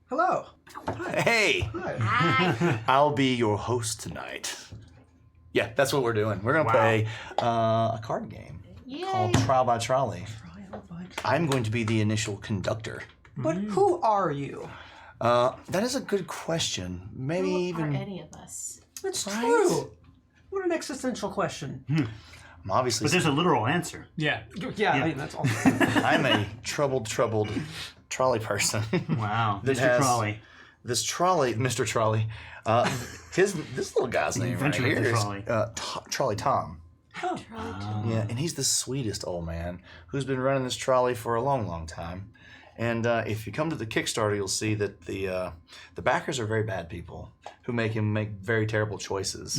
Hello. Hey. Hi. I'll be your host tonight. Yeah, that's what we're doing. We're going to play a card game called Trial by Trolley. I'm going to be the initial conductor. But who are you? That is a good question. Maybe Who even... are any of us? It's true. What an existential question. I'm obviously... But there's a literal answer. Yeah. I mean, that's all. I'm a troubled trolley person. Wow. That Mr. has Trolley. This trolley, Mr. Trolley, this little guy's name right Inventor of here the is trolley. Trolley Tom. Yeah, and he's the sweetest old man who's been running this trolley for a long, long time. And if you come to the Kickstarter, you'll see that the backers are very bad people who make him make very terrible choices.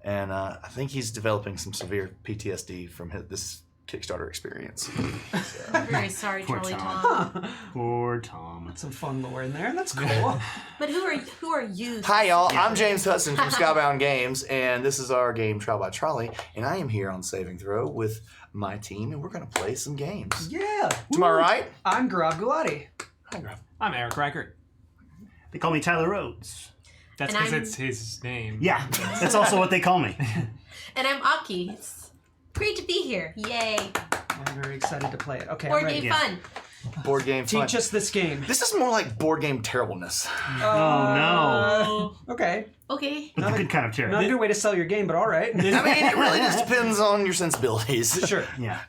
And I think he's developing some severe PTSD from this Kickstarter experience. I'm very sorry, Poor Trolley Tom. Tom. Poor Tom. Some fun lore in there. That's cool. But who are you? Hi, y'all. I'm James Hudson from Skybound Games, and this is our game Trial by Trolley. And I am here on Saving Throw with my team, and we're going to play some games. Yeah. To my right? I'm Gaurav Gulati. Hi, Grub. I'm Eric Reichert. They call me Tyler Rhodes. That's And because I'm- it's his name. Yeah, that's also what they call me. And I'm Aki. It's great to be here. Yay. I'm very excited to play it. Okay, Board I'm ready. game fun. Board game fun. Teach us this game. This is more like board game terribleness. Oh, Okay. Okay. But the good kind of Not terror. a good way to sell your game, but all right. I mean, it really just depends on your sensibilities. Sure. Yeah.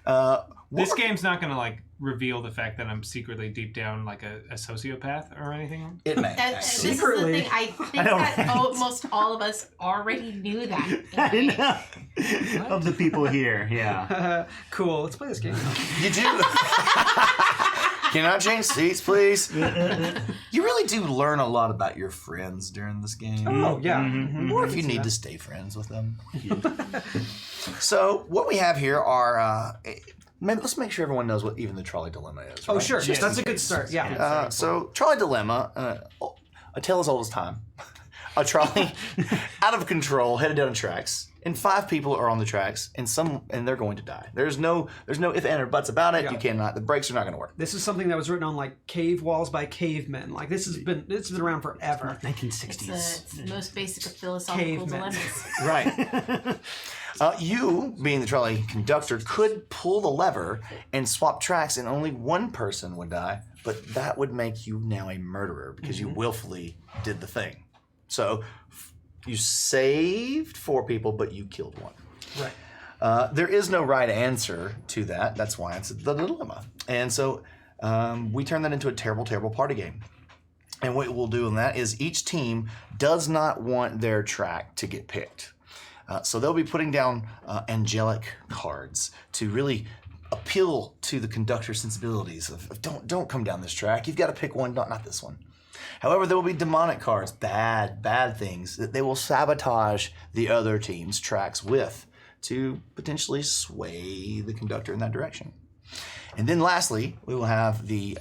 This game's not going to like reveal the fact that I'm secretly deep down like a sociopath or anything. It may. This is the Secretly. thing. I think I know, that right? almost all of us already knew that. I didn't know. Of the people here, yeah. Cool. Let's play this game. You do. Can I change seats, please? You really do learn a lot about your friends during this game. Oh, yeah. Or if you need to stay friends with them. So, what we have here are... let's make sure everyone knows what even the trolley dilemma is. Oh, right? sure. Just That's in a good case. start. Yeah. So, trolley dilemma, a tale as old as time. A trolley out of control, headed down the tracks, and 5 people are on the tracks, and they're going to die. There's no if, and, or buts about it. Yeah. You cannot. The brakes are not going to work. This is something that was written on like cave walls by cavemen. Like it's been around forever. 1960s. It's the most basic of philosophical Cavemen. dilemmas. Right. You, being the trolley conductor, could pull the lever and swap tracks, and only one person would die. But that would make you now a murderer because you willfully did the thing. So you saved 4 people, but you killed 1. Right. There is no right answer to that. That's why it's the dilemma. And so we turn that into a terrible, terrible party game. And what we'll do in that is each team does not want their track to get picked. So they'll be putting down angelic cards to really appeal to the conductor's sensibilities of don't come down this track. You've got to pick one, not this one. However, there will be demonic cards, bad things that they will sabotage the other team's tracks with to potentially sway the conductor in that direction. And then lastly, we will have the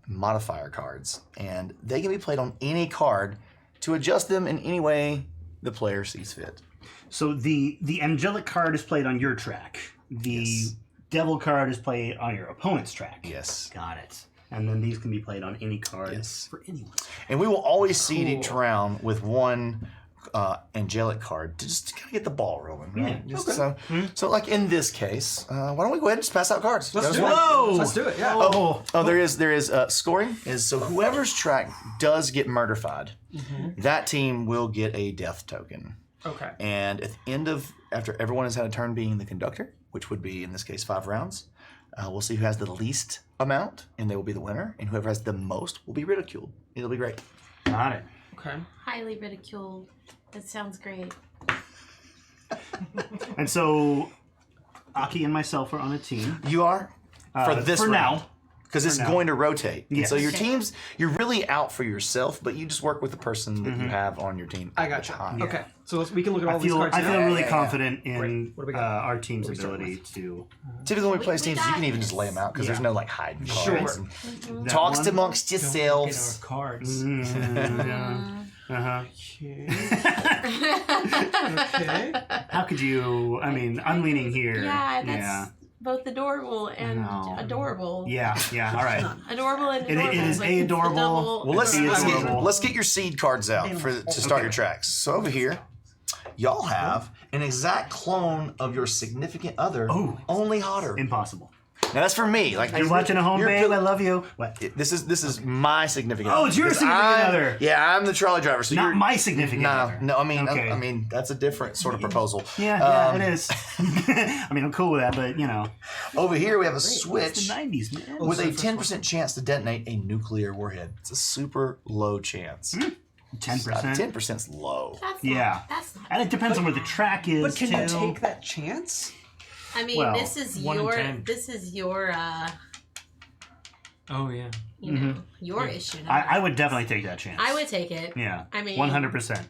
modifier cards, and they can be played on any card to adjust them in any way the player sees fit. So the angelic card is played on your track. The devil card is played on your opponent's track. Yes. Got it. And then these can be played on any card Yes. for anyone. And we will always seed each round with one angelic card to just kind of get the ball rolling, right? Yeah. Just so like in this case, why don't we go ahead and just pass out cards? Let's That do was it. fun. Let's do it. Yeah. Oh, there is scoring is so whoever's track does get murderfied, that team will get a death token. Okay. And at the end of after everyone has had a turn being the conductor, which would be in this case 5 rounds, we'll see who has the least amount, and they will be the winner. And whoever has the most will be ridiculed. It'll be great. Got it. Okay. Highly ridiculed. That sounds great. And so Aki and myself are on a team. You are for this for round. now. Because it's now. going to rotate. And Yes. so your Okay. teams, you're really out for yourself, but you just work with the person that you have on your team. I at gotcha. the time. Okay. So we can look at all I these feel cards now. really yeah. confident in Great. What do we got? our team's What are we starting ability to. Typically when we play We teams, you got can even this. just lay them out because there's no like hiding Sure. cards. And That talks one? amongst Don't yourselves. forget our cards. Uh-huh. Okay. Okay. How could you? I mean, I'm leaning here. Yeah, that's both adorable and No. adorable. Yeah. All right. Adorable and It adorable. is like, A, it's the adorable. double- Well, Adorable. let's get your seed cards out to start Okay. your tracks. So over here, y'all have an exact clone of your significant other, Oh. only hotter. Impossible. Now that's for me. Like You're watching a home, you're babe. I love you. What? This is my significant. Oh, it's your Because significant other. Yeah, I'm the trolley driver. So Not you're my significant other. No, I mean, Okay. I mean that's a different sort of proposal. Yeah, it is. I mean, I'm cool with that, but you know, Over here we have a it's switch the '90s, man. with a 10% chance to detonate a nuclear warhead. It's a super low chance. 10%. 10%'s low. That's Yeah. Not, that's not. And it depends on where the track is. But can you too. take that chance? I mean, Well, this is 1 in your. 10. This is your. Oh yeah. You know, your issue. not I would mine. definitely take that chance. I would take it. Yeah. I mean, 100%.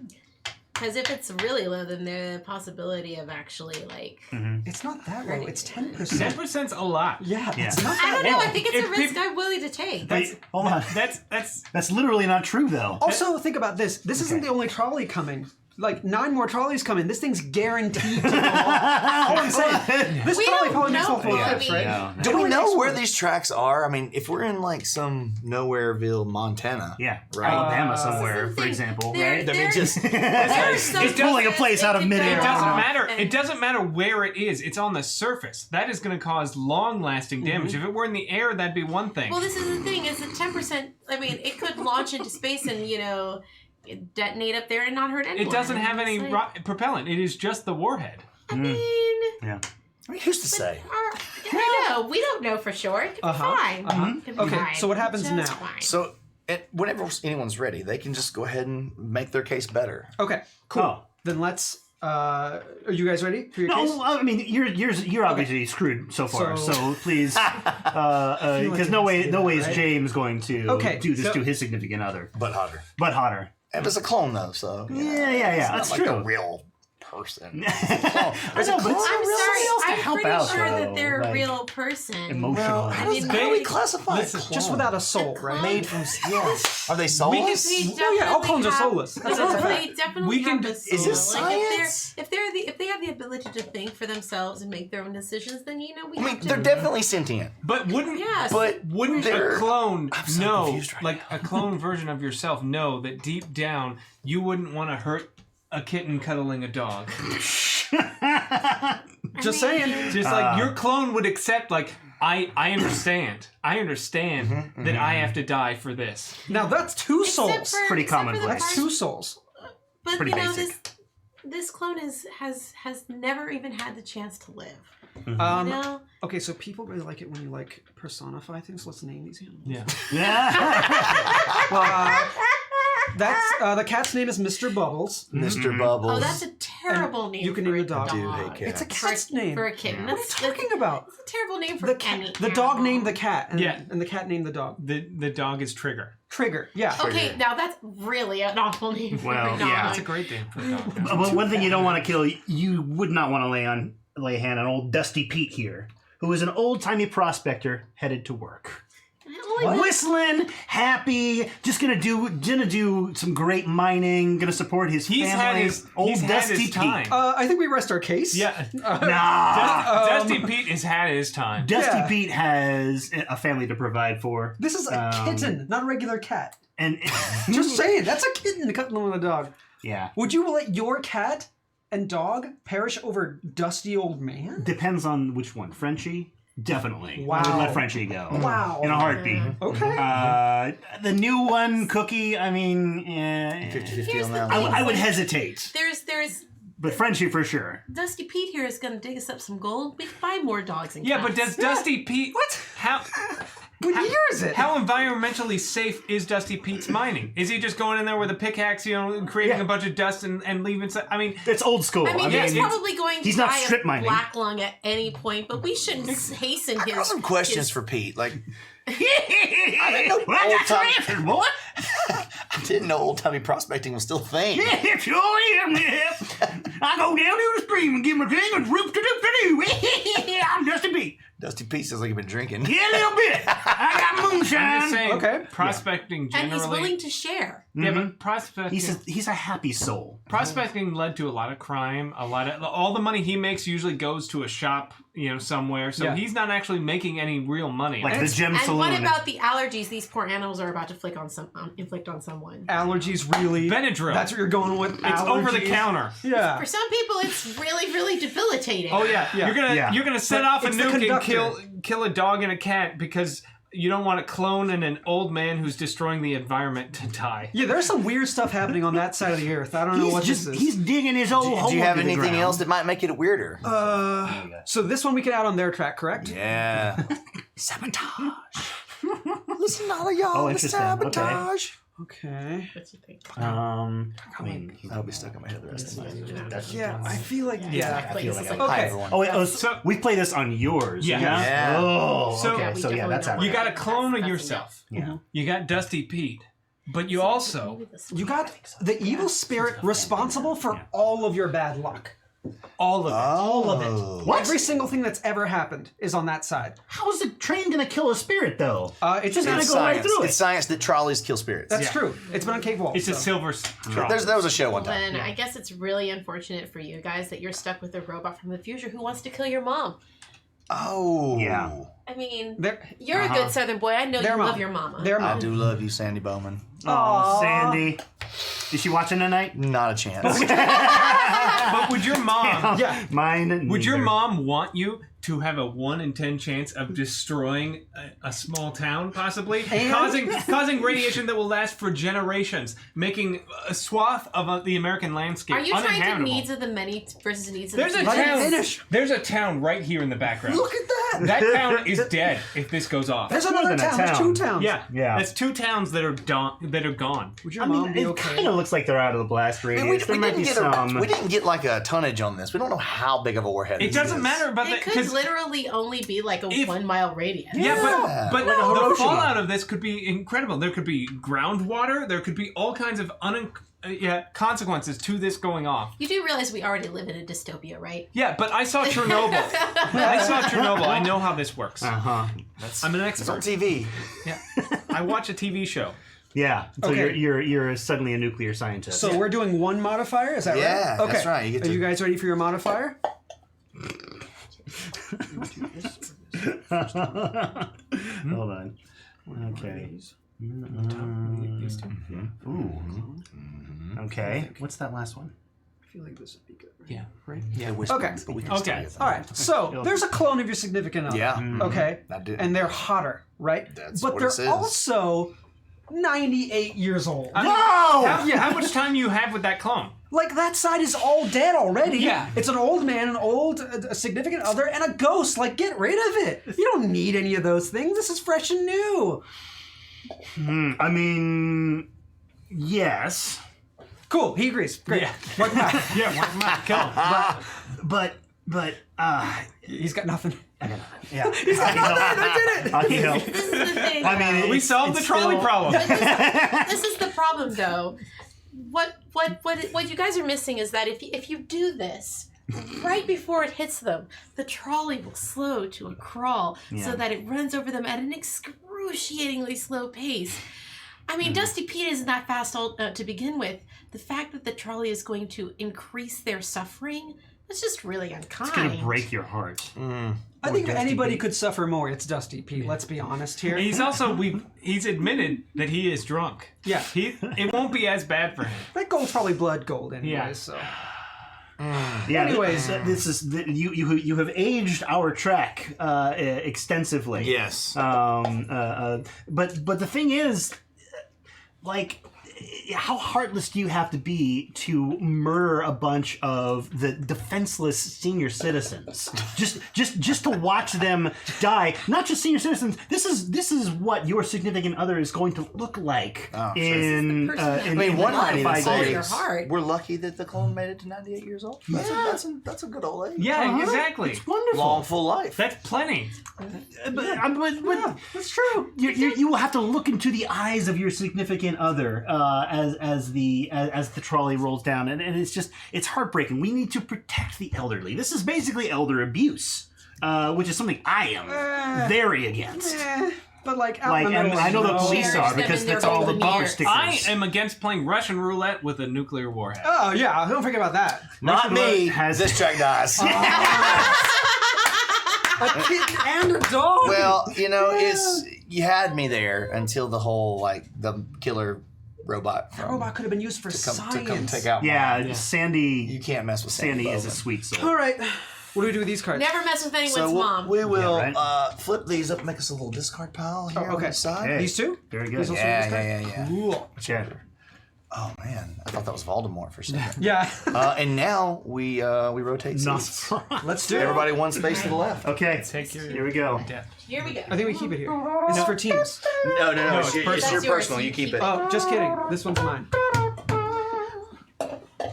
Because if it's really low, then the possibility of actually like. It's not that low. It's 10%. 10%'s a lot. Yeah, Yeah. it's not I that don't know. low. I think it's If a risk people- I'm willing to take. Wait, hold on. That's That's literally not true, though. Also, think about this. This isn't the only trolley coming. Like 9 more trolleys coming. This thing's guaranteed to go off. All I'm saying, this We trolley don't probably makes know. multiple I trips, mean- right? Yeah. Do we Only know next where one. these tracks are? I mean, if we're in like some nowhereville, Montana, Yeah. Right. Alabama This is somewhere, the for thing. example, There- right? I mean, there- just There are some It's pulling a places place they out of could midair. It go doesn't Uh-huh. matter. and- It doesn't matter where it is. It's on the surface. That is going to cause long-lasting damage. If it were in the air, that'd be one thing. Well, this is the thing: is that 10%. I mean, it could launch into space and detonate up there and not hurt anyone. It doesn't have any It's like, propellant. It is just the warhead. I mean, Yeah. I mean, who's to say? I know. We don't know for sure. It could be fine. It could be Okay, fine. so what happens Just now? Fine. So, whenever anyone's ready, they can just go ahead and make their case better. Okay, cool. Oh. Then let's. Are you guys ready for your case? No, I mean you're obviously screwed so far. So- So please, because no way is right? James going to Okay, do this so- to his significant other, But hotter. but hotter. It was a clone, though, so. Yeah, It's that's not like true. a real person. I know, but I'm sorry. else to I'm help pretty out, sure though, that they're a like, real person. emotional. I mean, How do we they- classify Listen, a clone? Just without a soul, right? Made from. Yeah. Are they soulless? They Oh, yeah, all definitely clones are have- soulless. That's a fact. They definitely We can have do- the soul. is this Like, science? if they have the ability to think for themselves and make their own decisions, then we I have mean, to. they're definitely sentient. But wouldn't Yes. But wouldn't they're- a clone I'm so know, confused right like a clone version of yourself, know that deep down you wouldn't want to hurt a kitten cuddling a dog? Just saying. Just like your clone would accept, like I understand. I understand that I have to die for this. Now that's 2 souls. Pretty except for the commonplace. That's part- 2 souls. But Pretty you know, basic. this clone has never even had the chance to live. You Um, know? okay, so people really like it when you like personify things. Let's name these animals. Yeah. That's the cat's name is Mr. Bubbles. Mr. Bubbles. Oh, that's a terrible name. you can for name a the dog. I do hate cats. It's a For cat's name. for a kitten. What are you talking about? It's a terrible name for The any cat, the dog animal. named the cat, and, Yeah. and the cat named the dog. The dog is Trigger. Trigger. Yeah. Okay, now that's really an awful name for Well, a dog. yeah. That's a great name for a dog. But one thing you don't want to kill, you would not want to lay a hand on old Dusty Pete here, who is an old-timey prospector headed to work. Whistling, happy, just gonna do some great mining, gonna support his He's family. had his old he's had Dusty his Pete. time. I think we rest our case. Yeah. Nah, Dusty Pete has had his time. Dusty Yeah. Pete has a family to provide for. This is a Um, kitten, not a regular cat. And Just saying, that's a kitten cuddling with a dog. yeah, Would you let your cat and dog perish over dusty old man? depends on which one. Frenchie, definitely. I Wow. would let Frenchie go. Wow. In a heartbeat. Okay. The new one, Cookie. I mean, 50-50 Here's on the that thing. one. I would hesitate, There's but Frenchie for sure. Dusty Pete here is going to dig us up some gold. We can buy more dogs and Yeah, cats. but does Dusty Pete What? how What year is it? how environmentally safe is Dusty Pete's mining? Is he just going in there with a pickaxe, and creating a bunch of dust and leaving? I mean, It's old school. I mean, he's it's- probably going to he's not die strip of mining. black lung at any point, but we shouldn't hasten I got his. some questions his- for Pete. Like, I didn't know well, I got some old-time- answers, boy. I didn't know old-timey prospecting was still a thing. Yeah, sure am. Yeah. I go down to the stream and give my thing and roop to doo. I'm Dusty Pete. Dusty Pete sounds like you've been drinking. Yeah, a little bit. I got moonshine. I'm just saying, Okay. prospecting And generally. he's willing to share. yeah, but prospecting. He's a happy soul. Prospecting led to a lot of crime. All the money he makes usually goes to a shop somewhere. So Yeah. he's not actually making any real money. Like the gym And saloon. what about the allergies these poor animals are about to inflict on someone? Allergies really. Benadryl. That's what you're going with. It's over the allergies? counter. Yeah. For some people, it's really, really debilitating. Oh yeah. Yeah. You're gonna set But off a it's the nuke and conductor. kill a dog and a cat because you don't want a clone and an old man who's destroying the environment to die. Yeah, there's some weird stuff happening on that side of the earth. I don't know what this is. He's digging his old hole. Do you have into the anything ground. else that might make it weirder? So this one we can add on their track, correct? Yeah. Sabotage. Listen, all of y'all, Oh, the interesting. sabotage. Okay. What's the thing? I mean, That'll be stuck in my head the rest of the night. that's Yeah, I feel like yeah. I feel like Like, Hi, Okay. everyone. Oh wait, So- we play this on yours. Yeah. Yeah. Oh, So- okay. we So yeah, definitely that's don't how. want You got a clone of That's yourself. Yeah. You got Dusty Pete, but you also You got the evil spirit responsible for all of your bad luck. all of it. All of it. What? Every single thing that's ever happened is on that side. How is the train gonna kill a spirit though? It's just gonna gonna go right through it. It's science that trolleys kill spirits. That's Yeah. true. It's been on cave walls. It's a so. silver straw. There was a show one Well, time. then I guess it's really unfortunate for you guys that you're stuck with a robot from the future who wants to kill your mom. Oh. Yeah. I mean, They're- you're a good Southern boy. I know Their you mom. love your mama. Their I mom. do love you, Sandy Bowman. Oh, Sandy. Is she watching tonight? Not a chance. But would your mom? Yeah. Mine. Would your neither. mom want you to have a 1 in 10 chance of destroying a small town, possibly causing radiation that will last for generations, making a swath of the American landscape Are you trying to uninhabitable? needs of the many versus needs of There's the a few? Let it town. finish. There's a town right here in the background. Look at that. That town is dead if this goes off. There's more another than a town. There's town. 2 towns. Yeah, Yeah. That's 2 towns that are gone. Would your I mom mean, be it okay? kind of looks like they're out of the blast Man, radius. There might be some. we didn't get like a tonnage on this. We don't know how big of a warhead It this doesn't is. It matter about that could because literally only be like a If- 1 mile radius. yeah, Yeah. but Like a the Hiroshima. fallout of this could be incredible. There could be groundwater. There could be all kinds of consequences to this going off. You do realize we already live in a dystopia, right? Yeah, but I saw Chernobyl. I know how this works. Uh-huh. I'm an It's on expert. TV. Yeah, I watch a TV show. Yeah. So Okay. you're suddenly a nuclear scientist. So we're doing 1 modifier, is that Yeah, right? Okay. that's right. You get Are to- you guys ready for your modifier? Hold on. Okay. Ooh. Okay. What's that last one? I feel like this would be good. Yeah. Right? Yeah, whispering, Okay. but we can Okay. still get that. All right. So there's a clone of your significant other. Yeah. Okay. That did- And they're hotter, right? That's but what they're it says. also 98 years old. I mean, No! how much time you have with that clone? Like that side is all dead already. Yeah. It's an old man, an old a significant other, and a ghost. Like, get rid of it. You don't need any of those things. This is fresh and new. I mean, yes, Cool. He agrees. Great. Yeah. Wipe him out. Yeah, why not? Kill him. but He's got nothing. yeah. I need help. This is the thing. I mean, We it's- solved the it's trolley still- problem. This is the problem, though. What you guys are missing is that if you do this right before it hits them, the trolley will slow to a crawl Yeah. so that it runs over them at an excruciatingly slow pace. I mean, Dusty Pete isn't that fast to begin with. The fact that the trolley is going to increase their suffering, that's just really unkind. It's gonna break your heart. I think if Dusty anybody Pete. could suffer more, it's Dusty Pete. Let's be honest here. He's also he's admitted that he is drunk. Yeah. It won't be as bad for him. That gold's probably blood gold anyway, Yeah. so. Yeah. Anyways. this is you have aged our track extensively. Yes. But the thing is, like, how heartless do you have to be to murder a bunch of the defenseless senior citizens just to watch them die? Not just senior citizens. This is what your significant other is going to look like in This is the person in that- I mean, one Blood might even all say your heart. we're lucky that the clone made it to 98 years old. That's a good old age. Yeah, exactly. It's wonderful. Long, full life. That's plenty. But that's true. You will have to look into the eyes of your significant other as the trolley rolls down, and it's heartbreaking. We need to protect the elderly. This is basically elder abuse, which is something I am very against. But like, out Like, in the and middle I know the of police Cherish are them because in their that's all the golden bumper years. stickers. I am against playing Russian roulette with a nuclear warhead. Oh yeah, don't forget about that. Not me. has- This track dies. A kitten and a dog. Well, you had me there until the whole the killer robot. That robot could have been used for science. To come take out. Sandy. You can't mess with Sandy Sandy. is a sweet soul. All right. What do we do with these cards? Never mess with anyone's So mom. we will Yeah, right. flip these up, make us a little discard pile here on okay. the side. Hey. These two? Very good. These also Yeah. Cool. Yeah. Oh man, I thought that was Voldemort for a second. Yeah. And now we rotate seats. Let's do it. Everybody one space to the left. Okay. Take your Here we go. Here we go. I think we keep it here. This is for teams. No, it's it's personal. your That's yours. personal. You keep it. Oh, just kidding. This one's mine.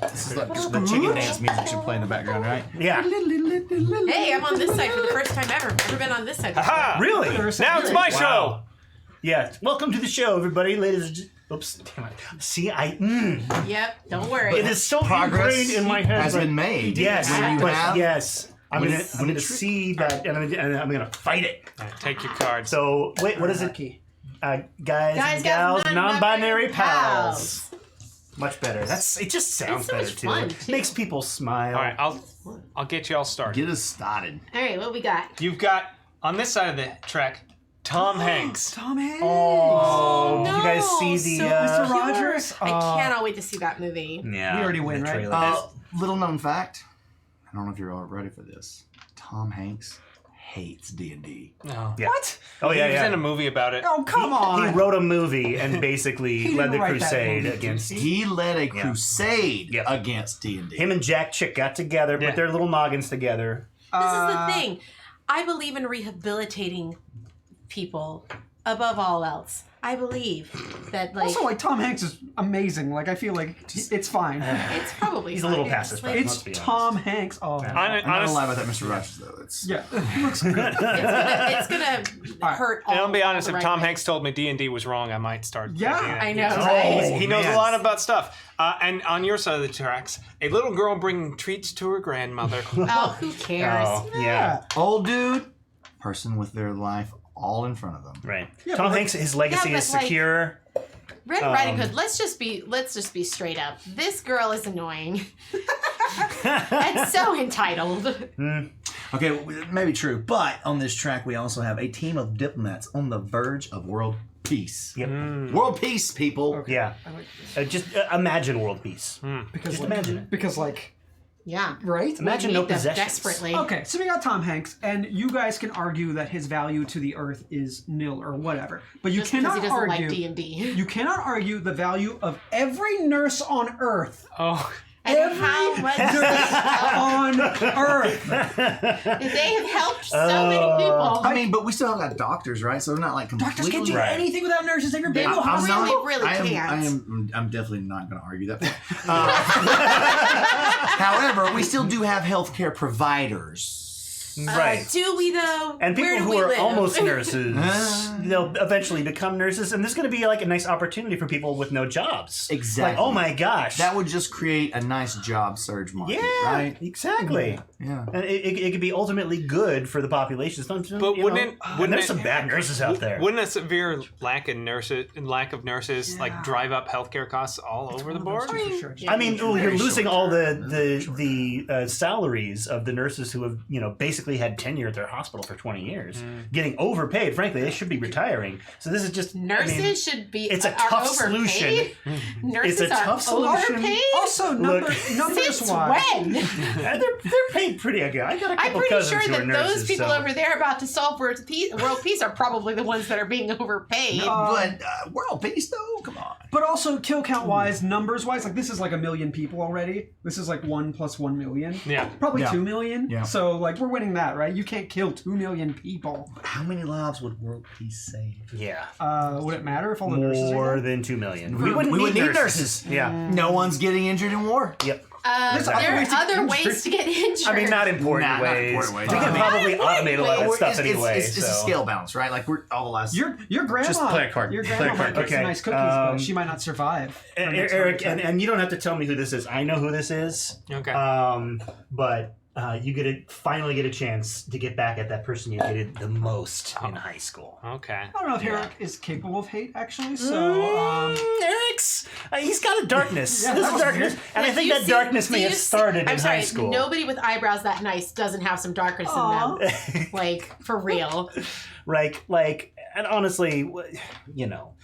This is the chicken dance music should play in the background, right? Yeah. Hey, I'm on this side for the first time ever. Never been on this side before. Ha! Really? Now it's my show. Wow. Yeah. Welcome to the show, everybody, ladies and oops, damn it. See, Yep, don't worry. it is so Progress ingrained in my head. has but- been made. Yes, When you but have- yes. I'm when- gonna when it's see that, and I'm gonna fight it. All right, take your cards. So wait, what is it? Key. Guys and gals, non-binary pals. Much better. It just sounds It's so better much too. fun, It too. makes people smile. All right, I'll get you all started. Get us started. All right, what we got? You've got on this side of the track Tom Hanks. Tom Hanks. Oh, did you guys see the? Mr. Rogers. I cannot wait to see that movie. Yeah, We already win, the right? trailer. Little known fact. I don't know if you're all ready for this. Tom Hanks hates D&D. No. Yeah. What? Oh yeah, He was yeah. in a movie about it. Oh, come on. He wrote a movie and basically He led didn't the write that crusade movie, against He led a crusade Yep. against D&D. him and Jack Chick got together, Yeah. put their little noggins together. This is the thing. I believe in rehabilitating people above all else. I believe that, like, Also, Tom Hanks is amazing. I feel like it's fine. it's probably He's a little fine. past his It's like- prime. It's Let's be honest. Tom Hanks. Oh, Hon- I'm not gonna honest- lie about that, Mr. Rogers, though. It's yeah. He looks good. It's gonna hurt all And I'll be honest, the if right Tom way. Hanks told me D&D was wrong, I might start. Yeah. thinking it. I know, Oh, right? He knows man. a lot about stuff. And on your side of the tracks, a little girl bringing treats to her grandmother. Oh, who cares? Oh, yeah. old dude, person with their life all in front of them. Right. Yeah, Tom but Hanks, his legacy Yeah, is but, like- secure. Red Riding Hood. Let's just be straight up. This girl is annoying. And so entitled. Okay, it may be true, but on this track we also have a team of diplomats on the verge of world peace. Yep. World peace, people. Yeah. I like this. Just imagine world peace. Because Just imagine it. Because Yeah. right? Imagine We no need them possessions. desperately. Okay, so we got Tom Hanks, and you guys can argue that his value to the Earth is nil or whatever, but you Just because cannot he doesn't argue. like D&D. You cannot argue the value of every nurse on Earth. Oh, And how much On Earth. they have helped so many people. I mean, but we still have got doctors, right? So we're not like completely. Doctors can't do Right. anything without nurses. They're big I'm old not- hospital. really can't. I'm definitely not going to argue that. However, we still do have healthcare providers. Right. Do we though? And people Where do who we are live? almost nurses, they'll eventually become nurses, and there's going to be like a nice opportunity for people with no jobs. Exactly. Like, oh my gosh. That would just create a nice job surge market, yeah, right? exactly. Yeah. And it could be ultimately good for the population. but You wouldn't know, there's it, some bad nurses out there. wouldn't a severe lack of nurses like drive up healthcare costs all over the board? I mean, you're Very losing short all term. the salaries of the nurses who have basically had tenure at their hospital for 20 years, getting overpaid. Frankly, they should be retiring. So this is just Nurses should be. it's a are tough overpaid. solution. Nurses It's a are tough solution. overpaid. Also, Look. numbers Since wise. when? They're paid pretty good. I got a I'm couple pretty cousins sure who are that nurses. those people so. over there about to solve world peace are probably the ones that are being overpaid. But world peace, though? Come on. But also, kill count wise, numbers wise, like this is like 1 million people already. This is like 1 + 1 million. Yeah. Probably Yeah. 2 million. Yeah. So like we're winning that, right? You can't kill 2 million people. How many lives would world peace save? Yeah. Would it matter if all the nurses More are there? than 2 million. We wouldn't need nurses. Yeah. No one's getting injured in war. Yep. There's other There are ways to get other injured. ways to get injured. I mean, not important Not ways. important ways. We can probably automate a lot of Or stuff anyway. It's a so. scale balance, right? Like we're all the last. Your grandma. Just play a card. Your Play a grandma card. might get some Okay, nice cookies, but she might not survive. her next Eric, heart attack. and you don't have to tell me who this is. I know who this is. Okay. But you finally get a chance to get back at that person you hated the most in high school. Okay. I don't know if Eric is capable of hate, actually. So, He's got a darkness. This is darkness, and I think that darkness may have started in high school. Nobody with eyebrows that nice doesn't have some darkness in them. Like, for real. Like, and honestly, you know,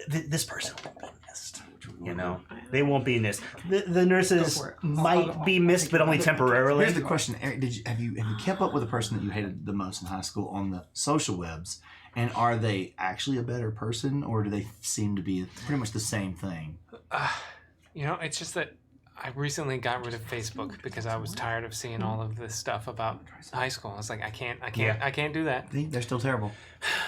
this person won't be missed. You know, they won't be missed. The nurses might be missed, but only temporarily. Here's the question, Eric: have you kept up with the person that you hated the most in high school on the social webs? And are they actually a better person, or do they seem to be pretty much the same thing? You know, it's just that I recently got rid of Facebook because I was tired of seeing all of this stuff about high school. I was like, I can't do that. They're still terrible.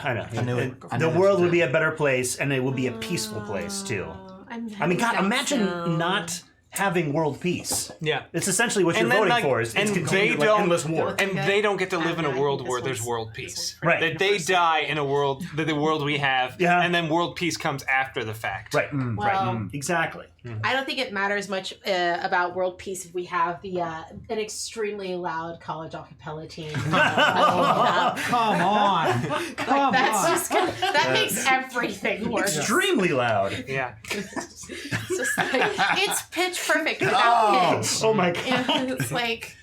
I know. I knew it. The world would be a better place, and it would be a peaceful place too. I mean, God, imagine not having world peace. Yeah. It's essentially what you're voting for. Is endless war. And they don't get to live in a world where there's world peace. Right. That they die in a world, the world we have, and then world peace comes after the fact. Right. Right. Exactly. I don't think it matters much about world peace if we have an extremely loud college acapella team. Come on. That makes everything worse. Extremely loud. Yeah. It's just like, it's pitch perfect without pitch. Oh my God. And it's like...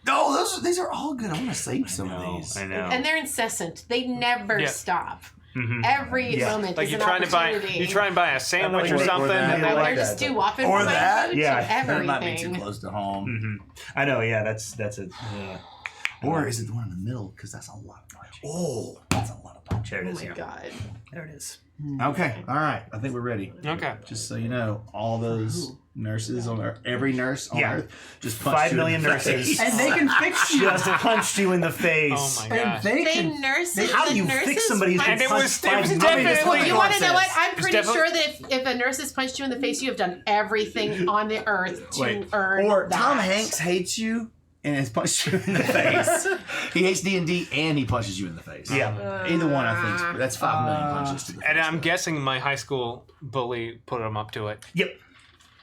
No, these are all good. I want to save some of these. I know. And they're incessant. They never stop. Every moment Like is you're an trying to buy, opportunity. you try and buy a sandwich or something, and they're Or like, just do waffle Or that. everything. That might be too close to home. I know. Yeah, that's it. Or is it the one in the middle? Because that's a lot of punch. Oh, that's a lot of punch. There it Oh is. my god. There it is. Okay, all right. I think we're ready. okay. Just so you know, all those nurses on Earth, every nurse on Earth, just 5 million nurses. And they can fix you. Just punched you in the face. Oh my And gosh. they They can. nurses. How the do you nurses fix somebody's punch- And it was definitely. Well, you want to know what? I'm pretty definitely- sure that if a nurse has punched you in the face, you have done everything on the earth to earn Or that. Tom Hanks hates you and has punched you in the face. He hates D&D and he punches you in the face. Yeah. Either one, I think. That's 5 million punches to the face. And I'm guessing my high school bully put him up to it. Yep.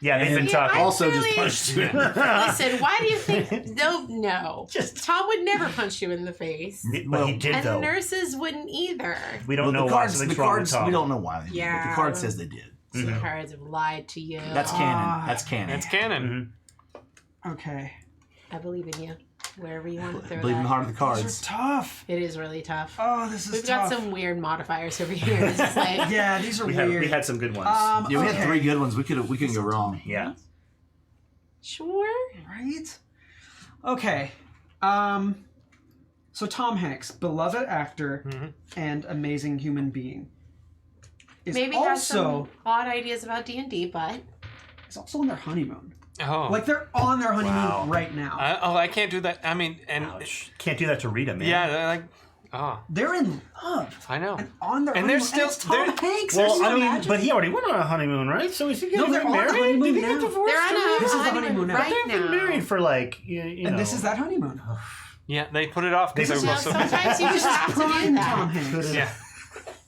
Yeah, they've been talking. Also really- just punched you in the face. Listen, why do you think? No. Just- Tom would never punch you in the face. But he did, And though. nurses wouldn't either. We don't know why. Something's wrong with Tom. we don't know why they did. But Yeah. the card says they did. So The cards have lied to you. that's canon. That's canon. That's canon. Okay. I believe in you. Wherever you want to throw Believe in the that. heart of the These cards. are tough. It is really tough. Oh, this is We've tough. got some weird modifiers over here. It's just like, Yeah, these are We weird. had some good ones. Yeah, we okay. had 3 good ones. We couldn't go wrong. Yeah. sure. Right? Okay. So Tom Hanks, beloved actor and amazing human being, is Maybe has also some odd ideas about D&D, but is also on their honeymoon. Oh. Like they're on their honeymoon right now. I can't do that. I mean, and Can't do that to Rita, man. yeah, they're like, They're in love I know. and on their And honeymoon. they're still- it's Tom they're- Hanks. Well, Can I you mean, imagine? but he already went on a honeymoon, right? So is he No, getting they're on married? the honeymoon Did he now. get divorced? they're on a This is the honeymoon honeymoon now. right They've been now. married for like, you know. And this is that honeymoon. Yeah, they put it off because This they're is- both No, so busy. sometimes you just have to do Prime Tom that. Hanks. Yeah.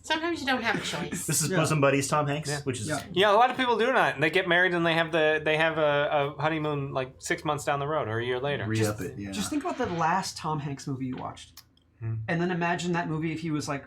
Sometimes you don't have a choice. This is Bosom Buddies Tom Hanks, which is Yeah. Yeah, a lot of people do that. They get married and they have a honeymoon like 6 months down the road or a year later. Re-up it, yeah. Just think about the last Tom Hanks movie you watched. And then imagine that movie if he was like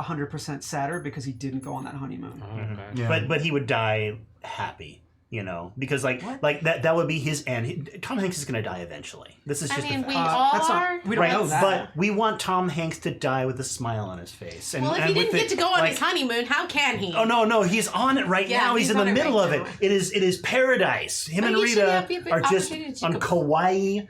100% sadder because he didn't go on that honeymoon. Okay. Yeah. but he would die happy, you know, because like that would be his end. Tom Hanks is going to die eventually. This is I just mean, a we fact. all That's are. not, we don't know that. But we want Tom Hanks to die with a smile on his face. And, Well, if and he with didn't get the- to go on like- his honeymoon, how can he? Oh no, he's on it right Yeah, now. He's he's in the on it middle right of now. it. It is paradise. Him But and you should Rita have the are just opportunity to on go. Kauai,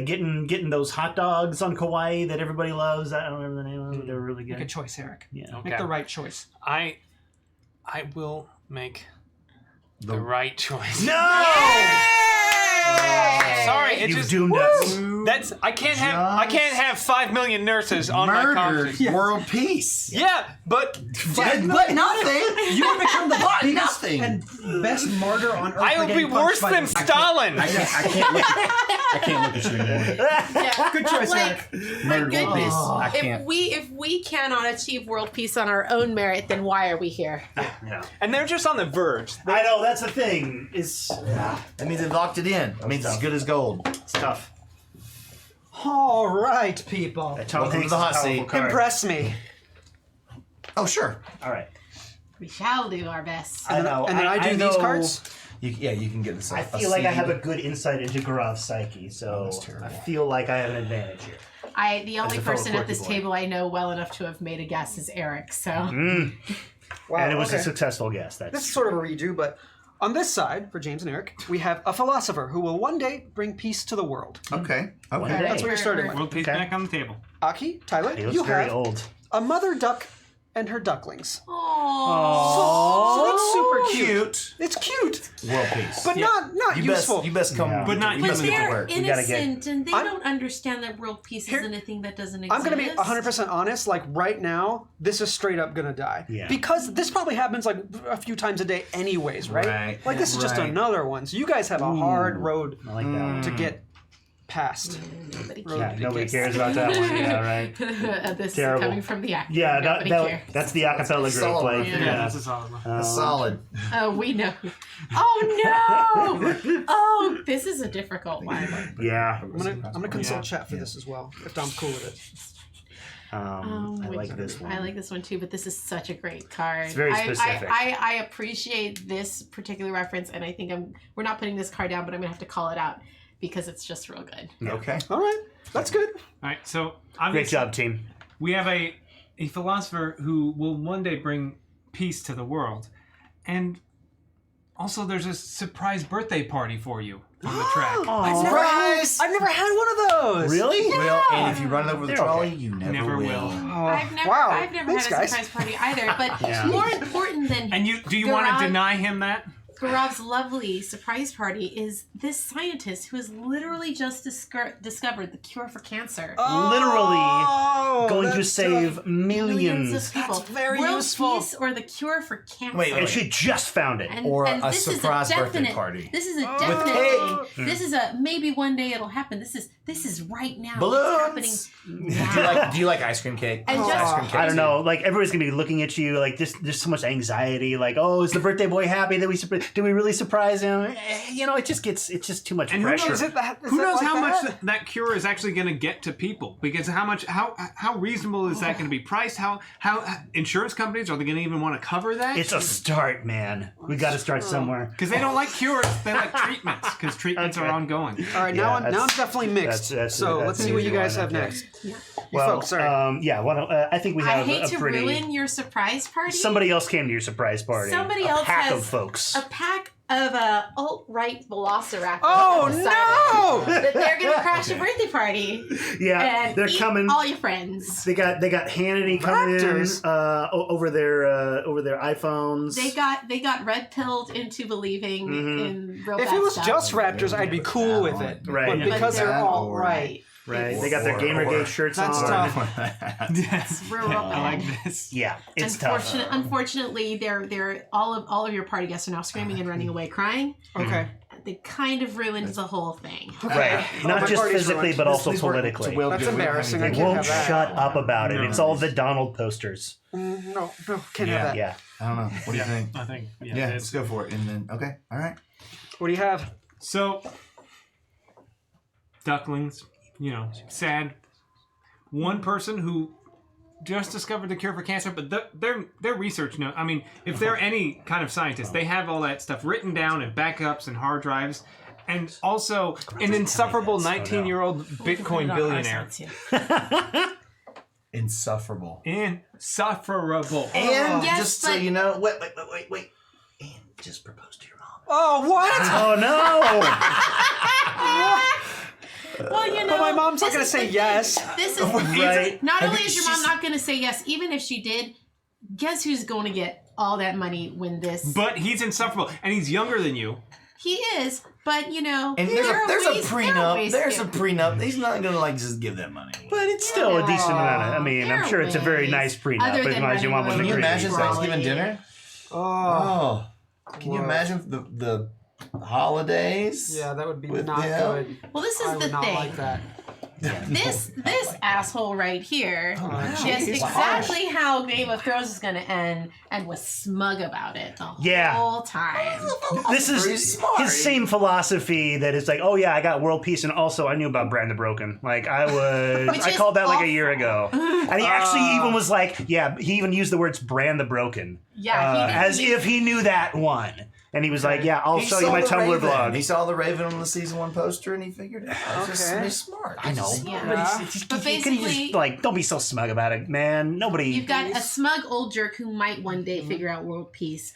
getting those hot dogs on Kauai that everybody loves. I don't remember the name of them. They're really good. Make a choice, Eric. Yeah. Make the right choice. I will make the right choice. No! Sorry, it You've just doomed us. that's I can't have 5 million nurses on my Murdered conscience. world peace. Yeah, but But nothing. You would become the biggest nothing. and best martyr on earth. I for would be getting punched worse by than the- Stalin. I can't look at you anymore. Yeah. Good choice, Like, Eric. my Murdered world goodness. peace. I can't. If we cannot achieve world peace on our own merit, then why are we here? Yeah. And they're just on the verge. I know, that's the thing. It's That means they've locked it in. It means it's as good as gold. tough. All right, people. Tom Welcome Hanks to the is a hot powerful seat. card. Impress me. Oh, sure. All right. We shall do our best. I know. And then I do these know- cards. You can get this. I feel like I have a good insight into Garav's psyche, so that's terrible. I feel like I have an advantage here. The only a fellow person at quirky this boy. table I know well enough to have made a guess is Eric. So Wow, And it was okay. a successful guess. That's This is sort of a redo, but on this side, for James and Eric, we have a philosopher who will one day bring peace to the world. Okay. One Okay. day. That's what you're starting with. World peace Okay. back on the table. Aki, Tyler, He looks you very have old. a mother duck and her ducklings. Aww. So that's super cute. Cute. It's cute, World peace. but not you useful. best. You best come. Yeah. But not you But best get to they're work. We gotta get- innocent and they I'm- don't understand that world peace Here- is anything that doesn't exist. I'm going to be 100% honest. Like right now, this is straight up going to die. Yeah. Because this probably happens like a few times a day anyways, right? Right. Like this is just Right. another one. So you guys have a hard road I like that. to get past. Nobody Road Yeah, to nobody get- cares about that one. Yeah, right. This Terrible. is coming from the actor. Yeah, Nobody cares. that's the acapella group. Solid. Like, Yeah. Yeah, that's a solid one. That's solid. Oh, we know. Oh no! Oh, this is a difficult one. yeah. I'm gonna consult Yeah. chat for this as well, if Dom's cool with it. I Which- like this one. I like this one too, but this is such a great card. It's very specific. I appreciate this particular reference, and I think we're not putting this card down, but I'm gonna have to call it out because it's just real good. Okay. All right, that's good. All right, so Great obviously job, team. we have a philosopher who will one day bring peace to the world, and also there's a surprise birthday party for you on the track. Surprise! I've never had one of those. Really? Well, and if you run it over the They're trolley, okay. you never, Never will. Oh, I've never wow. had Thanks, a guys. surprise party either, but Yeah. more important than And do you want to Gaurav- deny him that? Gaurav's lovely surprise party is this scientist who has literally just discovered the cure for cancer. Oh, Going to that's save tough. Millions millions. of people. That's very World useful. peace or the cure for cancer. Wait, And she just found it. And, Or and a this is surprise birthday definite, party. This is a With definite cake. thing. This is a maybe one day it'll happen. This is right now. Balloons. It's happening. Do you like ice cream cake? And just- ice cream cake. I don't know. Like everybody's gonna be looking at you. Like there's so much anxiety. Like, oh, is the birthday boy happy that did we really surprise him? You know, it's just too much And who pressure. knows, Is who it knows like how that? much that cure is actually going to get to people? Because how reasonable is that going to be priced? How insurance companies are they going to even want to cover that? It's a start, man. We got to start somewhere. Because they don't like cures, they like treatments. Because treatments are Okay. ongoing. All right, Yeah, now I'm that's- definitely mixed. that's- so that's let's an see what you easy guys one, have okay. next. Yeah. You folks, sorry. Yeah. I think we I have hate a to pretty. ruin your surprise party. Somebody else came to your surprise party. Somebody a else pack has of folks. a pack of alt-right velociraptors. Oh, have decided no! That they're gonna crash a birthday party Yeah, and they're eat coming. all your friends. They got Hannity coming Raptors. in over their iPhones. They got red pilled into believing in real If bad it was stuff. just Raptors, I'd be cool with it. Right. But Yeah. because But they're all or- right. right. They got their Gamergate shirts That's on. tough. Yes. real I bad. like this. Yeah, it's tough. Unfortunately, they're all of your party guests are now screaming and running away, crying. Okay. They kind of ruined the whole thing. Right. Oh, Not my just party's physically, ruined. but also These weren't politically. to will That's do. We don't have embarrassing. I anything. can't Won't have that. shut up about it. No. It's all the Donald posters. No, can't Yeah. have that. Yeah. I don't know. What do you think? I think. Yeah, it's- let's go for it. And then, okay, all right. What do you have? So, ducklings, sad. One person who just discovered the cure for cancer, but their research note. I mean, if they're any kind of scientist, they have all that stuff written down in backups and hard drives, and also an insufferable that, so no. 19-year-old Bitcoin billionaire. Insufferable. Insufferable. And Yes, just so but- you know, wait. And just propose to your mom. Oh, what? Oh no! Well, But my mom's not this going to is say the- yes. This is Right. not I only think is your mom she's- not going to say yes, even if she did, guess who's going to get all that money when this? But he's insufferable, and he's younger than you. He is, but And there are there's a ways- there are prenup. ways There's to- a prenup. He's not gonna just give that money. But it's still a decent amount of. I mean, There I'm are sure it's a very ways. nice prenup. Other As than long as your mom running wasn't Can you away. crazy. imagine Trolley. Thanksgiving dinner? Oh. Can you Whoa. imagine the holidays? Yeah, that would be With not him? good. Well, this I is would the not thing. like that. This asshole right here guessed exactly how Game of Thrones is going to end and was smug about it the whole time. This is his same philosophy that it's like, oh yeah, I got world peace, and also I knew about Bran the Broken. Like I called that like a year ago, and he actually even was like, yeah, he even used the words Bran the Broken, as if he knew that one. And he was like, yeah, I'll show you my Tumblr blog. He saw the Raven on the season 1 poster and he figured it out. He's smart. I know. But basically, don't be so smug about it, man. Nobody. You've got a smug old jerk who might one day figure out world peace,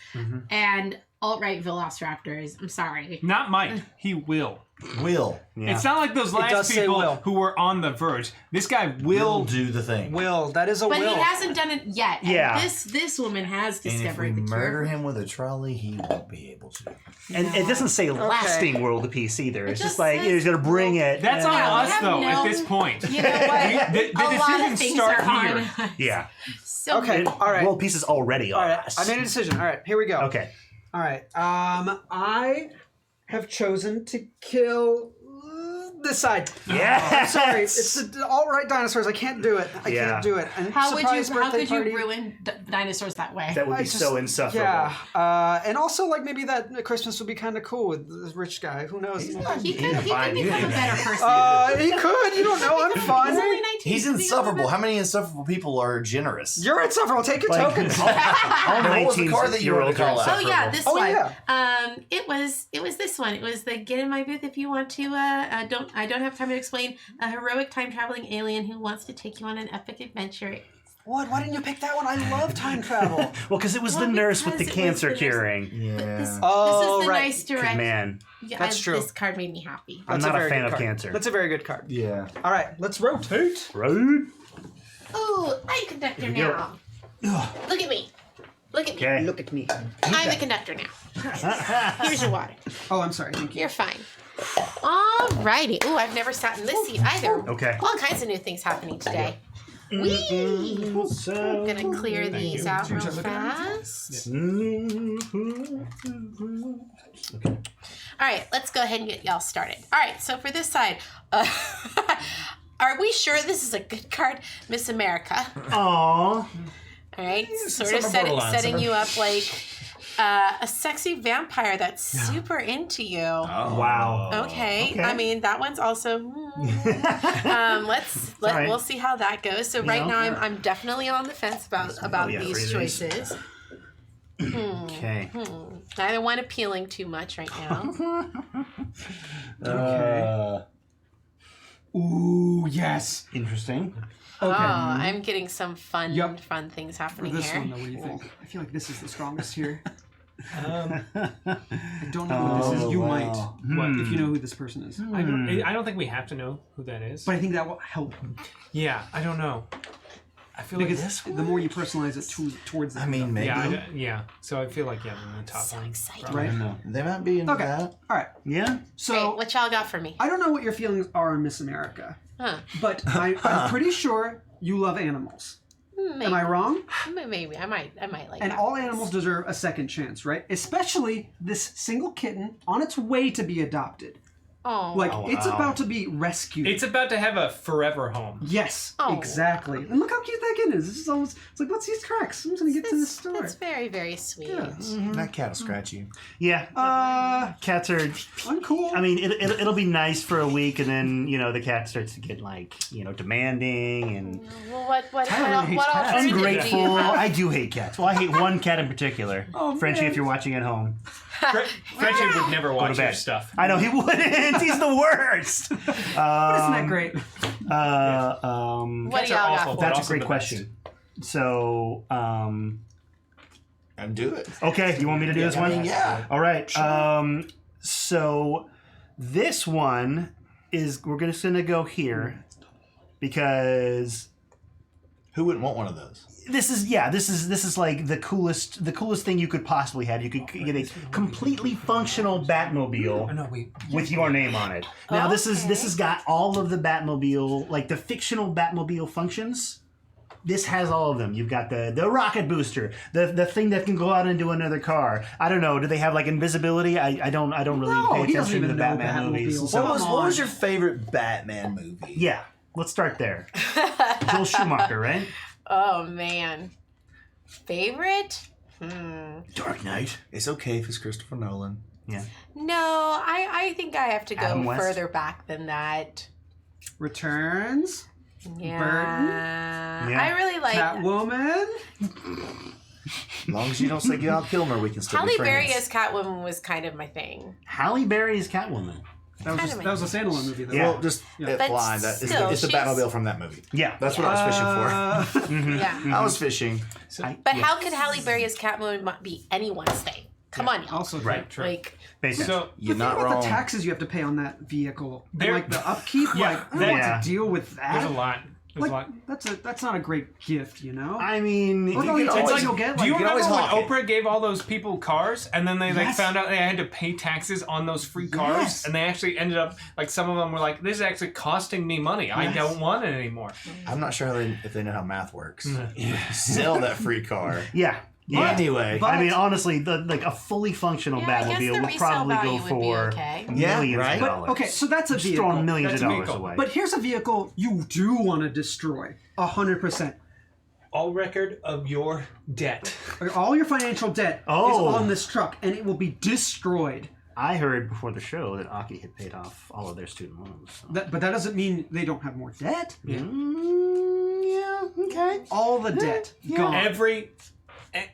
and alt-right velociraptors. I'm sorry. Not might. He will. Will. Yeah. It's not like those last people who were on the verge. This guy will do the thing. Will. That is a will. But he hasn't done it yet. Yeah. And this woman has discovered and if we the cure. murder him with a trolley, he won't be able to. And it doesn't say lasting world peace either. It's just like he's going to bring it. That's on us, though, at this point. You know what? The decisions start here. Yeah. So okay. All right. World peace is already on us. I made a decision. All right. Here we go. Okay. All right. I have chosen to kill this side. Yeah. I'm sorry. It's the alt-right dinosaurs. I can't do it. I can't do it. And how could you party. ruin dinosaurs that way? That would be so insufferable. Yeah. And also, like, maybe that Christmas would be kind of cool with this rich guy. Who knows? He could become a better person. He could. You don't know. I'm fun. He's only 19. He's insufferable. How many insufferable people are generous? You're insufferable. Take your tokens. All what was the card that you were to call out? Oh yeah, this one. Yeah. It was this one. It was the get in my booth if you want to. I don't have time to explain. A heroic time traveling alien who wants to take you on an epic adventure. What? Why didn't you pick that one? I love time travel. Well, because it was the nurse with the cancer curing. Yeah. This is the nice direct. Man, that's true. This card made me happy. I'm not a fan of cancer. That's a very good card. Yeah. All right, let's rotate. Road. Ooh, I'm the conductor now. Look at me. Look at me. Okay. Look at me. I'm the conductor now. Here's your water. Oh, I'm sorry. Thank you. You're fine. Alrighty. Ooh, I've never sat in this seat either. Okay. All kinds of new things happening today. Whee! I'm gonna clear these out real fast. Okay. All right, let's go ahead and get y'all started. All right, so for this side, are we sure this is a good card, Miss America? Aww. All right, sort of setting you up like a sexy vampire that's super into you. Oh. Wow. Okay. I mean that one's also. We'll see how that goes. So right now I'm definitely on the fence about these choices. Okay. Neither one appealing too much right now. Okay. Ooh, yes. Interesting. Okay. Oh, I'm getting some fun things For happening this here. one, though, what do you think? I feel like this is the strongest here. I don't know who this is. You might. What if you know who this person is? I don't think we have to know who that is. But I think that will help. Yeah, I don't know. I feel Because like this the more you personalize it towards them. I mean, maybe. Yeah. So I feel like in the top So one. excited. probably. Right? They might be into that. All right. Yeah. So Hey, what y'all got for me? I don't know what your feelings are on Miss America, Huh? but I'm pretty sure you love animals. Maybe. Am I wrong? Maybe I might like And that. all animals deserve a second chance, right? Especially this single kitten on its way to be adopted. Oh, Like, it's about to be rescued. It's about to have a forever home. Yes, Oh. exactly. And look how cute that kitten is. This is almost, it's like, what's these cracks? I'm just going to get to the store. That's very, very sweet. Yeah. That cat will scratch you. Yeah. Cats are. Uncool. I mean, it'll be nice for a week, and then the cat starts to get demanding and Well, what Tyler hates cats. alternative do ungrateful. you have? I do hate cats. Well, I hate one cat in particular. Frenchie, if you're watching at home. Frenchie would never Go watch to your bed. stuff. I know he wouldn't. He's the worst. Isn't that great? What Cats do are y'all awful, got but for That's also a great the question. So, And do it. okay, you want me to do this one? Yeah. All right. So this one we're just gonna go here because Who wouldn't want one of those? this is like the coolest thing you could possibly have. You could get a completely functional Batmobile with your name on it. Now this has got all of the Batmobile, like the fictional Batmobile functions. This has all of them. You've got the rocket booster, the thing that can go out into another car. I don't know. Do they have like invisibility? I don't really No, pay he doesn't attention to the even know Batman movies. Batmobiles. So, What was your favorite Batman movie? yeah. let's start there. Joel Schumacher, right? Oh man, favorite? Dark Knight. It's okay if it's Christopher Nolan. Yeah. No, I think I have to Adam go West? further back than that. Returns. Yeah. Burton? Yeah. I really like Catwoman. As long as you don't say Gal Kilmer, we can still Halle be friends. Berry as Catwoman was kind of my thing. Halle Berry is Catwoman. That was a standalone movie though. Yeah. Well, just Yeah. But line. It's still, the she's- Batmobile from that movie. Yeah. That's what I was fishing for. Yeah. I was fishing. But how could Halle Berry as Catwoman be anyone's thing? Come on, y'all. Also Right. true. Like, Basically. So You're Think not about wrong. the taxes you have to pay on that vehicle. And, There- like the upkeep. Yeah, Like I don't want yeah. to deal with that. there's a lot. There's Like a lot. that's not a great gift, you know. I mean, Look all can the always- attention you'll get. Do you like, can remember always when hawk it. Oprah gave all those people cars, and then they Yes. found out they had to pay taxes on those free cars, Yes. and they actually ended up some of them were like, "This is actually costing me money. I Yes. don't want it anymore." I'm not sure if they know how math works. Sell that free car. yeah. Yeah. Anyway. But- I mean, honestly, like a fully functional yeah, I guess Batmobile the would resale probably value go would be for okay. Yeah, millions right. of but dollars. okay, so that's a Just vehicle. throwing millions That's of a dollars vehicle. away. But here's a vehicle you do want to destroy. 100%. All record of your debt. All your financial debt Oh. is on this truck, and it will be destroyed. I heard before the show that Aki had paid off all of their student loans. So. But that doesn't mean they don't have more debt. Yeah, okay. All the debt gone.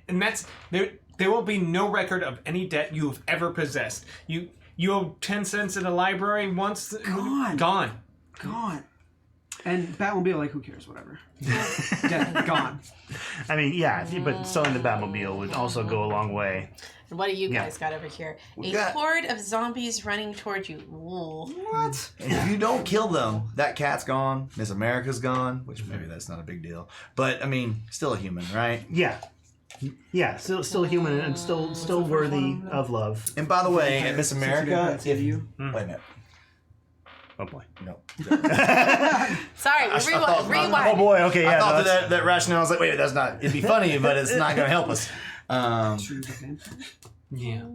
And that's there will be no record of any debt you have ever possessed. You owe 10 cents at a library once. Gone. Gone. And Batmobile, like, who cares? Whatever. Debt gone. I mean, yeah, but selling the Batmobile would also go a long way. And what do you Yeah. guys got over here? A got- horde of zombies running towards you. Ooh. What? And if you don't kill them, that cat's gone. Miss America's gone, which maybe that's not a big deal. But I mean, still a human, right? Yeah. Yeah, still human and still worthy of love. And by the way, at Miss Since you America, got that if to you. wait a minute, Oh boy. no. Sorry, thought- rewind. Oh boy. Okay. Yeah. I thought no, that's- that rationale. I was like, wait, that's not. It'd be funny, but it's not going to help us. Yeah.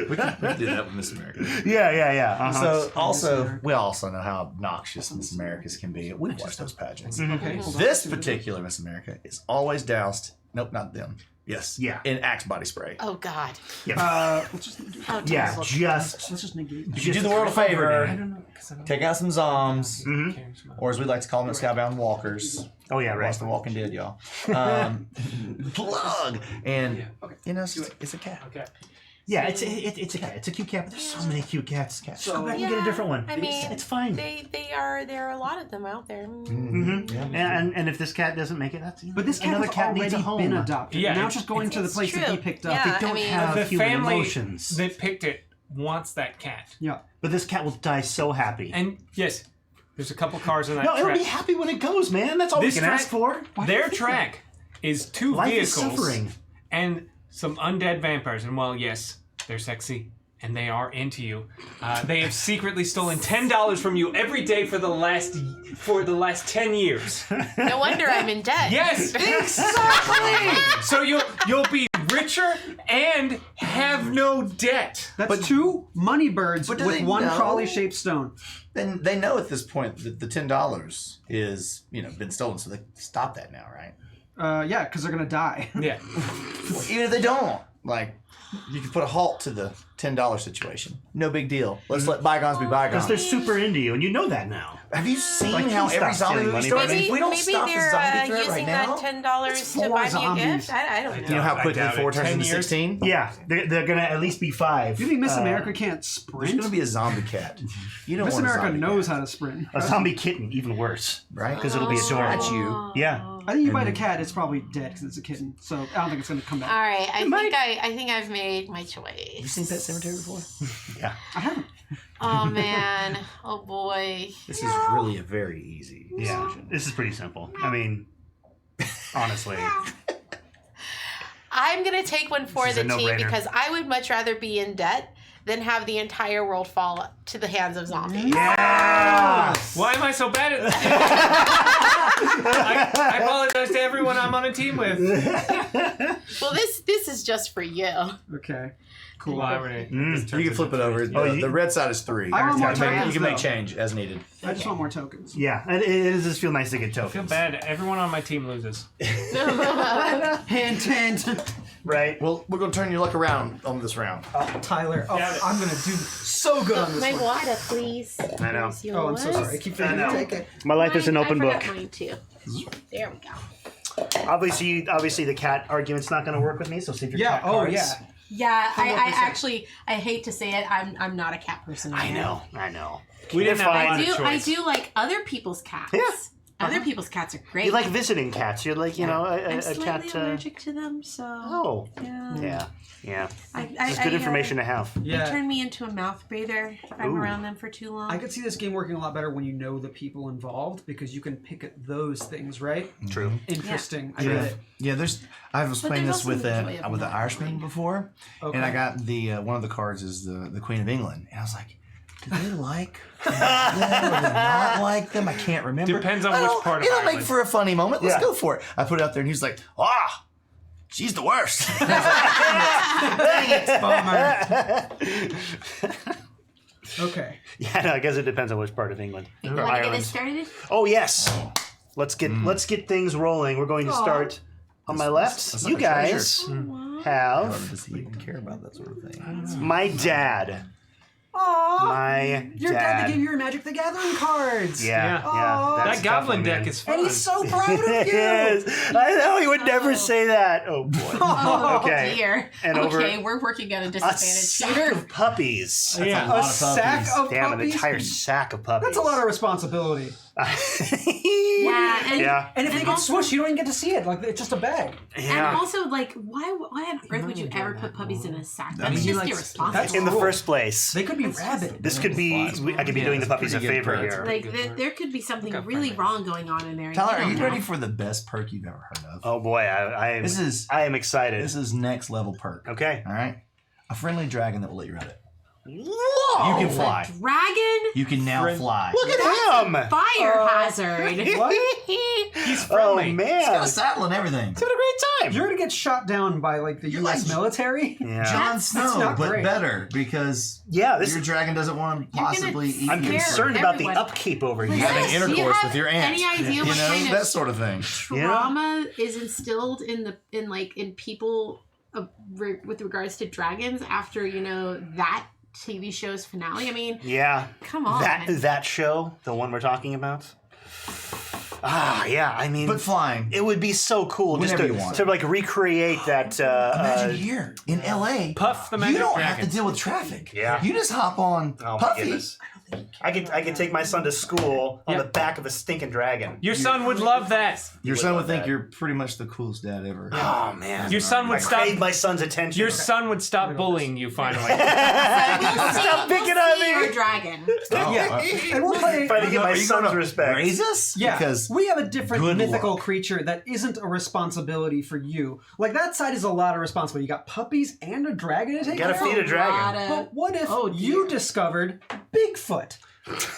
We can do that with Miss America. Yeah. Uh-huh. So also, we also know how obnoxious Miss Americas can be. We've watched those pageants. Okay. hold on. This particular Miss America is always doused. Nope, not them. Yes. Yeah. In Axe body spray. Oh God. Let's just How yeah, terrible. just You do the world a favor. I don't know. 'Cause I don't Take out some zombs, Mhm. care so much. or as we like to call them, skybound walkers. Oh yeah, right. Watch The Walking Dead, y'all. Plug and you know it's a cat. Okay. Yeah, it's a cat. It's a cute cat. But there's so many cute cats. Just go back and get a Yeah, different one. I mean, it's fine. there are a lot of them out there. Mm-hmm. Yeah. And if this cat doesn't make it, that's But this cat another has cat needs a already home. been adopted. Yeah, now it's- it's just going to the it's place that he true. picked up. Yeah. They don't I mean- have The human family emotions. that picked it wants that cat. Yeah. But this cat will die so happy. And yes, there's a couple cars in that No, it'll track. be happy when it goes, man. That's all This we can track- ask for. Their track is two Life is vehicles suffering. and some undead vampires. And while yes, they're sexy and they are into you, they have secretly stolen $10 from you every day for the last 10 years. No wonder I'm in debt. Yes, exactly. So you'll be richer and have no debt. That's two money birds But do with they one know? trolley-shaped stone. Then they know at this point that the $10 is been stolen, so they stop that now, right? Yeah, because they're gonna die. Yeah. Even if they don't, like you can put a halt to the $10 situation. No big deal. Let's let bygones be bygones. Because they're super into you, and you know that now. Have you seen Like, how please every stop zombie stealing movie money starts? from If we don't maybe stop the they're zombie threat using right that now, $10 to four buy me a zombies. gift. I don't know. you know how I quickly doubt 4 it. turns 10 into years? 16? Yeah, they're gonna at least be 5. You think Miss America can't There's sprint? going to be a zombie cat. You don't Miss want a America zombie knows cat, how to sprint. A zombie kitten, even worse. right? Because it'll be adorable. Scratch you. Yeah. I think you bite a cat, it's probably dead because it's a kitten. So I don't think it's gonna come All back. right, might. I think I've made my choice. You seen Pet Cemetery before? Yeah. I haven't. Oh man. Oh boy. This is really a very easy Yeah. decision. This is pretty simple. I mean, honestly. I'm gonna take one for This is the a team no-brainer. because I would much rather be in debt than have the entire world fall to the hands of zombies. Yeah. Why am I so bad at I apologize to everyone I'm on a team with. Well, this is just for you. Okay. Cool. Well, you can flip it over. The red side is 3. I want more You tokens, can make though. change as needed. I just want more tokens. Yeah, it does feel nice to get tokens. I feel bad. Everyone on my team loses. Hint, hint. Right. Well, we're going to turn your luck around on this round. Tyler. Oh, Got it. I'm going to do so good on this My one. water, please. I know. Here's Oh, I'm so yours. sorry. I keep forgetting to take it. My life is an open I book. forgot mine too. There we go. Obviously, the cat argument's not going to work with me. So save your cat Yeah. Oh, cards. yeah. Yeah, I 100%. actually, I hate to say it, I'm not a cat person. I either. know. We didn't have a lot I of do choice. like other people's cats. Yeah. Other people's cats are great. You like visiting cats. You're like, I'm a slightly cat. allergic to them, so Oh. yeah. Yeah. I, It's good information to have. They Yeah. turn me into a mouth breather if I'm Ooh. around them for too long. I could see this game working a lot better when you know the people involved because you can pick at those things, right? True. Interesting. I Yeah, get it. yeah. I was But playing there's this also with the joy of the not Irishman knowing. before, Okay. and I got the one of the cards is the Queen of England, and I was like, do they like them or do they not like them? I can't remember. Depends on I which don't- part of It'll make Ireland. for a funny moment. Let's Yeah. go for it. I put it out there, and he was like, she's the worst. Dang it, bummer. Okay. Yeah, no, I guess it depends on which part of England you or want to get Ireland. this started? Oh yes, let's get things rolling. We're going to start on my left. that's You like a guys How have does he even care about that sort of thing? my dad. Aww. My Your dad that dad. gave you your Magic the Gathering cards. Yeah, Yeah. yeah. That that's a tough goblin one, deck man. is fun. And he's so proud of you. Yes, I know he would never say that. Oh boy. Oh Okay. dear. And over- okay, we're working at a A disadvantage sack here. of puppies. Yeah. A sack of Damn, an puppies? entire sack of puppies. That's a lot of responsibility. Yeah, and Yeah. And if they get also- swished, you don't even get to see it. Like it's just a bag. And Yeah. also, like, why on earth would you ever put puppies in a sack? That's mean, he just likes- irresponsible. that's- In the Cool. first place. They could be rabid. This could be. I could be doing the it's puppies a pretty good favor perk. here. like, there could be something Look up really friendly. wrong going on in there. and Tyler, are don't you know. ready for the best perk you've ever heard of? Oh boy, I am. This is I am excited. this is next level perk. Okay. All right, a friendly dragon that will let you ride it. Whoa! You can fly. A dragon? You can now fly. Look at him. Fire hazard. What? He's Oh friendly. man. He's got a saddle and everything. Having a great time. You're gonna get shot down by like the You're U.S. like- military. Yeah. Jon That's Snow, not but great. better because Yeah. This your is. dragon doesn't want to You're gonna possibly eat I'm you. scare concerned about the everyone. upkeep over Like, here. Having do you intercourse have with your aunt. Any idea You what know, kind that of sort of thing. trauma is instilled in people with regards to dragons after that TV show's finale? I mean, Yeah. come on. That show, the one we're talking about. Yeah. I mean, But flying. it would be so cool just Whenever you want. to like recreate that. Imagine here in LA. Puff the You magic don't have dragon. to deal with traffic. Yeah. You just hop on Oh my Puffy. goodness. I could take my son to school on Yeah. the back of a stinking dragon. Your son would love that. Your would son love would think that. you're pretty much the coolest dad ever. Oh man. Your son I would stop. crave my son's attention. Your son would stop bullying you finally. Stop picking on me. Your dragon. Oh, Yeah. And we'll play. Trying to get my Are you son's gonna respect. Raise us? Yeah, Because we have a different good mythical luck. creature that isn't a responsibility for you. Like that side is a lot of responsibility. You got puppies and a dragon to take Gotta care feed a of. dragon. But what if Oh, you dear. discovered Bigfoot?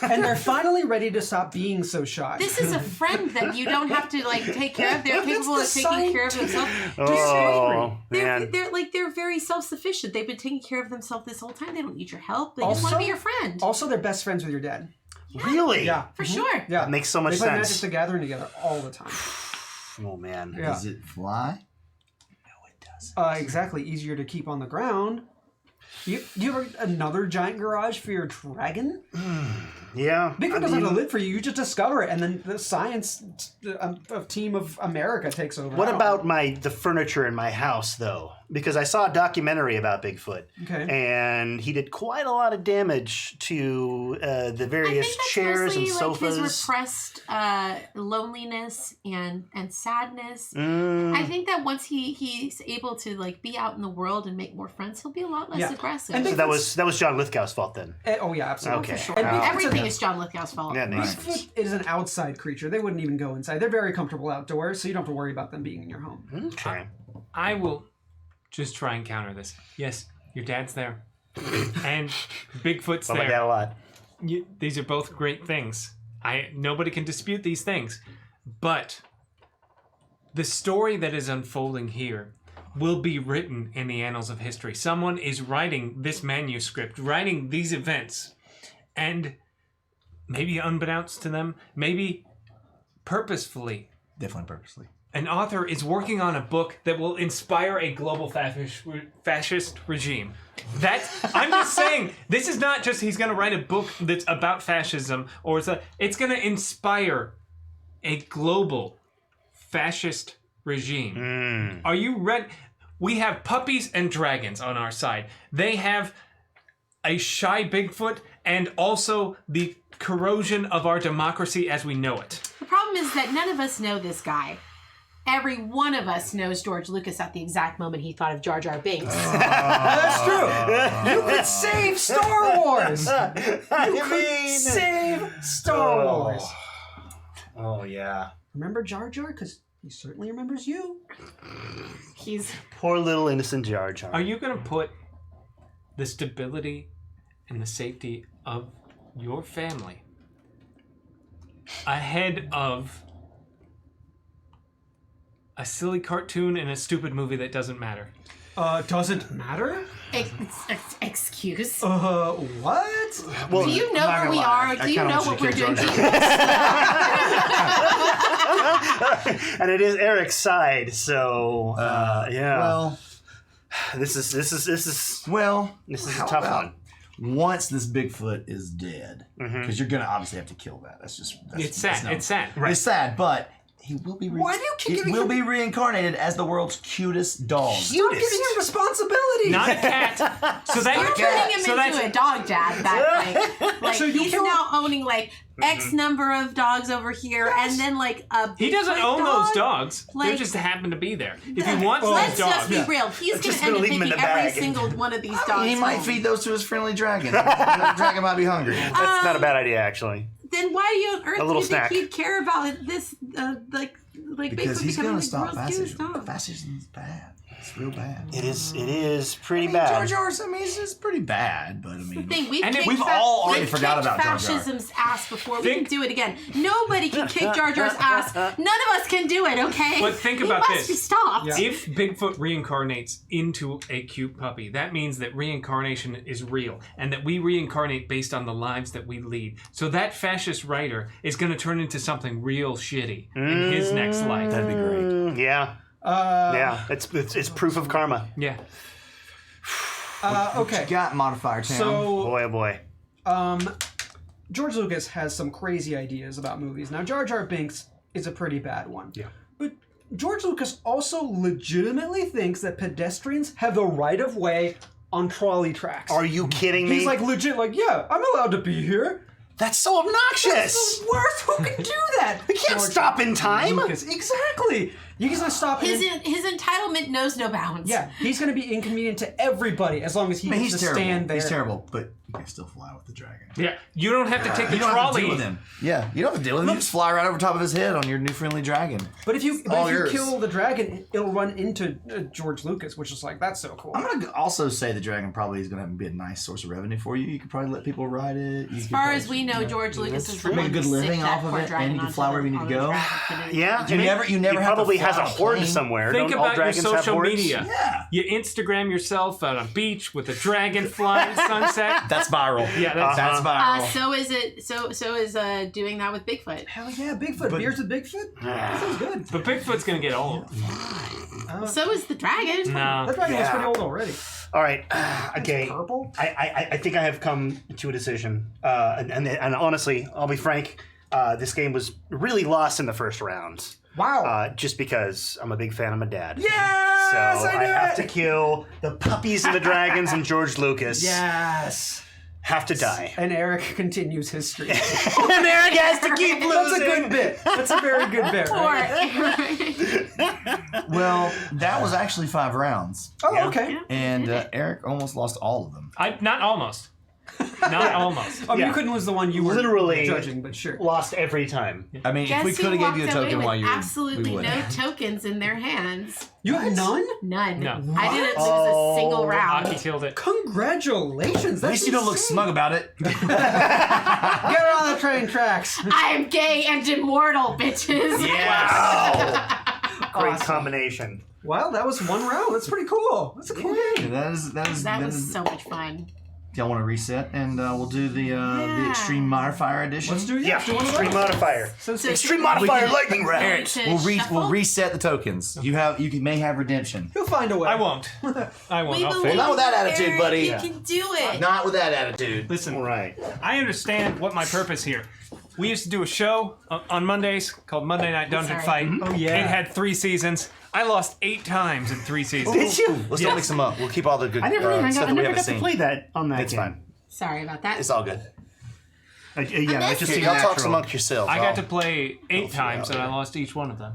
And they're finally ready to stop being so shy. This is a friend that you don't have to take care of. They're capable of That's the taking care of themselves. Oh man. They're very self-sufficient. They've been taking care of themselves this whole time. They don't need your help. They just want to Also- be your friend. Also, they're best friends with your dad. Really? Yeah, For sure. yeah. That makes so much They play sense. Magic the Gathering together all the time. Oh man. Yeah. Does it fly? Exactly. Easier to keep on the ground. You have another giant garage for your dragon? Yeah. Bigfoot doesn't have to live for you. You just discover it, and then the science team of America takes over. What I don't about the furniture in my house, though? Because I saw a documentary about Bigfoot, Okay. and he did quite a lot of damage to the I various think that's chairs mostly and sofas. his repressed loneliness and sadness. Mm, I think that once he's able to be out in the world and make more friends, he'll be a lot less Yeah. aggressive. And so that was John Lithgow's fault then. Oh yeah, absolutely. Okay. For sure. And And Bigfoot's everything a- is John Lithgow's fault. Yeah, makes Right. sense. Bigfoot is an outside creature. They wouldn't even go inside. They're very comfortable outdoors, so you don't have to worry about them being in your home. Okay. I will just try and counter this. Yes, your dad's there. And Bigfoot's Love my dad a there. lot. These are both great things. Nobody can dispute these things. But the story that is unfolding here will be written in the annals of history. Someone is writing this manuscript, writing these events, and maybe unbeknownst to them, maybe purposefully, Definitely purposely. an author is working on a book that will inspire a global fascist regime. I'm just saying, this is not just he's going to write a book that's about fascism, or it's going to inspire a global fascist regime. Are you ready? We have puppies and dragons on our side. They have a shy Bigfoot and also the corrosion of our democracy as we know it. The problem is that none of us know this guy. Every one of us knows George Lucas at the exact moment he thought of Jar Jar Binks. That's true. You could save Star Wars. You could save Star Wars. Oh, yeah. Remember Jar Jar? Because he certainly remembers you. He's Poor little innocent Jar Jar. Are you going to put the stability and the safety of your family ahead of a silly cartoon and a stupid movie that doesn't matter? Doesn't matter? excuse. What? Well, Do you know I'm not where gonna we lie. are? I Do you kinda know want what you we're to doing? kick and it is Eric's side, so yeah. Well, This is a how tough about one. once this Bigfoot is dead, because you're gonna obviously have to kill that. That's It's sad. no- It's sad. It's sad, but he will be. Why do you keep giving will him- be reincarnated as the world's cutest dog. Stop giving him responsibility. Not a cat. So that You're turning him into a dog dad. That like, So you he's kill- now owning like X number of dogs over here, and then like a He doesn't Bigfoot own dog. those dogs. They Like- just happen to be there. If he wants Let's those just dogs, be real. He's just going to gonna end up leave 'em in taking the every bag. single one of these dogs. He might home. feed those to his friendly dragon. The dragon might be hungry. That's not a bad idea, actually. Then why do you on earth A little do you think snack. he'd care about this? Like Because Bigfoot he's becoming gonna the stop world's cutest fascism. dog. Fascism's bad. It's real bad. It is pretty Jar bad. Jar's, it's pretty bad, but I mean, The thing we've And kicked we've all already we've forgot kicked about Jar Jar. fascism's ass before. We Think- can do it again. Nobody can kick Jar Jar's ass. None of us can do it. Okay. But think He about must this. be stopped. if Bigfoot reincarnates into a cute puppy, that means that reincarnation is real and that we reincarnate based on the lives that we lead. So that fascist writer is going to turn into something real shitty in his next life. that'd be great. Yeah, yeah. It's proof of karma. Yeah. Okay. Got modifier town. So, Boy, oh boy. George Lucas has some crazy ideas about movies. Now, Jar Jar Binks is a pretty bad one. Yeah. But George Lucas also legitimately thinks that pedestrians have the right of way on trolley tracks. Are you kidding me? He's like legit, like, yeah, I'm allowed to be here. That's so obnoxious. That's the worst. Who can do that? We can't George stop in time. Lucas. Exactly. You can stop him. His entitlement knows no bounds. Yeah, he's going to be inconvenient to everybody as long as he I mean, gets he's to terrible. stand there. He's terrible, but you can still fly with the dragon. Yeah. You don't have to take the You don't have to trolley. deal with him. Yeah, you don't have to deal with him. You just fly right over top of his head on your new friendly dragon. But if you, all yours. kill the dragon, it'll run into George Lucas, which is like, that's so cool. I'm gonna also say the dragon probably is gonna be a nice source of revenue for you. You could probably let people ride it. As far as we know, George Lucas is the Make a one good who living sicked that off of poor it, dragon and you can onto fly the- wherever you need to onto the go. dragon. Yeah, You never he have probably to has a fly a horse plane. somewhere. Think Don't all about your dragons have social horses? media. Yeah. You Instagram yourself on a beach with a dragon flying sunset. That's viral. Yeah, that's viral. So is it? So is doing that with Bigfoot. Hell yeah, Bigfoot. Beers with Bigfoot? That sounds good. But Bigfoot's going to get old. So is the dragon. No. That dragon was Yeah. pretty old already. All right. Okay. Purple? I think I have come to a decision. And honestly, I'll be frank. This game was really lost in the first round. Wow. Just because I'm a big fan of my dad. Yes, So I I knew have it. to kill the puppies and the dragons and George Lucas. Yes. Have to die. And Eric continues his streak. And Eric has to keep That's a losing. good bit. That's a very good bit. Or Right? Well, that was actually 5 rounds, Oh, okay. and Eric almost lost all of them. Not almost. Not almost. I mean, Yeah. you couldn't lose the one you were Literally judging, but sure. Lost every time. I mean, Guess if we who could have walked gave you a away token with while you were, absolutely we would. no tokens in their hands? You have none? None. No. I didn't lose a single round. Hockey killed it. Congratulations. At least you don't look smug about it. Get on the the train tracks. I'm gay and immortal, bitches. Yes. Great Awesome. combination. Well, that was one round. That's pretty cool. That's a cool game. That is. That was so much fun. Y'all want to reset and we'll do the extreme modifier edition. Let's do Yeah, extreme modifier. Extreme modifier lightning round. Eric, We'll reset the tokens. You may have redemption. You'll find a way. I won't. I won't. We I'll believe fail. Not with that you, attitude, Eric. buddy. You can do it. Not with that attitude. Listen, All right. I understand what my purpose here. We used to do a show on Mondays called Monday Night Dungeon Sorry. Fight. Oh, yeah. It had 3 seasons. I lost 8 times in 3 seasons. Did you? Let's don't mix them up. We'll keep all the good I never even stuff got, I that we never haven't got to seen. play that on that It's game. fine. Sorry about that. It's all good. Yeah, that's just Here, seemed y'all talk natural. amongst yourselves. I got to I'll- play 8 figure times out and I later. lost each one of them.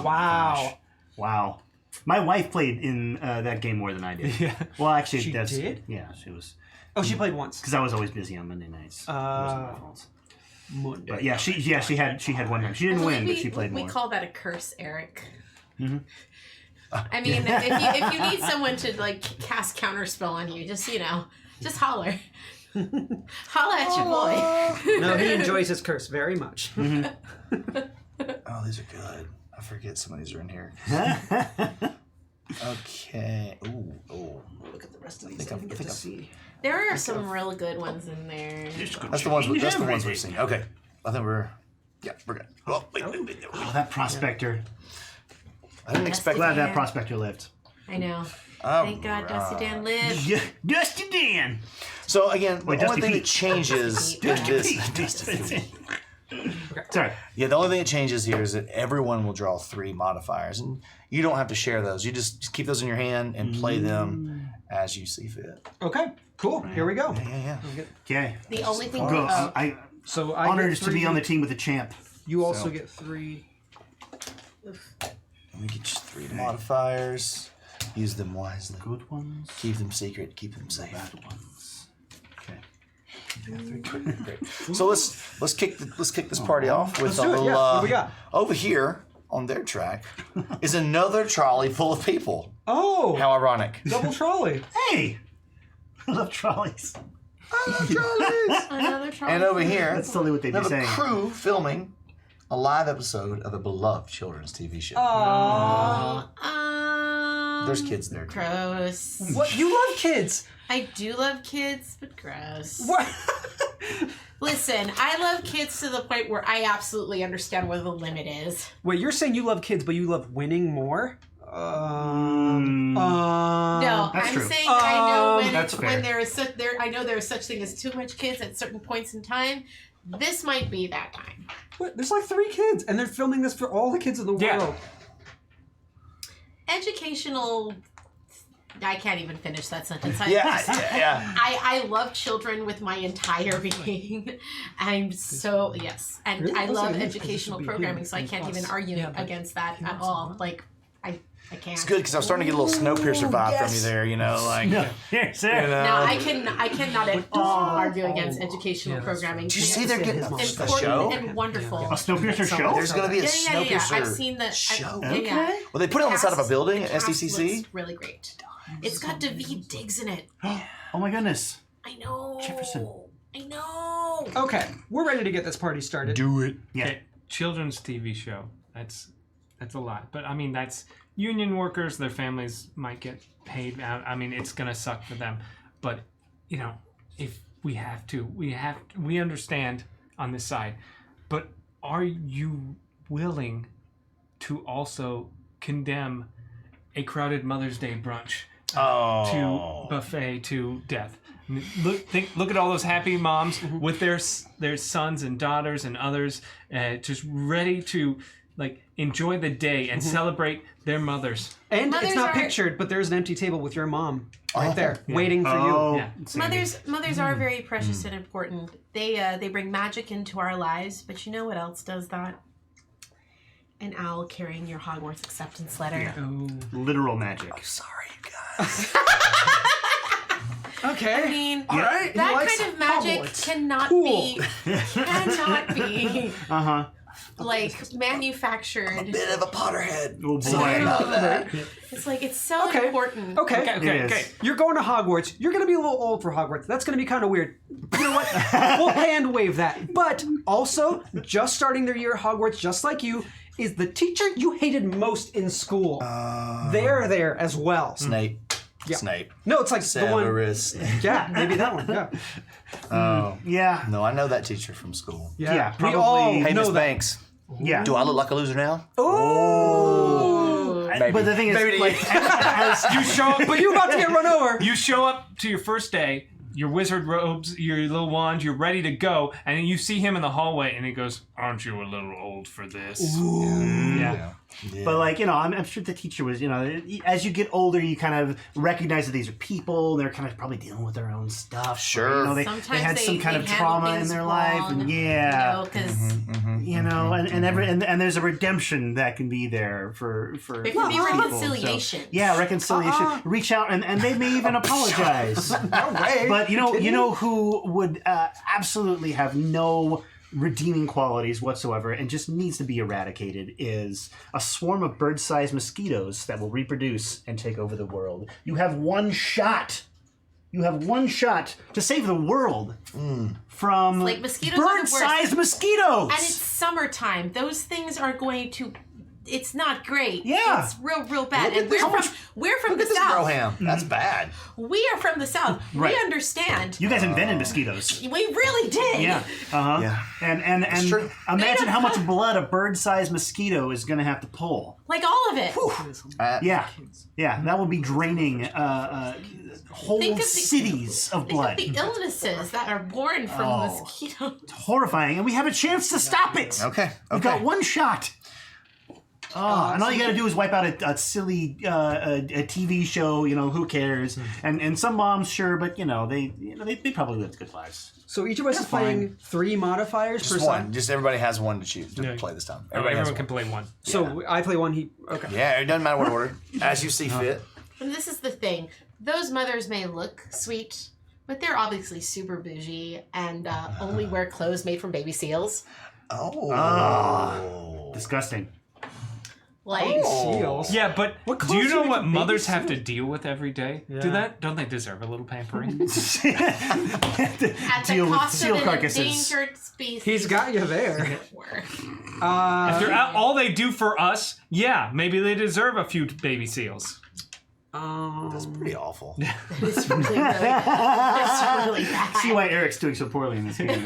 Wow. Wow. My wife played in that game more than I did. Yeah. Well, actually, She that's, did? Yeah, she was. Oh, she played once. Because I was always busy on Monday nights. It wasn't my fault. Monday. But yeah, she had one time. She didn't win, but she played we more. call that a curse, Eric. I mean, if you need someone to like cast counterspell on you, just holler. Holla at your boy. No, he enjoys his curse very much. Oh, these are good. I forget some of these are in here. Okay. Ooh. Look at the rest of these. I think I've- see. There are some real good ones in there. That's the ones. That's the ones we've seen. Okay. I think we're. Yeah, we're good. Oh, wait. Oh, that prospector. I didn't expect Glad that. that prospector lived. I know. Oh, Thank God Dusty Dan lived. Yeah, Dusty Dan. So again, the Wait, only Dusty thing that Pete. changes in this. Sorry. Yeah, the only thing that changes here is that everyone will draw 3 modifiers, and you don't have to share those. You just keep those in your hand and play them as you see fit. Okay, cool. Here we go. Yeah. Okay. The only thing. Go. Oh, I So I honored get to be 3. on the team with the champ. You also So. get 3. Let me get you 3 modifiers. Use them wisely. Good ones. Keep them secret. Keep them safe. Bad ones. Okay. Great. So let's kick this party off with Let's a do it, little. yeah. What do we got? Over here on their track is another trolley full of people. Oh, How ironic! double trolley. Hey! I love trolleys. another trolley. And over here, That's totally what they'd we be have a saying. crew filming a live episode of a beloved children's TV show. There's kids there too. Gross. What? You love kids. I do love kids, but gross. What? Listen, I love kids to the point where I absolutely understand where the limit is. Wait, you're saying you love kids, but you love winning more? No, That's I'm true. saying I know That's fair. when there is I know there is such thing as too much kids at certain points in time. This might be that time. What? There's like 3 kids, and they're filming this for all the kids in the Yeah. world. Educational. I can't even finish that sentence. Yeah. I love children with my entire being. I'm so yes, and Really? I Also, love yeah, educational this would be programming, here so I in can't plus. even argue Yeah, but against that at all. Like I can't. It's good because I was starting to get a little Snowpiercer vibe from you there. You know, like No, here, sir. No, I cannot at all argue against educational programming. Did you see they're getting a Important show? and wonderful. A Snowpiercer show? There's going to be a Yeah. Snowpiercer I've seen the show. yeah. Well, they put it on the side of a building at The cast SDCC. looks really great. It's got Daveed Diggs in it. Oh my goodness. I know. Jefferson. I know. Okay, we're ready to get this party started. Do it. Yeah. Okay, children's TV show. That's a lot. But I mean, that's union workers. Their families might get paid out. I mean, it's gonna suck for them. But you know, if we have to, we understand on this side. But are you willing to also condemn a crowded Mother's Day brunch to buffet to death? I mean, look at all those happy moms with their sons and daughters and others just ready to like enjoy the day and celebrate their mothers. And Mothers it's not are- pictured, but there's an empty table with your mom right there, Yeah. waiting for Oh, you. Yeah. Sandy. Mothers are very precious and important. They bring magic into our lives, but you know what else does that? An owl carrying your Hogwarts acceptance letter. Literal magic. Sorry, you guys. Okay. I mean, Alright, he that likes kind of magic Hogwarts. cannot Cool. be. Cannot be. Uh-huh. like manufactured. Bit of a Potterhead. Oh boy. Sorry about that. It's like it's so Okay. important. Okay. Okay. You're going to Hogwarts. You're going to be a little old for Hogwarts. That's going to be kind of weird. You know what? We'll hand wave that. But also, just starting their year at Hogwarts, just like you, is the teacher you hated most in school. They're there as well. Snape. Yeah. Snape. No, it's like the one. Severus. Yeah, maybe that one. Yeah. Oh. Yeah. No, I know that teacher from school. Yeah, We probably- all Hey, know Miss that. Banks. Yeah. Do I look like a loser now? Oh. Maybe. But the thing is, Maybe to like, as, You show up, But you're about to get run over. you show up to your first day, your wizard robes, your little wand, you're ready to go, and then you see him in the hallway, and he goes, "Aren't you a little old for this?" Yeah. Yeah. but like, I'm sure the teacher was, as you get older, you kind of recognize that these are people. They're kind of probably dealing with their own stuff. Sure. Or, they Sometimes had some kind of handle trauma in things their life, wrong, and yeah. because And there's a redemption that can be there for there can be people. reconciliation. So, yeah, reconciliation. Reach out, and they may even apologize. No way. But you know who would absolutely have no redeeming qualities whatsoever and just needs to be eradicated is a swarm of bird-sized mosquitoes that will reproduce and take over the world. You have one shot. You have one shot to save the world from Like mosquitoes are the worst. bird-sized mosquitoes. And it's summertime. Those things are going to. It's not great. Yeah. It's real bad. Look at And this- we're from the Look at this south. Broham. That's bad. We are from the south. Right. We understand. You guys invented mosquitoes. We really did. Yeah. Uh-huh. Yeah. And true. imagine They how don't- much blood a bird-sized mosquito is going to have to pull. Like all of it. Yeah, that will be draining whole Think of the- cities of Think blood. of the illnesses that are born from mosquitoes. Horrifying, and we have a chance to stop it. Okay. We've got Okay. one shot. And all you got to do is wipe out a silly a TV show. Who cares? And some moms, sure, but they probably lived good lives. So each of us is playing 3 modifiers per Just side. one. Just everybody has one to choose to No. play this time. Everyone Everybody has can one. play one. So I play one. Okay. Yeah, it doesn't matter what order. As you see fit. And this is the thing. Those mothers may look sweet, but they're obviously super bougie and only wear clothes made from baby seals. Oh. Disgusting. Like, Seals. Yeah, but What do clothes you do know you what make a mothers baby have to deal with every day? Yeah. Do that? Don't they deserve a little pampering? at Deal the with cost seal of an carcasses. endangered species. He's got you there. Work. If they're all they do for us, yeah, maybe they deserve a few baby seals. That's pretty awful. It's really bad. See why Eric's doing so poorly in this game.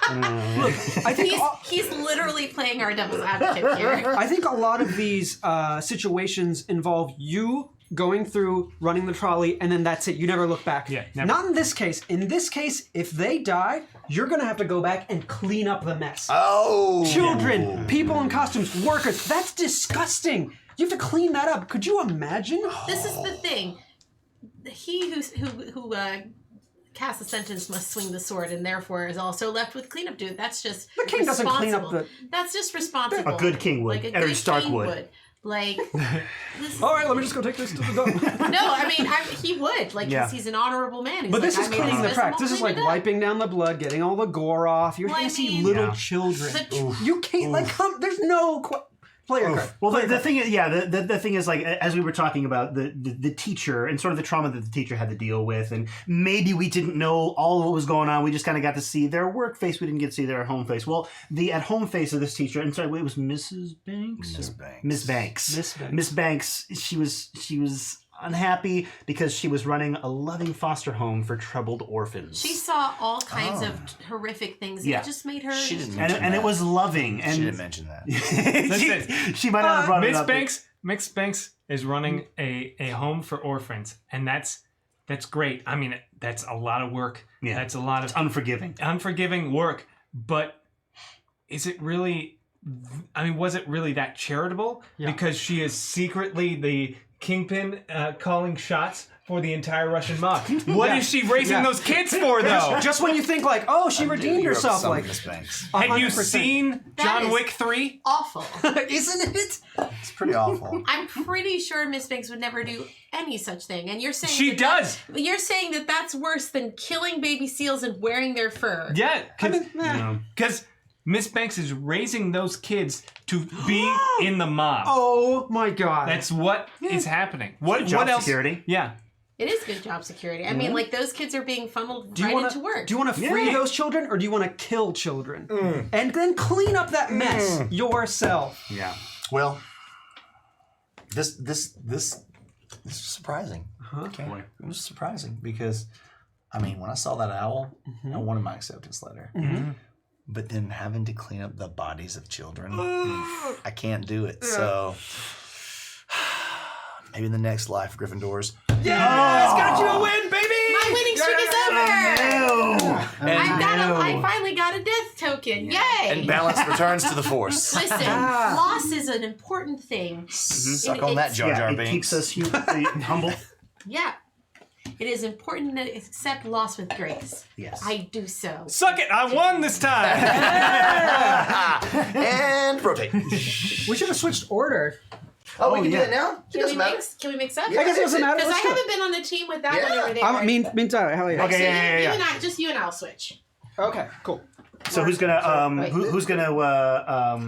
I think He's literally playing our devil's advocate here. I think a lot of these situations involve you going through, running the trolley, and then that's it. You never look back. Yeah, never. Not in this case. In this case, if they die, you're going to have to go back and clean up the mess. Oh. Children, people in costumes, workers. That's disgusting. You have to clean that up. Could you imagine? This is the thing. He who casts a sentence must swing the sword, and therefore is also left with cleanup duty. That's just The king doesn't clean up responsible. That's just responsible. A good king would. Like a Eddard good Stark king would. Like, this, All right, let me just go take this to the dump. no, I mean he would. Like, Yeah. he's an honorable man. He's But like, this is I made cleaning the mess, tracks. I'm This gonna is like clean it up. wiping down the blood, getting all the gore off. You're Well, going I to see mean- little Yeah. children. The- You can't, like, come. There's no player card. Well, the thing is, the thing is, like, as we were talking about the teacher and sort of the trauma that the teacher had to deal with, and maybe we didn't know all of what was going on. We just kind of got to see their work face. We didn't get to see their home face. Well, the at home face of this teacher, and sorry, it was Mrs. Banks. Miss Banks. Miss Banks. Miss Banks. Miss Banks. She was unhappy because she was running a loving foster home for troubled orphans. She saw all kinds of horrific things. And Yeah. it just made her. She didn't and, mention and that. it was loving. And She didn't mention that. she might not have brought it Miss up. Miss Banks is running a home for orphans, and that's great. I mean, that's a lot of work. Yeah. That's a lot of Unforgiving. unforgiving work. But is it really? I mean, was it really that charitable? Yeah. Because she is secretly the kingpin, calling shots for the entire Russian mob. What is she raising Yeah. those kids for, though? Just when you think, like, oh, she redeemed You're herself, upset with like, Miss Banks. Have you 100%. seen That John is- Wick 3? awful. Isn't it? It's pretty awful. I'm pretty sure Miss Banks would never do any such thing. And you're saying She that does. You're saying that that's worse than killing baby seals and wearing their fur. Yeah, I mean, because Miss Banks is raising those kids to be in the mob. Oh my god. That's what is happening. What Job else? security. Yeah. It is good job security. I mean, like, those kids are being funneled into work. Do you want to free those children or do you want to kill children? And then clean up that mess yourself. Yeah. Well, this is surprising. Okay. It was surprising because, I mean, when I saw that owl, I wanted my acceptance letter. But then having to clean up the bodies of children, I can't do it. So maybe in the next life, Gryffindors. Yes! Got you a win, baby! My winning streak is over! I finally got a death token. Yay! And balance returns to the Force. Listen, loss is an important thing. Suck on that, Jar Jar It Binks. keeps us humble. Yeah. It is important to accept loss with grace. Yes. I do so. Suck it! I won this time. And rotate. We should have switched order. Oh, we can do that now? It doesn't matter. Can we mix up? I guess it doesn't matter. Because I Let's do it. haven't been on the team with that one over there. Me Tyler, hell yeah. Okay, So yeah. you and I, just you and I'll switch. Okay, cool. So who's gonna who's gonna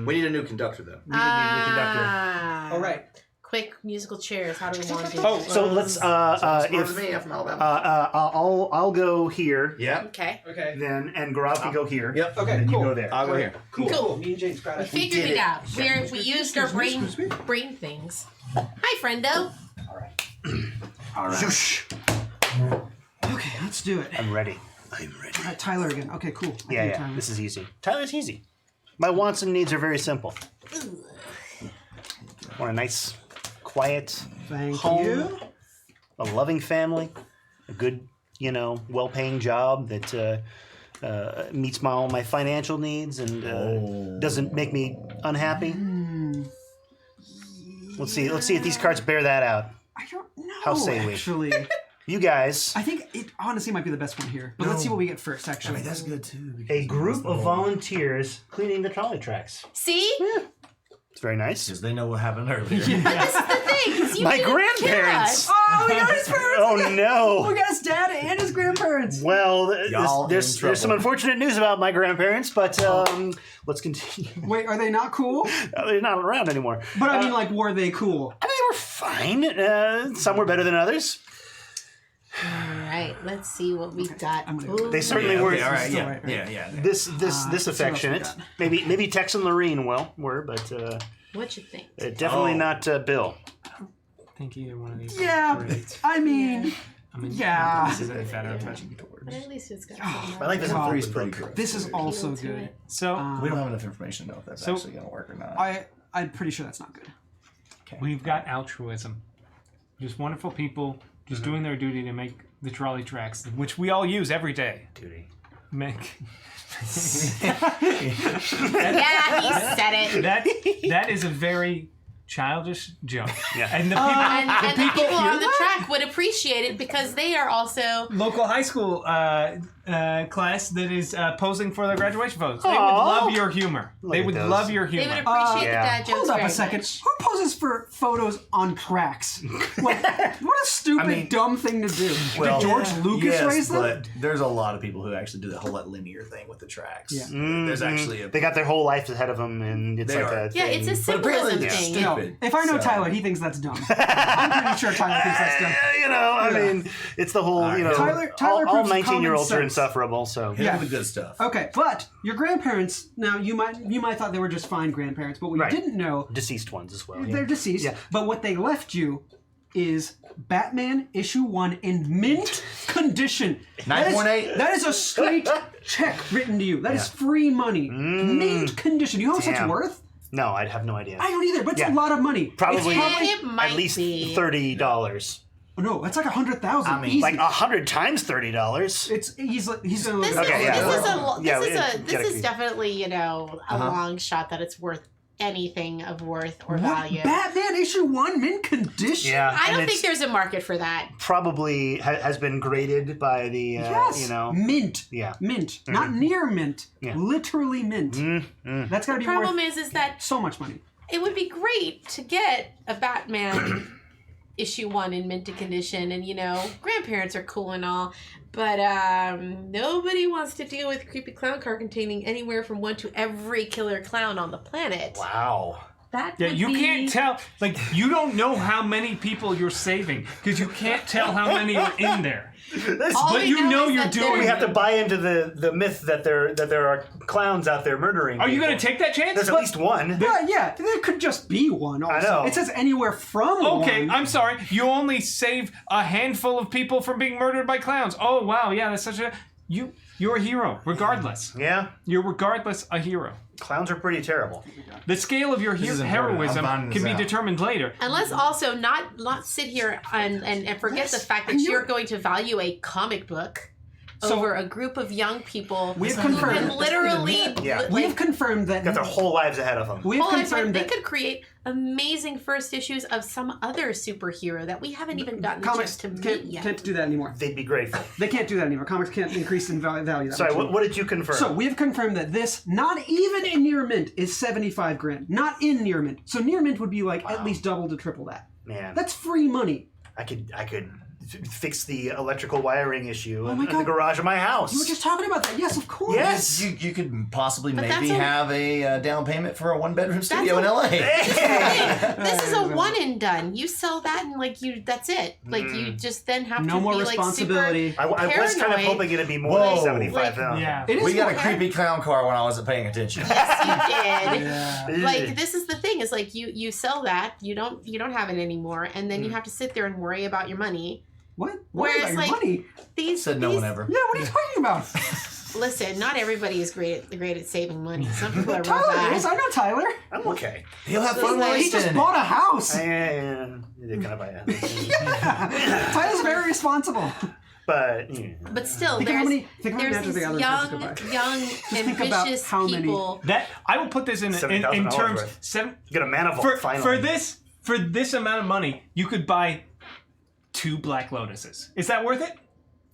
We need a new conductor, though. the conductor? All right. Quick musical chairs. How do we want to do Oh, this? So let's Smart if as me, I'm from Alabama. I'll go here. Yeah. Okay. Okay. Then and Gaurav can go here. Yep. Okay, And then cool. you go there. I'll go here. Cool. Me and James got We it. figured did it it. out. We used our brain things. Hi, friendo. All right. Zoosh. Okay, let's do it. I'm ready. I'm ready. All right, Tyler again. Okay, cool. Yeah. Tyler. This is easy. Tyler's easy. My wants and needs are very simple. Want a nice, quiet Thank home, you. a loving family, a good, well-paying job that meets all my financial needs and doesn't make me unhappy. Let's see if these cards bear that out. I don't know. How say we? Actually, You guys, I think it honestly might be the best one here. But let's see what we get first. Actually, That's good, too. a group of volunteers cleaning the trolley tracks. See? It's very nice. Because they know what happened earlier. But this is the thing. 'Cause you My didn't grandparents. kill us. Oh, we got his parents. Oh no. We got his dad and his grandparents. Well, Y'all there's in trouble. some unfortunate news about my grandparents, but let's continue. Wait, are they not cool? They're not around anymore. But I mean, like, were they cool? I mean, they were fine. Some were better than others. All right, let's see what we got. I'm gonna Ooh. They certainly Okay, were. all right, Still yeah, right, right. yeah. This else we affectionate. got? Maybe Tex and Lorene were, but What you think? definitely not Bill. I think either one of these. Yeah, Great. I mean, I mean, yeah. This is any better, but But at least it's got some. I like this God. three is pretty good. This is also to good. it. so We don't have enough information to know if that's So- actually going to work or not. I'm pretty sure that's not good. we've got altruism. Just wonderful people just doing their duty to make the trolley tracks, which we all use every day. Duty. Make Yeah, he said it. that is a very childish joke. Yeah. And the people, And the people on the track would appreciate it because they are also. local high school class that is posing for their graduation photos. They would Aw. love your humor. They at would those. love your They would humor. appreciate yeah. the dad jokes. Hold up very a second. much. Who poses for photos on tracks? Like, what a stupid, dumb thing to do. Well, Did George Lucas raise them? but there's a lot of people who actually do the whole linear thing with the tracks. Yeah. There's actually a. They got their whole life ahead of them, and it's They like are. a Yeah, thing. it's a But apparently symbolism they're thing. stupid. No, if I know so- Tyler, he thinks that's dumb. I'm pretty sure Tyler thinks that's dumb. I mean, it's the whole, Tyler all proves 19-year-olds are common sense. insufferable, so. Hit Yeah. with the good stuff. Okay, but your grandparents, now you might thought they were just fine grandparents, but what you Right. didn't know, Deceased ones as well. they're deceased, Yeah. but what they left you is Batman issue 1 in mint condition. 9.8. That is a straight check written to you. That is free money. Mint condition. You know how much Damn. it's worth? No, I'd have no idea. I don't either, but it's Yeah. a lot of money. Probably It might at least be. $30. No, that's like 100,000. I mean, easy. Like 100 times $30. it's he's gonna This look is, at Okay, that. yeah. this is Yeah, definitely, a long shot that it's worth anything of worth or What? value. Batman issue 1 mint condition. Yeah, I and don't it's think there's a market for that. probably has been graded by the, Yes. Mint. Yeah. Mint. Not near mint. Yeah. Literally mint. That's gotta be Problem worth is that so much money. it would be great to get a Batman issue 1 in minted condition, and grandparents are cool and all, but nobody wants to deal with a creepy clown car containing anywhere from 1 to every killer clown on the planet. Wow. That Yeah, would you be... can't tell. Like, you don't know how many people you're saving because you can't tell how many are in there. All But we you know is you're that doing We they're- have to buy into the myth that there are clowns out there murdering. Are you people. going to take that chance? There's at least one. Yeah, there could just be one. Also. I know. It says anywhere from Okay, one. I'm sorry. You only save a handful of people from being murdered by clowns. Oh wow, yeah, that's such a you're a hero, regardless. Yeah, You're regardless a hero. clowns are pretty terrible. The scale of your is important. heroism I'm finding can be this out. determined later. And let's also not sit here and forget the fact that you're going to value a comic book over a group of young people We've who confirmed- can literally Yeah. We've confirmed that. Got their whole lives ahead of them. We've confirmed they that could create amazing first issues of some other superhero that we haven't even gotten a comics chance to meet can't, yet. can't do that anymore. They'd be grateful. They can't do that anymore. Comics can't increase in value that Sorry, much. what did you confirm? So we have confirmed that this, not even in near mint, is 75 grand. Not in near mint. So near mint would be like at least double to triple that. Man, That's free money. I could fix the electrical wiring issue in my the God. garage of my house. You were just talking about that. Yes, of course. Yes. You could possibly But maybe that's a- have a down payment for a 1-bedroom studio a- in LA. This is a one and done. You sell that and that's it. Like you just then have No to more be responsibility. like I was kind of paranoid. hoping it'd be more Whoa. than 75 Like- thousand. Yeah. It is We got a more- creepy clown car when I wasn't paying attention. Super, yes, you did. Yeah. Like this is the thing is like you sell that you don't have it anymore and then you have to sit there and worry about your money. What? Worry Whereas, about your like- money? These Said no these- one ever. Yeah, what are you talking about? Listen, not everybody is great at saving money. Some people are real Tyler is. bad. I know Tyler. I'm okay. He'll have fun Like- He just wasting. bought a house. Yeah, they kind of buy it. Tyler's very responsible. But yeah. But still, Think of how there's many matches these the other young, kids could buy. young, think about ambitious how many- people. That I will put this in $70,000 terms worth. seven You got a manifold finally. for this amount of money, you could buy 2 Black Lotuses. Is that worth it?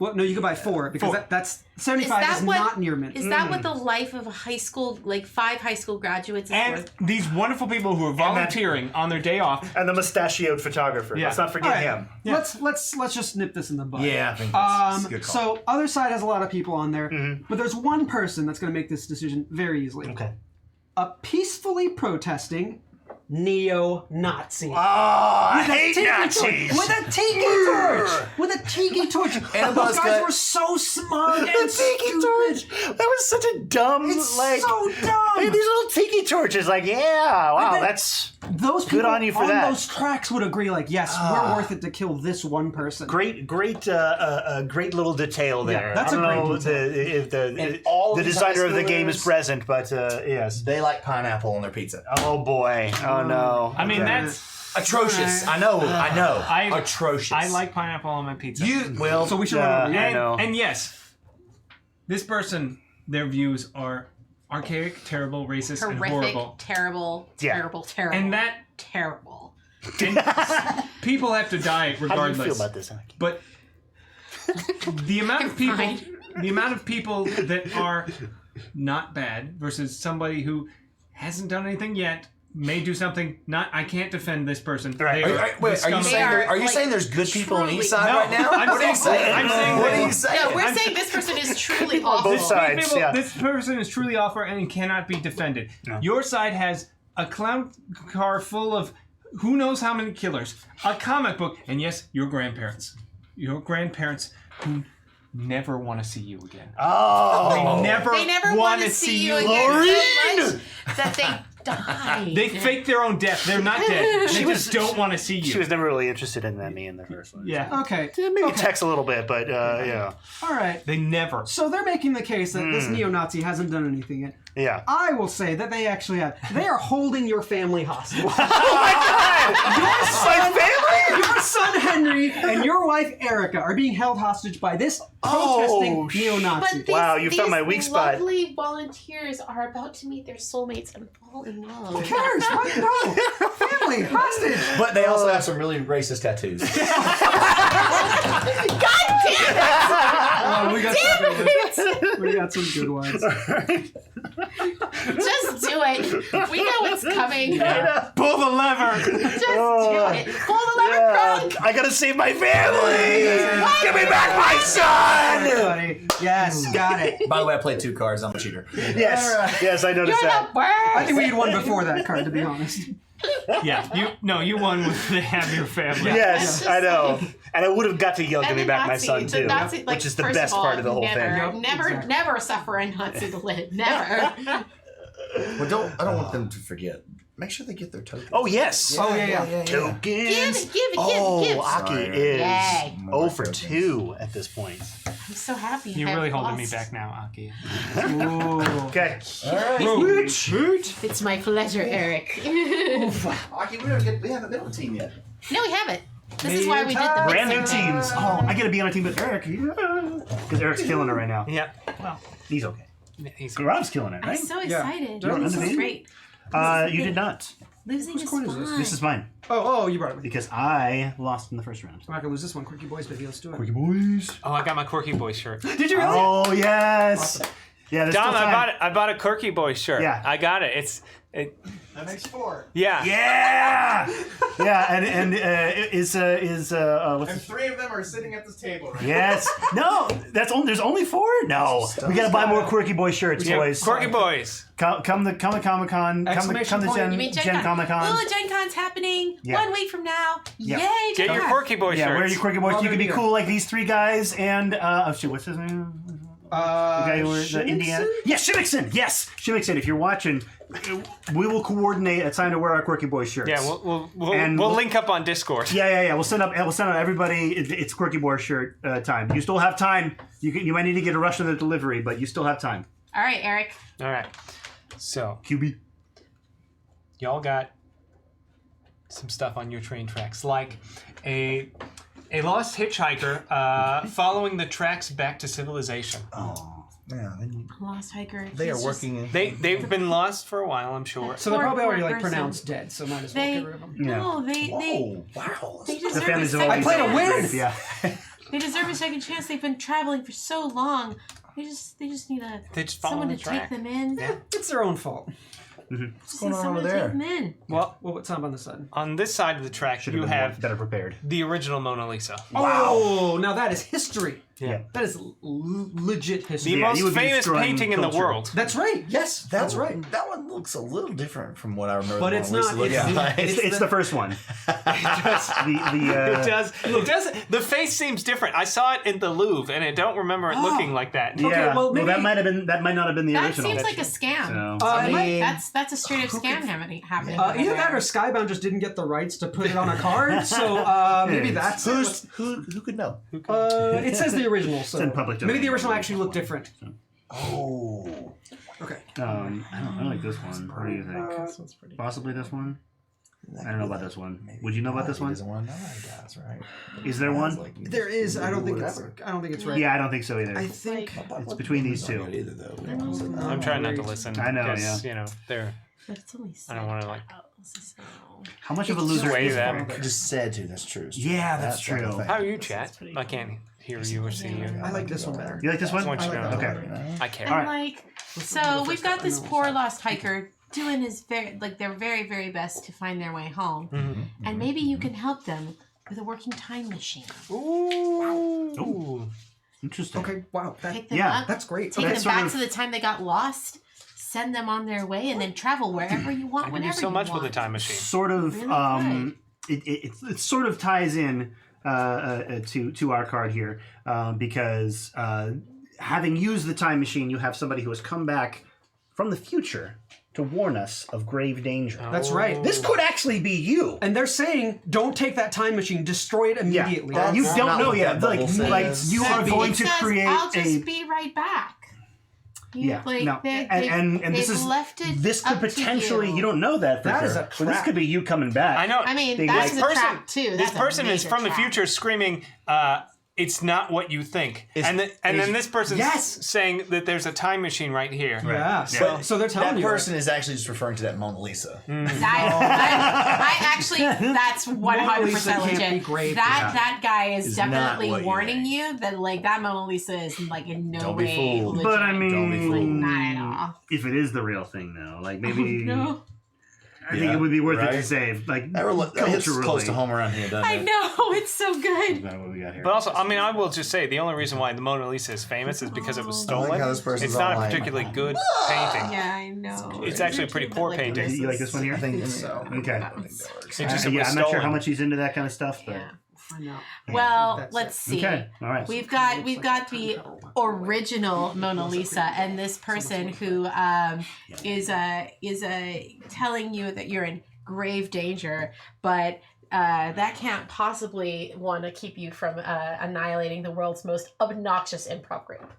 Well, no, you could buy 4 because 4. that's 75 is not near mint. Is that what the life of a high school, like 5 high school graduates, is And worth? these wonderful people who are volunteering on their day off. And the mustachioed photographer. Yeah. Let's not forget All right, him. Let's just nip this in the bud. Yeah, I think that's a good call. So other side has a lot of people on there, but there's one person that's going to make this decision very easily. Okay. A peacefully protesting neo-Nazi. Oh, I With a hate tiki Nazis! torch. With a tiki torch! With a tiki torch! And a Those buzz guys cut. were so smug and The tiki stupid. torch! That was such a dumb, It's like... so dumb! Hey, these little tiki torches, like, yeah, wow, bet- that's Those people Good on you for that. those tracks would agree, like, yes, we're worth it to kill this one person. great little detail there. Yeah, that's I don't a great know detail. if And all the these designer high of the game is schoolers- present, but yes. They like pineapple on their pizza. Oh boy! Oh no! I mean, Okay. that's Atrocious. I know. Atrocious. I like pineapple on my pizza. You well. So we should Yeah. run over. I know. And yes, this person, their views are archaic, terrible, racist, and Horrific, horrible. terrible, Yeah. terrible. And that terrible. and people have to die How do you regardless. feel about this, Anki? But the amount of people, Fine. the amount of people that are not bad versus somebody who hasn't done anything yet may do something. Not, I can't defend this person. Right. They Wait, are you the saying are, are you like, saying there's good people on each truly- side No, right now? I'm What are you saying- saying? I'm saying What that- are you saying? No, we're I'm- saying this person is truly both awful. sides. People- yeah. This person is truly awful and cannot be defended. Your side has a clown car full of who knows how many killers, a comic book, and yes, your grandparents. Your grandparents who never want to see you again. Oh, They never They want to see you again so much that they die. They fake their own death. They're not dead. They just don't want to see you. she was never really interested in me in the first one. Yeah. Okay. Maybe text a little bit, but yeah, All right. They never. So they're making the case that this neo-Nazi hasn't done anything yet. yeah. I will say that they actually have. They are holding your family hostage. My family. Your son Henry and your wife Erica are being held hostage by this protesting Oh, neo-Nazi. But these, Wow, you found these my weak spot. lovely volunteers are about to meet their soulmates and fall in love. Who cares? What? No. Family hostage. But they also have some really racist tattoos. Oh, we got something. We got got some good ones. Just do it. We know what's coming. Pull the lever. Just do it. Pull the lever, Craig. I gotta save my family! Give me back my son! Buddy. Yes, got it. By the way, I played 2 cards. I'm a cheater. Yes, I noticed You're that. the worst. I think we need one before that card, to be honest. Yeah, you won with the have your family. Yes, I know. And I would have got to yell, "Give me And back my Nazi- son," the too, Nazi, like, which is the first best of all, part of the whole never, thing. Never suffer a Nazi to live. Never. Well, I don't want them to forget. Make sure they get their tokens. Oh yes. Oh, yeah. Tokens. Give it. Oh, Aki Sorry. is Yay. 0 for 2 at this point. I'm so happy. You're I've really holding lost. me back now, Aki. Okay. All right. It's my pleasure, Eric. Aki, we haven't been on a team yet. No, we haven't. This is why we did the Brand new mixer. teams. Oh, I gotta be on a team with Eric. Because Eric's killing it right now. Yeah. Well, he's okay. He's Garab's killing it, I'm right? so excited. You're This is undefeated? great. You did not. Losing is coin is fun. this? This is mine. Oh, you brought it with you. Because I lost in the first round. I'm not gonna lose this one. Quickie boys, baby. Let's do it. boys. Oh, I got my Quirky Boy shirt. Did you really? Oh, yes. Yeah, there's Dom, still time. I bought a Quirky Boy shirt. Yeah. I got it. That makes 4. Yeah. Yeah. Yeah, and what's And 3 of them are sitting at this table right Yes. No, there's only 4? No. We gotta buy more Quirky Boy shirts, Yeah, boys. Quirky Boys. Come the Comic Con. Come Exclamation the point. Gen, You mean Gen Comic Con. Oh, Gen Con's happening Yeah. 1 week from now. Yeah. Yay, Get Gen your Con. Quirky Boy Yeah, shirts. wear your Quirky Boys. Well, You can be they're cool like these 3 guys and oh shoot, what's his name? The guy who wears the Indiana. Yes, Shimmickson. Yes, Shimmickson. If you're watching, we will coordinate a time to wear our Quirky Boy shirts. Yeah, we'll And we'll we'll- link up on Discord. Yeah. We'll send out everybody. It's Quirky Boy shirt time. You still have time. You might need to get a rush on the delivery, but you still have time. All right, Eric. All right. So QB. y'all got some stuff on your train tracks, like a lost hitchhiker following the tracks back to civilization. Oh, yeah. Lost hiker. They are He's just- working. They've been lost for a while, I'm sure. So they're Poor, probably already poor like person. pronounced dead. So might as well They- get rid of them. Yeah. No, they Oh, wow. they The deserve families a have second always played a chance. win! Yeah. They deserve a second chance. They've been traveling for so long. They just need They just follow someone the to track. take them in. Yeah. It's their own fault. Just going need on someone over to there? take them in. Well, Well, what's up on the side? on this side of the track, Should you have been have better prepared. the original Mona Lisa. Oh, now that is history. Yeah. That is legit history. The Yeah, you most would be famous destroying painting in the culture. world. That's right. Yes, that's right. That one looks a little different from what I remember. But the it's Mona Lisa not- looking it's- like. It's the first one. It does. It does. The face seems different. I saw it in the Louvre, and I don't remember it looking like that. Yeah. well, maybe- that might not have been the That original. seems like a scam. So- It might- That's a straight up scam happening. either that or Skybound just didn't get the rights to put it on a card, so maybe that's it. Who could know? It says the original, so in public maybe the domain. original actually looked different. Oh. Okay. I like this one. What do you think? Possibly this one? I don't know about this one. Would you know about this He one? doesn't want to know how he does, right? Is there one? There is. I don't think it's. Whatever. I don't think it's right. Yeah, I don't think so either. I think. It's between these two. Either, though. I'm trying not to listen. I know, because, you know, they're. But it's only I don't want to like. How much of a loser Sway is them. Frank? Just said to. That's true. Yeah, that's like a true. thing. How are you, chat? I can't hear you or see you. I like this one better. You like this one? I want you to know. Okay. I care. And like, so we've got this poor lost hiker doing his their very, very best to find their way home, and maybe you can help them with a working time machine. Ooh. Interesting. Okay. Wow. Pick them Yeah, up, That's great. take That's them sort back of- to the time they got lost, send them on their way, and then travel wherever you want, I can do whenever so you much want. with a time machine. Sort of. Really It sort of ties in to our card here because having used the time machine, you have somebody who has come back from the future to warn us of grave danger. That's right. This could actually be you. And they're saying, don't take that time machine. Destroy it immediately. That's You not don't know what yet. that Like bubble says. you are It going to says, create I'll just a. be right back. Yeah, no, they, and this they've is left it this could up to potentially you. you don't know that for That sure. is a But this trap. could be you coming back. I know. I mean, They that's like- a trap too. This That's a person is major from the trap. future screaming, it's not what you think. And then this person's saying that there's a time machine right here. Yeah. So they're telling That you. person is actually just referring to that Mona Lisa. I actually, that's 100% can't be legit. great. That guy is not definitely what you warning think. you that like that Mona Lisa is like in no Don't be way fooled. legit. But I Don't be mean, fooled. Not at all. if it is the real thing, though, like maybe No. I think it would be worth it to right? save. Like That hits culturally. close to home around here, doesn't I it? know, it's so good. What we got here. But also, I mean, I will just say the only reason why the Mona Lisa is famous is because it was stolen. how this person's It's not a all like- particularly good painting. Yeah, I know. It's actually a pretty poor Like painting. this You like this one here? I think so. Okay. I think that works. It just yeah, was I'm not sure how stolen. much he's into that kind of stuff, but Yeah. Find out. Well, That's let's see. okay, all right. We've got the original Mona Lisa, and this person who is telling you that you're in grave danger, but that can't possibly want to keep you from annihilating the world's most obnoxious improv group.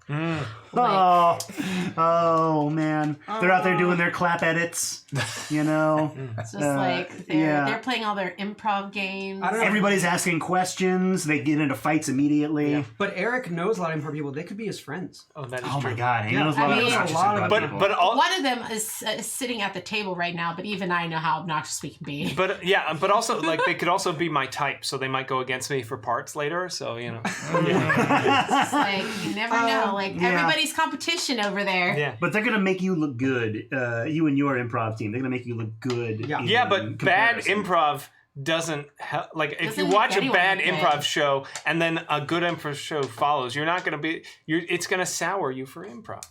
Oh man, they're out there doing their clap edits. You know, It's just like they're playing all their improv games. I don't know. everybody's asking questions. They get into fights immediately. But Eric knows a lot of improv people. They could be his friends. Oh, that is Oh true. my god, he Yeah, knows I a lot mean, of a obnoxious lot of- about But people. but all One of them is sitting at the table right now, but even I know how obnoxious we can be. but yeah, but also like they could also be my type, so they might go against me for parts later. So you know, It's like you never know. Like yeah. everybody's competition over there. yeah. But they're gonna make you look good. You and your improv team, they're gonna make you look good. Yeah. in Yeah, but bad comparison. improv doesn't help. Like if Doesn't you watch make a bad anyone improv good. show and then a good improv show follows, you're not gonna be. It's gonna sour you for improv.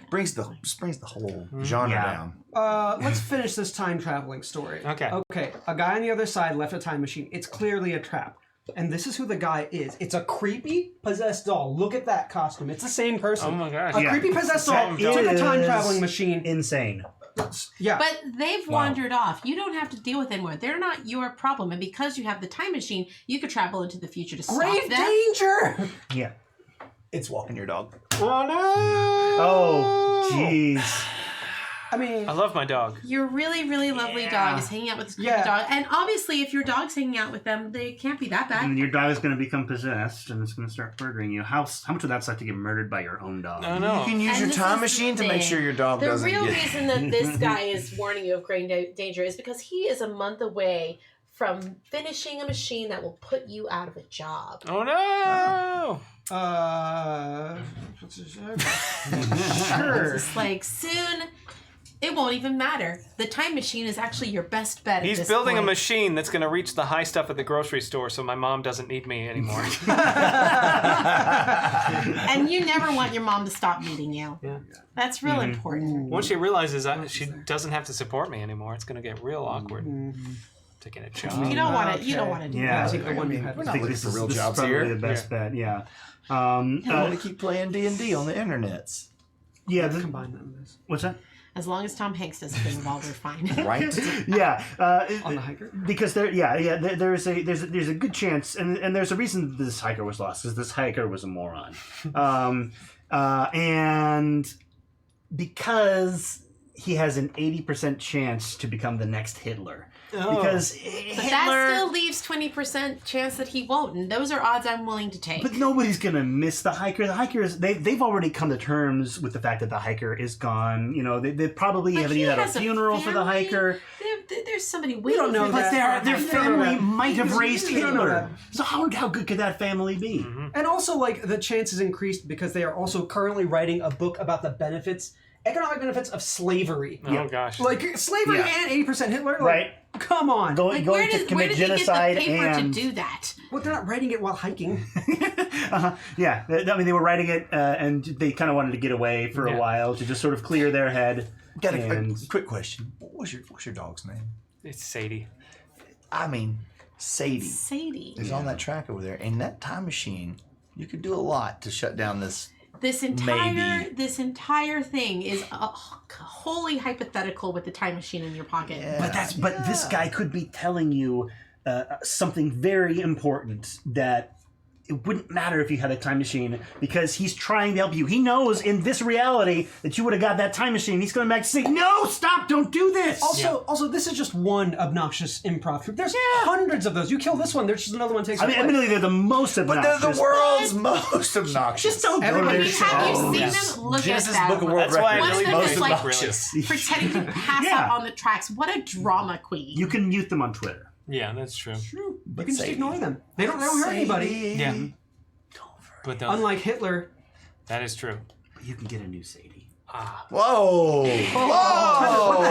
Brings the whole genre Yeah. down. Let's finish this time traveling story. Okay. Okay. A guy on the other side left a time machine. It's clearly a trap. And this is who the guy is. It's a creepy possessed doll. Look at that costume. It's the same person. Oh my gosh. A Yeah. creepy possessed doll That took a time is traveling machine. Insane. Yeah. But they've wandered off. You don't have to deal with them anymore. They're not your problem. And because you have the time machine, you could travel into the future to Grave stop them. danger! Yeah. It's walking your dog. Oh no! Oh, jeez. I mean, I love my dog. Your really, really lovely dog is hanging out with this creepy Yeah. dog. And obviously, if your dog's hanging out with them, they can't be that bad. And your dog is going to become possessed, and it's going to start murdering you. How much would that suck to get murdered by your own dog? I know. You can use And your this time is the machine to make thing. sure your dog The doesn't real get. reason that this guy is warning you of grave danger is because he is a month away from finishing a machine that will put you out of a job. Oh no! sure. It's like soon, it won't even matter. The time machine is actually your best bet. He's at this building a point. machine that's going to reach the high stuff at the grocery store, so my mom doesn't need me anymore. And you never want your mom to stop needing you. Yeah. That's real important. Once she realizes she doesn't have to support me anymore, it's going to get real awkward. Taking a job. You don't want to. You don't want to do Yeah. I think the one you had. We're I not think looking this for is, real this is jobs probably here. the best bet. Yeah. I want to keep playing D&D on the internets. Yeah. Combine that with this. What's that? As long as Tom Hanks doesn't get involved, we're fine. Right? Yeah. On the hiker? Because there's a good chance, and there's a reason this hiker was lost, because this hiker was a moron, and because he has an 80% chance to become the next Hitler. Because But that still leaves 20% chance that he won't, and those are odds I'm willing to take. But nobody's gonna miss the hiker. The hiker is they've already come to terms with the fact that the hiker is gone. You know, they probably But haven't he even had a has funeral for the family. hiker. There's somebody waiting don't know for that. this. But their family might have raised You don't know Hitler. that. So how good could that family be? And also, like, the chances increased because they are also currently writing a book about the economic benefits of slavery. Oh gosh. Like, slavery Yeah. and 80% Hitler? Like, Right. Come on. Like, Going to where commit did he genocide get the paper and to do that? Well, they're not writing it while hiking. yeah, I mean they were writing it, and they kind of wanted to get away for a while to just sort of clear their head. Got a And- quick question. What's your dog's name? It's Sadie. I mean, Sadie. Sadie. Is on that track over there. And that time machine, you could do a lot to shut down this. This Maybe. entire thing is wholly hypothetical with the time machine in your pocket. But this guy could be telling you something very important that it wouldn't matter if you had a time machine because he's trying to help you. He knows in this reality that you would have got that time machine. He's going back to say, no, stop, don't do this. Also, this is just one obnoxious improv troupe. There's hundreds of those. You kill this one, there's just another one takes. I mean, admittedly, they're the most obnoxious. They're the world's most obnoxious. Just don't go Have there. you seen them? Look Guinness at them. Book of World That's why I Records. One of really them most is like obnoxious. pretending to pass Yeah. out on the tracks. What a drama queen. You can mute them on Twitter. Yeah, that's true. True. You can just ignore them. They don't hurt anybody. Yeah. But Unlike Hitler. that is true. But you can get a new Sadie. Whoa! Whoa!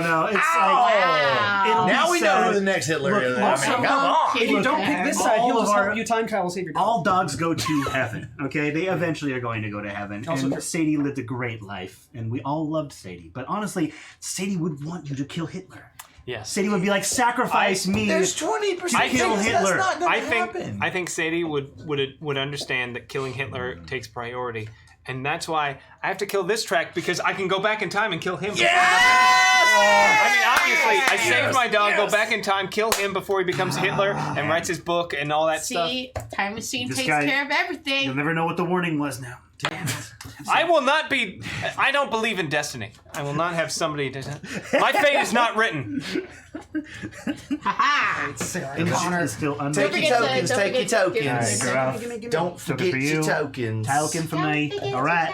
No. It's like it'll Now be we know sad. who the next Hitler Look, is. also, I mean, come on. If you don't pick this side, all he'll of just our- help you time travel, save your dog. All dogs go to heaven, okay? They eventually are going to go to heaven. Also And true. Sadie lived a great life, and we all loved Sadie. But honestly, Sadie would want you to kill Hitler. Yes. Sadie would be like, sacrifice me. There's 20% I kill chance Hitler. That's not gonna I think happen. I think Sadie would understand that killing Hitler takes priority, and that's why I have to kill this track because I can go back in time and kill him. I mean, obviously, I saved my dog. Go back in time, kill him before he becomes Hitler and writes his book and all that stuff. See, time machine This takes guy- care of everything. You'll never know what the warning was now. I will not be. I don't believe in destiny. I will not have somebody to. My fate is not written. Ha Sarah Connor. It's still Take forget your to- tokens. don't Take your forget- tokens. All right, girl. Don't Token forget for your you. tokens. Token for me. All right.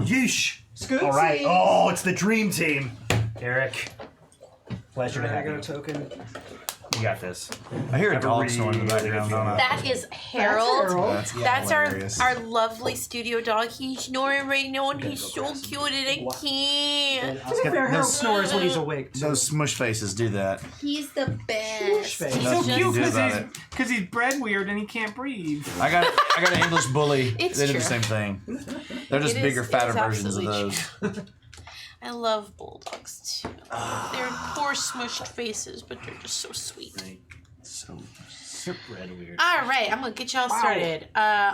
Yeesh. Scoot. All right. Oh, it's the dream team. Eric. Pleasure to I have got you. a token. You got this. I hear a Have a dog really snoring in the background. Don't I? That is Harold. That's That's hilarious. our lovely studio dog. He's snoring right now, and he's so cute, and I can't. To be fair, Harold snores when he's awake. Too. Those smush faces do that. He's the best. face. He's So Nothing you cute can do about it. because he's bred weird and he can't breathe. I got an English bully. It's They do true. the same thing. They're just It is- bigger, it fatter is versions of absolutely those. I love bulldogs too. They're poor smushed faces, but they're just so sweet. So red weird. All right, I'm gonna get y'all started.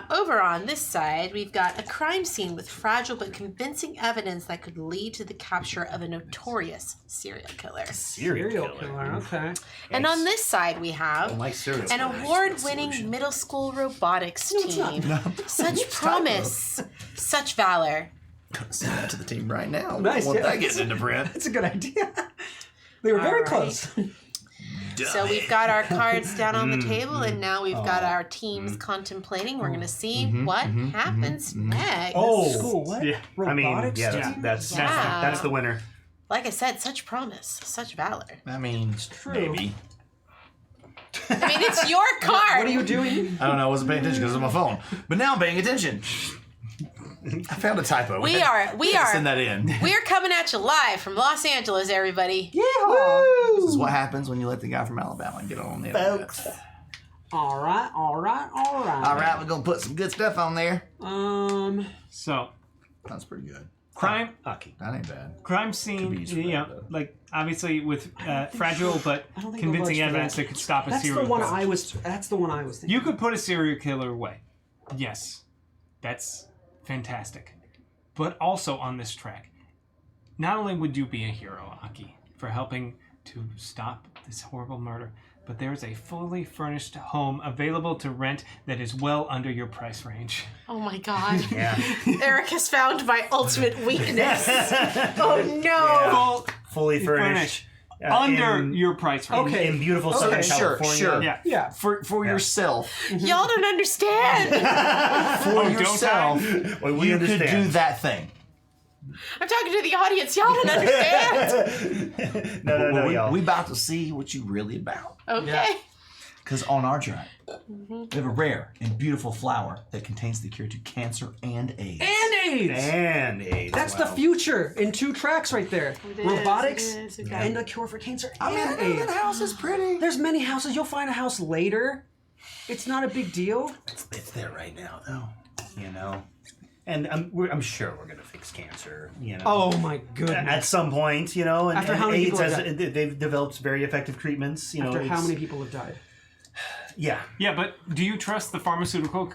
Over on this side, we've got a crime scene with fragile but convincing evidence that could lead to the capture of a notorious serial killer. Serial killer. Okay. And on this side, we have Like serial an killers. award-winning middle school robotics team. Such promise, such valor. Send that to the team right now. Nice, I want yeah. that getting into print. That's a good idea. They were very All right. close. So we've got our cards down on the table, and now we've got our teams contemplating. We're gonna see what happens next. Oh, School, what? Yeah. I mean, Robotics yeah, team? that's Yeah. that's the winner. Like I said, such promise, such valor. I mean, maybe. I mean, it's your card. What are you doing? I don't know. I wasn't paying attention because of my phone. But now I'm paying attention. I found a typo. We Send are that in. we're coming at you live from Los Angeles, everybody. This is what happens when you let the guy from Alabama get on the Folks. All right. All right, we're gonna put some good stuff on there. So That's pretty good. crime Aki. That ain't bad. crime scene. be used for You know, that, though. like obviously with fragile but I don't think convincing robotics for evidence that. that could stop a That's serial the one killer. That's the one I was thinking. You could put a serial killer away. Yes. That's fantastic. But also on this track, not only would you be a hero, Aki, for helping to stop this horrible murder, but there's a fully furnished home available to rent that is well under your price range. Oh my God. Yeah. Eric has found my ultimate weakness. Oh no. Full, Fully furnished. under in- your price range. Okay. In beautiful Okay, Southern sure, California. sure. Yeah. Yeah. For yourself. Y'all don't understand. For don't yourself. Well, we You could understand. do that thing. I'm talking to the audience. Y'all don't understand. No, y'all. We about to see what you really about. Okay. Because on our track, we have a rare and beautiful flower that contains the cure to cancer and AIDS. And AIDS. And AIDS. That's the wow. future in 2 tracks right there. It is, Robotics it is, okay. and a cure for cancer I mean, and I know AIDS. that house is pretty. There's many houses. You'll find a house later. It's not a big deal. It's there right now, though. You know. And I'm sure we're gonna fix cancer. You know. Oh my goodness. At some point, you know, and, After and how many AIDS people has have they've developed very effective treatments. You know, After how it's- many people have died? Yeah. Yeah, but do you trust the pharmaceutical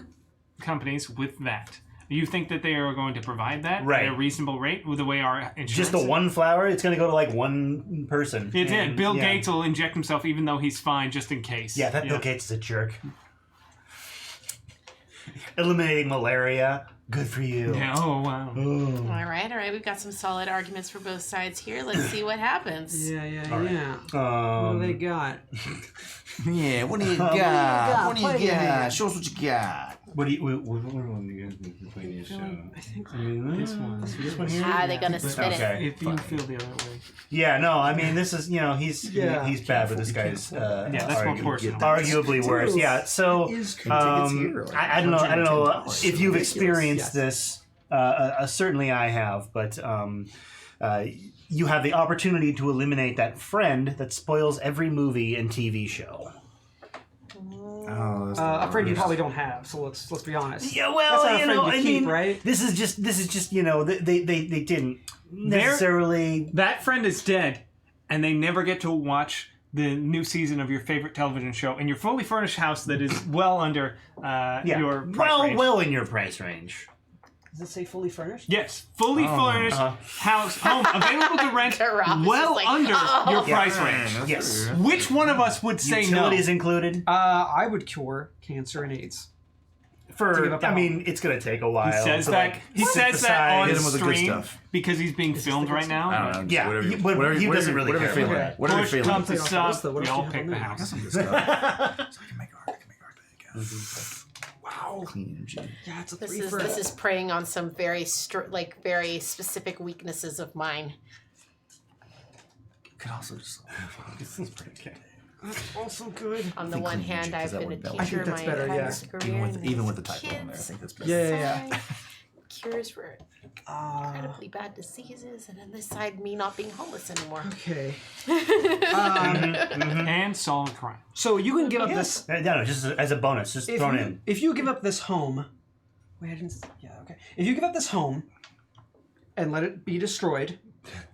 companies with that? You think that they are going to provide that Right. at a reasonable rate with the way our insurance Just the is? one flower, it's gonna go to like one person. It's it. And, Bill yeah. Gates will inject himself even though he's fine just in case. Yeah, that Bill Gates is a jerk. Eliminating malaria. Good for you. Yeah, oh, wow. All right. We've got some solid arguments for both sides here. Let's see what happens. Yeah. What do they got? Yeah, what do you got? What do Play you it. got? Show us what you got. What do you? What do you guys play this show? I think This one. This one here. How are they gonna spin it? Okay. If you feel the other way. Yeah, no, I mean this is he's bad, but this guy's that's more personal. arguably worse. Yeah, so I don't know if you've experienced this. Certainly I have, but you have the opportunity to eliminate that friend that spoils every movie and TV show. a friend you probably don't have. So let's be honest. Yeah, well, That's not a friend to keep, right? This is just they didn't necessarily. That friend is dead, and they never get to watch the new season of your favorite television show in your fully furnished house that is well under your price range. Well in your price range. Does it say fully furnished? Yes, fully furnished home available to rent, Rob is well like, under your price range. Yes. Which one of us would say no? Utilities included. I would cure cancer and AIDS. I mean, it's gonna take a while. He says that. He says that on Hit him with the good stream stuff. because he's being filmed right now. I don't know. Yeah, Whatever, he- but whatever, he whatever, doesn't really whatever care. feeling. Okay. Whatever Push feeling. comes to What's shove, the- what we else all do you pick have the on there? house. Some good stuff. So I can make art. Wow. Clean energy. Yeah, it's a This 3 is for this is preying on some very very specific weaknesses of mine. Could also just. That's also good. On the think one clean hand, energy, 'cause I've that been a would balance. I teacher think that's my better, entire yeah. career. Even with the and typo on there, I kids think that's better. Yeah. Cures for incredibly bad diseases, and on this side, me not being homeless anymore. Okay. And solid crime. So you can give up this. No, just as a bonus, just thrown in. If you give up this home, wait, I didn't. Yeah, okay. If you give up this home and let it be destroyed,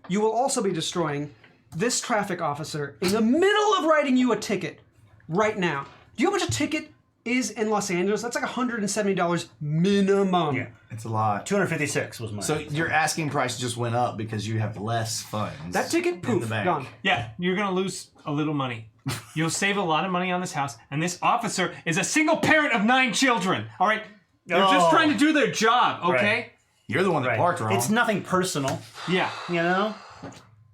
you will also be destroying this traffic officer in the middle of writing you a ticket right now. Do you know how much a ticket is in Los Angeles? That's like $170 minimum. Yeah. It's a lot. 256 was mine. So your asking price just went up because you have less funds. That ticket, in poof, the bank. gone. Yeah, you're gonna lose a little money. You'll save a lot of money on this house, and this officer is a single parent of 9 children. All right, they're just trying to do their job. Okay. Right. You're the one that parked wrong. It's nothing personal, Yeah. you know.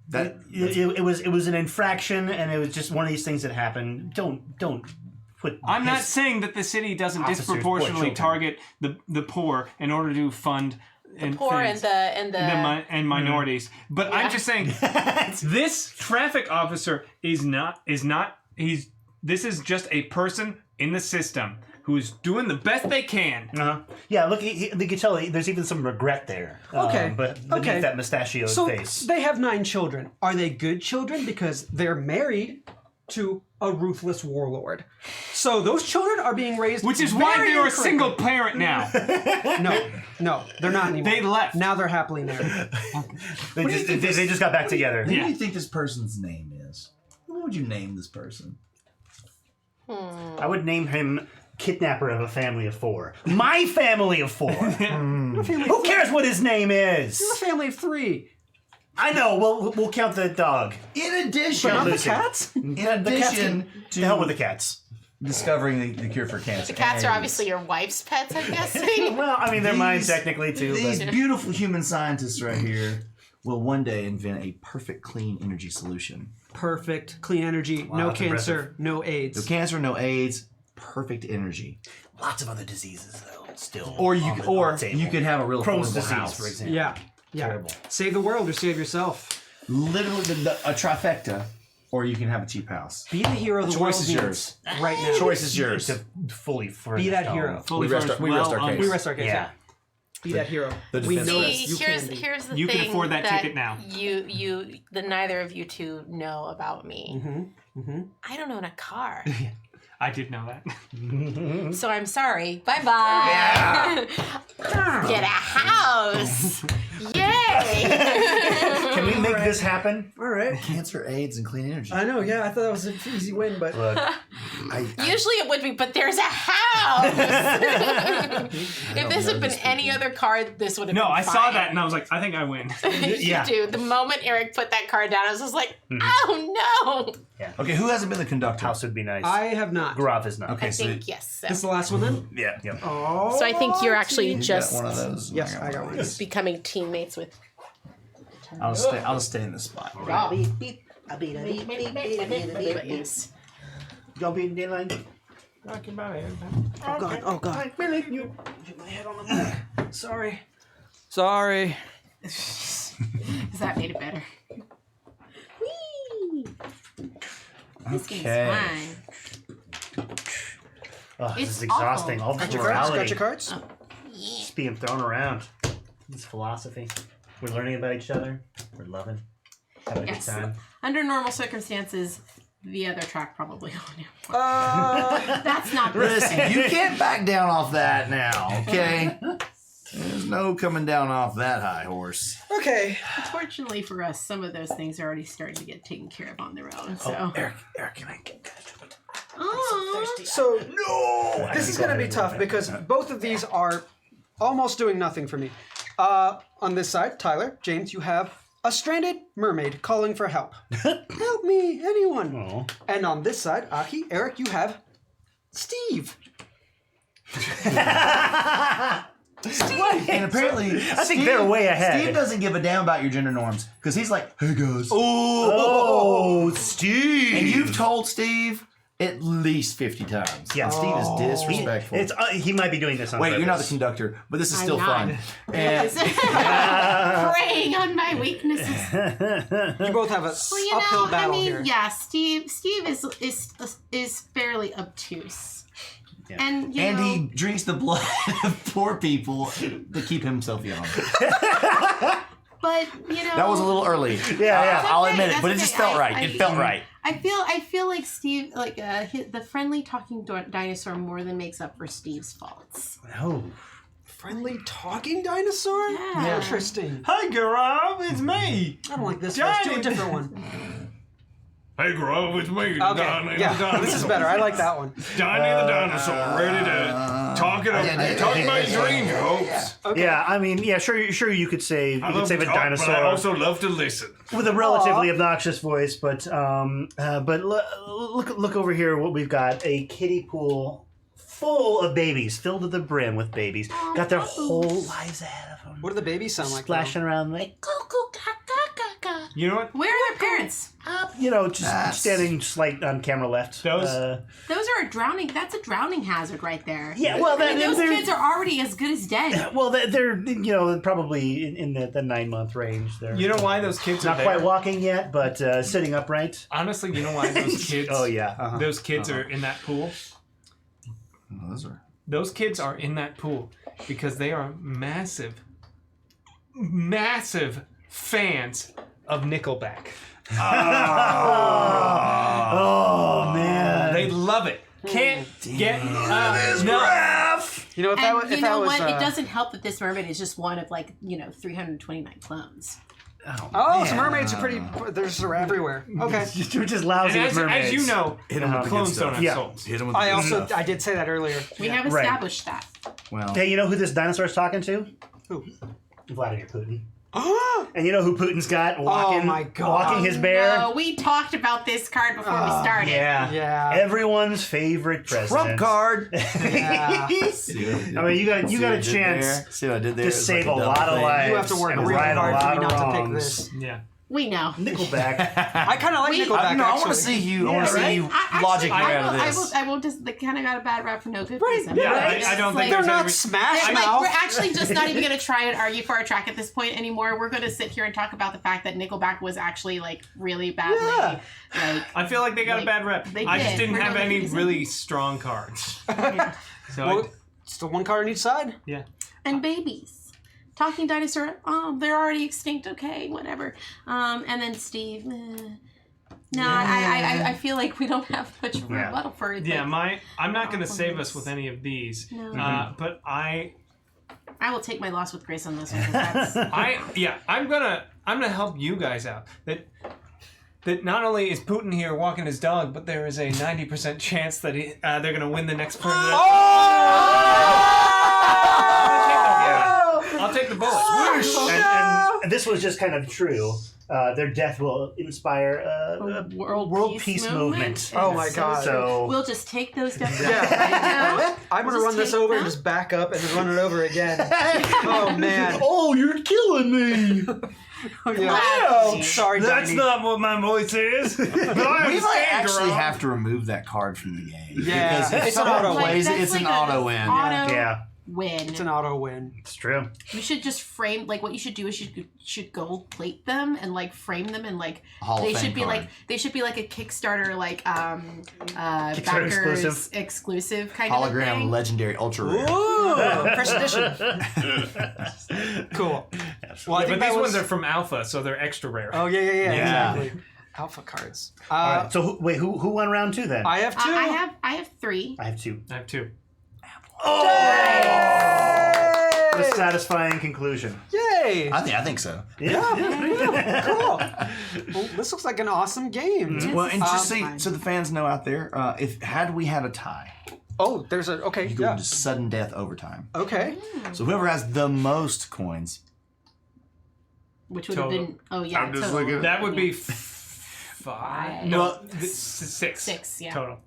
that. It was an infraction, and it was just one of these things that happened. Don't put. I'm not his- saying that the city doesn't Officers, poor disproportionately children. target the poor in order to fund Poor and things. the Minorities. But I'm just saying this traffic officer is this is just a person in the system who's doing the best they can. Yeah, look, you can tell there's even some regret there. Okay. But beneath that mustachioed So face. they have 9 children. Are they good children because they're married to a ruthless warlord? So those children are being raised, Which is why very you're a incorrectly. single parent now. No, they're not anymore. They left. Now they're happily married. They just got back together. What Yeah. do you think this person's name is? What would you name this person? I would name him Kidnapper of a Family of 4. My family of 4. Who cares what his name is? A family of 3. I know. We'll count the dog. In addition, Not the Lucy. cats? in addition To hell with to the cats. discovering the cure for cancer, The cats are and obviously your wife's pets, I'm guessing. Well, I mean, they're mine These- technically too. These But beautiful human scientists right here will one day invent a perfect clean energy solution. Perfect, clean energy, no that's cancer, no AIDS. No cancer, no AIDS, perfect energy. lots of other diseases though. Still. Or you on the table. you could have a real Crohn's affordable disease, house. for example. Yeah. Terrible. Save the world or save yourself. Literally a trifecta, or you can have a cheap house. Be the hero the Choice world is needs yours. right now. Choice is yours. To fully furnished Be that home. hero. Fully We rest furnished, our- we rest our well case. We rest our case. Yeah. Be that hero. the We defense know rests. this. You here's can be. here's the You thing can afford that ticket now. You the neither of you two know about me. Mm-hmm. I don't own a car, I did know that. so I'm sorry. Bye bye. Get a house. Yay! Can we make this happen? All right. Cancer, AIDS, and clean energy. I know. Yeah, I thought that was an easy win, but Look, Usually it would be, but there's a house. If this had been any other card, this would have No, been I saw fine. that and I was like, I think I win. You Yeah. do. The moment Eric put that card down, I was just like, oh no. Okay, who hasn't been the conductor? House would be nice. I have not. Grav is not. Okay, I so think yes. So. This is the last one then? Yeah. Yep. Oh. So I think you're actually you just got one of those. Yes, I got one. becoming teammates with. I'll just stay in this spot. Yes. Don't be in daylight. Oh god, oh god. You hit my head on the mic. Sorry. Sorry. Because that made it better. Whee! This game's Okay. fun. Oh, this It's is exhausting. awful. All the Got your cards? Got morality your cards? just being thrown around. It's philosophy. We're learning about each other. We're loving. Having a Yes. good time. Under normal circumstances, the other track probably on it. Uh, That's not the Listen, same. you can't back down off that now, okay? There's no coming down off that high horse. okay. Fortunately for us, some of those things are already starting to get taken care of on their own. So. Eric, can I get Aw. So No! this is going to be tough because both of these are almost doing nothing for me. On this side, Tyler, James, you have a stranded mermaid calling for help. Help me, anyone. Oh. And on this side, Aki, Eric, you have Steve. And apparently, I think they're way ahead. Steve doesn't give a damn about your gender norms because he's like, "Hey guys." Oh, Steve! And you've told Steve at least 50 times. Yeah. Steve is disrespectful. It's he might be doing this on Wait, you're not the purpose. conductor, but this is I'm still not. fun. And Preying on my weaknesses. You both have a Well, you uphill know, battle I mean, here. yeah, Steve is fairly obtuse. Yeah. And you and know, he drinks the blood of poor people to keep himself young. but you know, That was a little early. Yeah. That's I'll okay, admit it, that's but it just okay. felt right. It felt right. I feel like Steve, like the friendly talking dinosaur, more than makes up for Steve's faults. Oh. Friendly talking dinosaur? Yeah. Interesting. Hi, Gaurav, it's me. I don't like this one. Let's do a different one. Hey, Gaurav, it's me. Okay, yeah, this is better. I like that one. Donnie the dinosaur, ready to talk about your dreams, folks. Okay. Yeah, I mean, yeah, sure you could say I love save to a talk, dinosaur but I also love to listen. with a relatively obnoxious voice, but look over here what we've got, a kiddie pool full of babies, filled to the brim with babies. Got their whole lives ahead of them. What do the babies sound like? Splashing around like, You know what? Where are their parents? just standing slight on camera left. Those- Those are drowning. That's a drowning hazard right there. Yeah, well, I mean, those they're- kids are already as good as dead. Well, they're probably in the 9-month range. They're You know why those kids are not there? quite walking yet, but sitting upright. Honestly, you know why those kids? Oh yeah. Those kids are in that pool. Oh, those are. Those kids are in that pool because they are massive fans of Nickelback. Oh man. They love it. Can't get enough. You know, if that was, And you if that know was, what? It doesn't help that this mermaid is just one of 329 clones. so mermaids are pretty. They're everywhere. Okay. You're just lousy And with mermaids. as you know, Hit 'em with the good clones don't stuff. have Yeah. souls. Hit him with I the good also stuff. I did say that earlier. We have Right. established that. Well, Hey, you know who this dinosaur's talking to? Who? Vladimir Putin. And you know who Putin's got walking, my God. walking his bear? No, we talked about this card before we started. Yeah. Yeah. Everyone's favorite president. Trump card. Yeah. I mean, you got a chance See what I did there? to It's save like a double lot of thing. lives. You have to work and really right a hard for lot me of not to pick wrongs. this. Yeah. We know. Nickelback. I kind of like We- Nickelback. I want to actually. see you. I want to see you logic I out of will, this. I will just, they kind of got a bad rap for no good Right, reason. yeah, right? I don't It's think They're there's not any- Smash We're Mouth. actually just not even going to try and argue for our track at this point anymore. We're going to sit here and talk about the fact that Nickelback was actually really badly. Yeah. I feel like they got a Like, bad rep. they I just did, didn't for no have good any reason. really strong cards. So Well, still one card on each side. yeah. And babies. Talking dinosaur, they're already extinct, okay, whatever. And then Steve, I feel like we don't have much rebuttal for it. Yeah, but I'm not going to Oh, save us goodness. with any of these. No. But I will take my loss with grace on this one. 'Cause that's, I'm gonna help you guys out. That not only is Putin here walking his dog, but there is a 90% chance that they're gonna win the next president. I'll take the bullet. this was just kind of true. Their death will inspire a world peace movement. Oh my God. So We'll just take those down. Yeah. I'm gonna We'll run just this take over and them. just back up and then run it over again. Oh man. Oh, you're killing me. Yeah. Sorry, That's Tiny. not what my voice is. But I We might understand, actually Jerome. have to remove that card from the game. Yeah, Because if it's an someone auto plays win. it, it's That's an like auto a win. auto- yeah, Win. It's an auto win. it's true. You should just frame what you should do is you should gold plate them and frame them and Hall of they Fame should be card. they should be like a Kickstarter Kickstarter backers exclusive kind of Hologram, thing. legendary, ultra rare. Ooh, first edition. Cool. Well, I Yeah, think but that these was... ones are from Alpha, so they're extra rare. Oh yeah, Yeah. exactly. Alpha cards. All right. So who won round 2 then? I have 2. I have 3. I have 2. I have 2. What a satisfying conclusion. Yay! I think so. Yeah. Cool. Well, this looks like an awesome game. Well, and just Um, so the fans know out there, if had we had a tie, Oh, there's a okay. you go Yeah. into sudden death overtime. Okay. So whoever has the most coins, Which would have Total. been yeah. I'm just total. looking- That would be 5. No, Well, 6. 6, yeah. Total.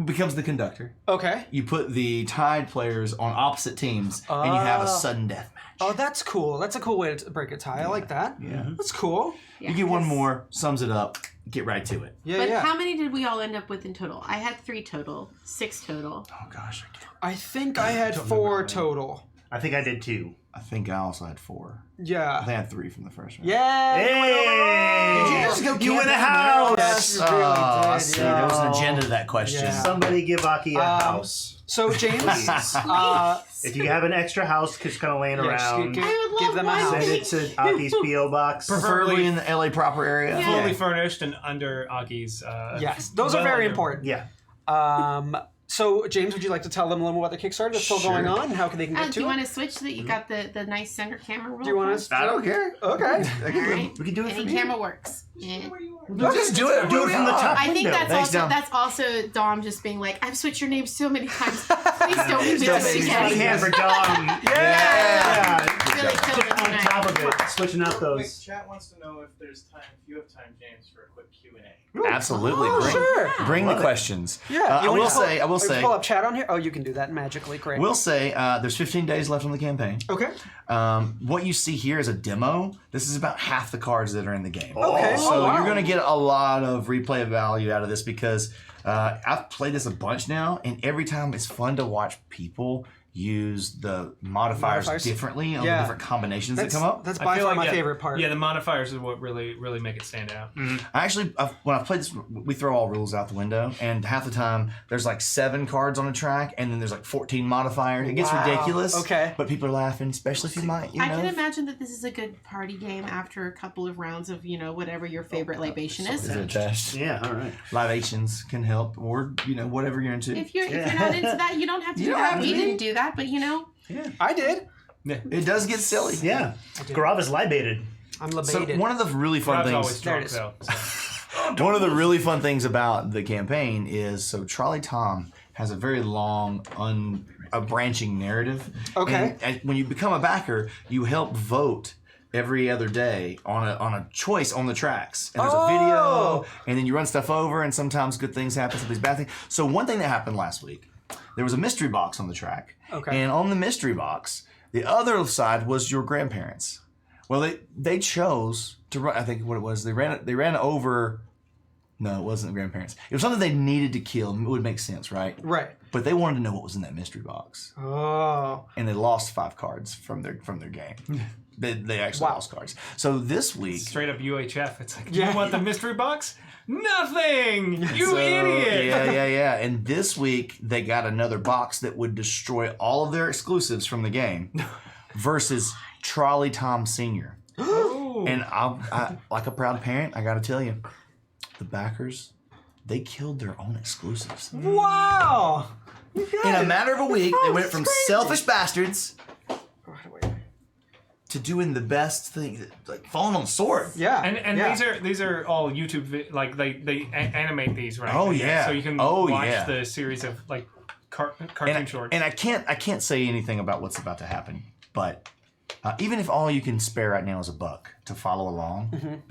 becomes the conductor. Okay. You put the tied players on opposite teams, and you have a sudden death match. Oh, that's cool. That's a cool way to break a tie. I like that. Yeah. That's cool. Yeah, You get one 'cause- more, sums it up, get right to it. Yeah, But yeah. how many did we all end up with in total? I had 3 total, 6 total. Oh gosh, I think I had 4 total. I think I did 2. I think I also had 4. I Yeah. think I had 3 from the first round. Yeah. Hey! Did you just go You win a camping house! Yes, you really Oh, did, see, yeah. there was an agenda to that question. Yeah. Somebody give Aki a house. So James, If you have an extra house just kind of laying around, give, I would give love them a one. house. send it to Aki's P.O. box. Preferably in the LA proper area. Yeah. Fully furnished and under Aki's. Yes, those are well very under- important. Yeah. So James, would you like to tell them a little more about the Kickstarter that's still going on and how they can get Do to you it? want to switch so that you got the nice center camera roll? Do you want first? to? I don't care. Okay. Alright. We can do it Any from here. camera works. Yeah. Just do it. Do it from the top I think window. that's Thanks, also Dom. Dom just being like, I've switched your name so many times. Please don't do Don't this make me Big again. hand for Dom. Yeah. Really killed it On tonight. top of it, switching out Quick, those. chat wants to know if there's time, if you have time, James, for a quick Q&A. Absolutely. Oh, bring sure. bring the questions. Yeah. I You want will to pull- say. I will you say. Pull up chat on here. Oh, you can do that magically. Great. We'll say there's 15 days left on the campaign. Okay. What you see here is a demo. This is about half the cards that are in the game. Okay. So Oh, wow. you're going to get a lot of replay value out of this because I've played this a bunch now, and every time it's fun to watch people use the modifiers differently on the Yeah. different combinations that That's, come up. that's I by feel far like, my yeah, favorite part. Yeah, the modifiers is what really make it stand out. I actually, when I've played this, we throw all rules out the window, and half the time there's like 7 cards on a track, and then there's like 14 modifiers. It gets Wow. ridiculous. Okay. But people are laughing, especially if you might, I can imagine that this is a good party game after a couple of rounds of, whatever your favorite libation is. Is it attached? Yeah, all right. Libations can help, or whatever you're into. If you're not into that, you don't have to You do don't that. have We to. didn't do that, but I did. It does get silly. Yeah. Garava's libated. I'm So libated. one of the really fun Rob's things. always There it drunk is. though. One of the really fun things about the campaign is Trolley Tom has a very long, a branching narrative. Okay. And when you become a backer, you help vote every other day on a choice on the tracks. And there's a video, and then you run stuff over, and sometimes good things happen, sometimes bad things. So one thing that happened last week, there was a mystery box on the track. Okay. And on the mystery box, the other side was your grandparents. Well, they chose to run. I think what it was, they ran over. No, it wasn't the grandparents. It was something they needed to kill. It would make sense, right? Right. But they wanted to know what was in that mystery box, Oh. and they lost 5 cards from their game. They actually Wow. lost cards. So this week, Straight up UHF. It's like, Yeah. you want the mystery box? Nothing! You So, idiot! Yeah. And this week they got another box that would destroy all of their exclusives from the game, versus Trolley Tom Sr. Ooh. And I, like a proud parent, I got to tell you, the backers, they killed their own exclusives. Wow. In a matter of a week, they went from selfish bastards to doing the best thing, like falling on the sword. Yeah. And yeah. these are all YouTube they animate these, right? Oh, yeah. So you can Oh, watch yeah. the series of cartoon shorts. And I can't say anything about what's about to happen, but Even if all you can spare right now is $1 to follow along,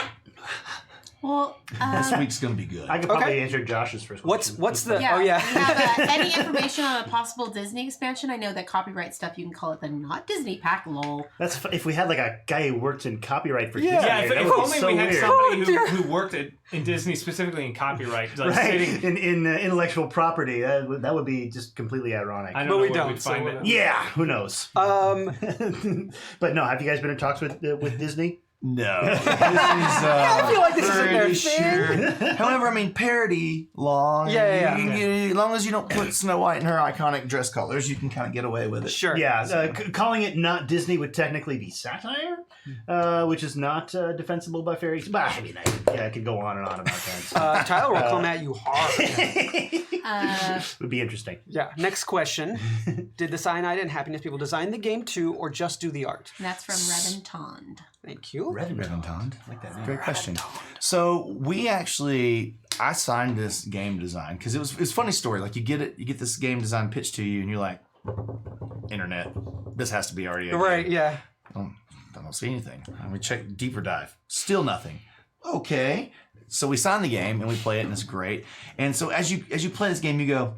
Well, this week's gonna be good. I could probably answer Josh's first question. What's the? yeah. Oh yeah. We have any information on a possible Disney expansion? I know that copyright stuff, you can call it the not Disney pack, lol. That's if we had like a guy who works in copyright for Disney. Yeah, that if would be only so we had weird. somebody who worked in Disney specifically in copyright, like Right, sitting. in intellectual property, that would be just completely ironic. I don't But know we where don't, we'd so find whatever. it. Yeah, who knows? But no, have you guys been in talks with Disney? No. This is, I feel like this isn't their thing. However, I mean, parody law. Yeah. As long as you don't put Snow White in her iconic dress colors, you can kind of get away with it. Sure. Yeah, calling it not Disney would technically be satire, which is not defensible by fairies. But I mean, I could go on and on about that. Tyler will come at you hard. Would be interesting. Yeah. Next question: did the Cyanide and Happiness people design the game too, or just do the art? And that's from Revan Tond. Thank you. Reventond. Like that. Great question. So I signed this game design because it's a funny story. Like you get this game design pitched to you, and you're like, internet, this has to be already a game. Right. Yeah. I don't see anything. And we check deeper dive. Still nothing. Okay. So we sign the game and we play it and it's great. And so as you play this game, you go,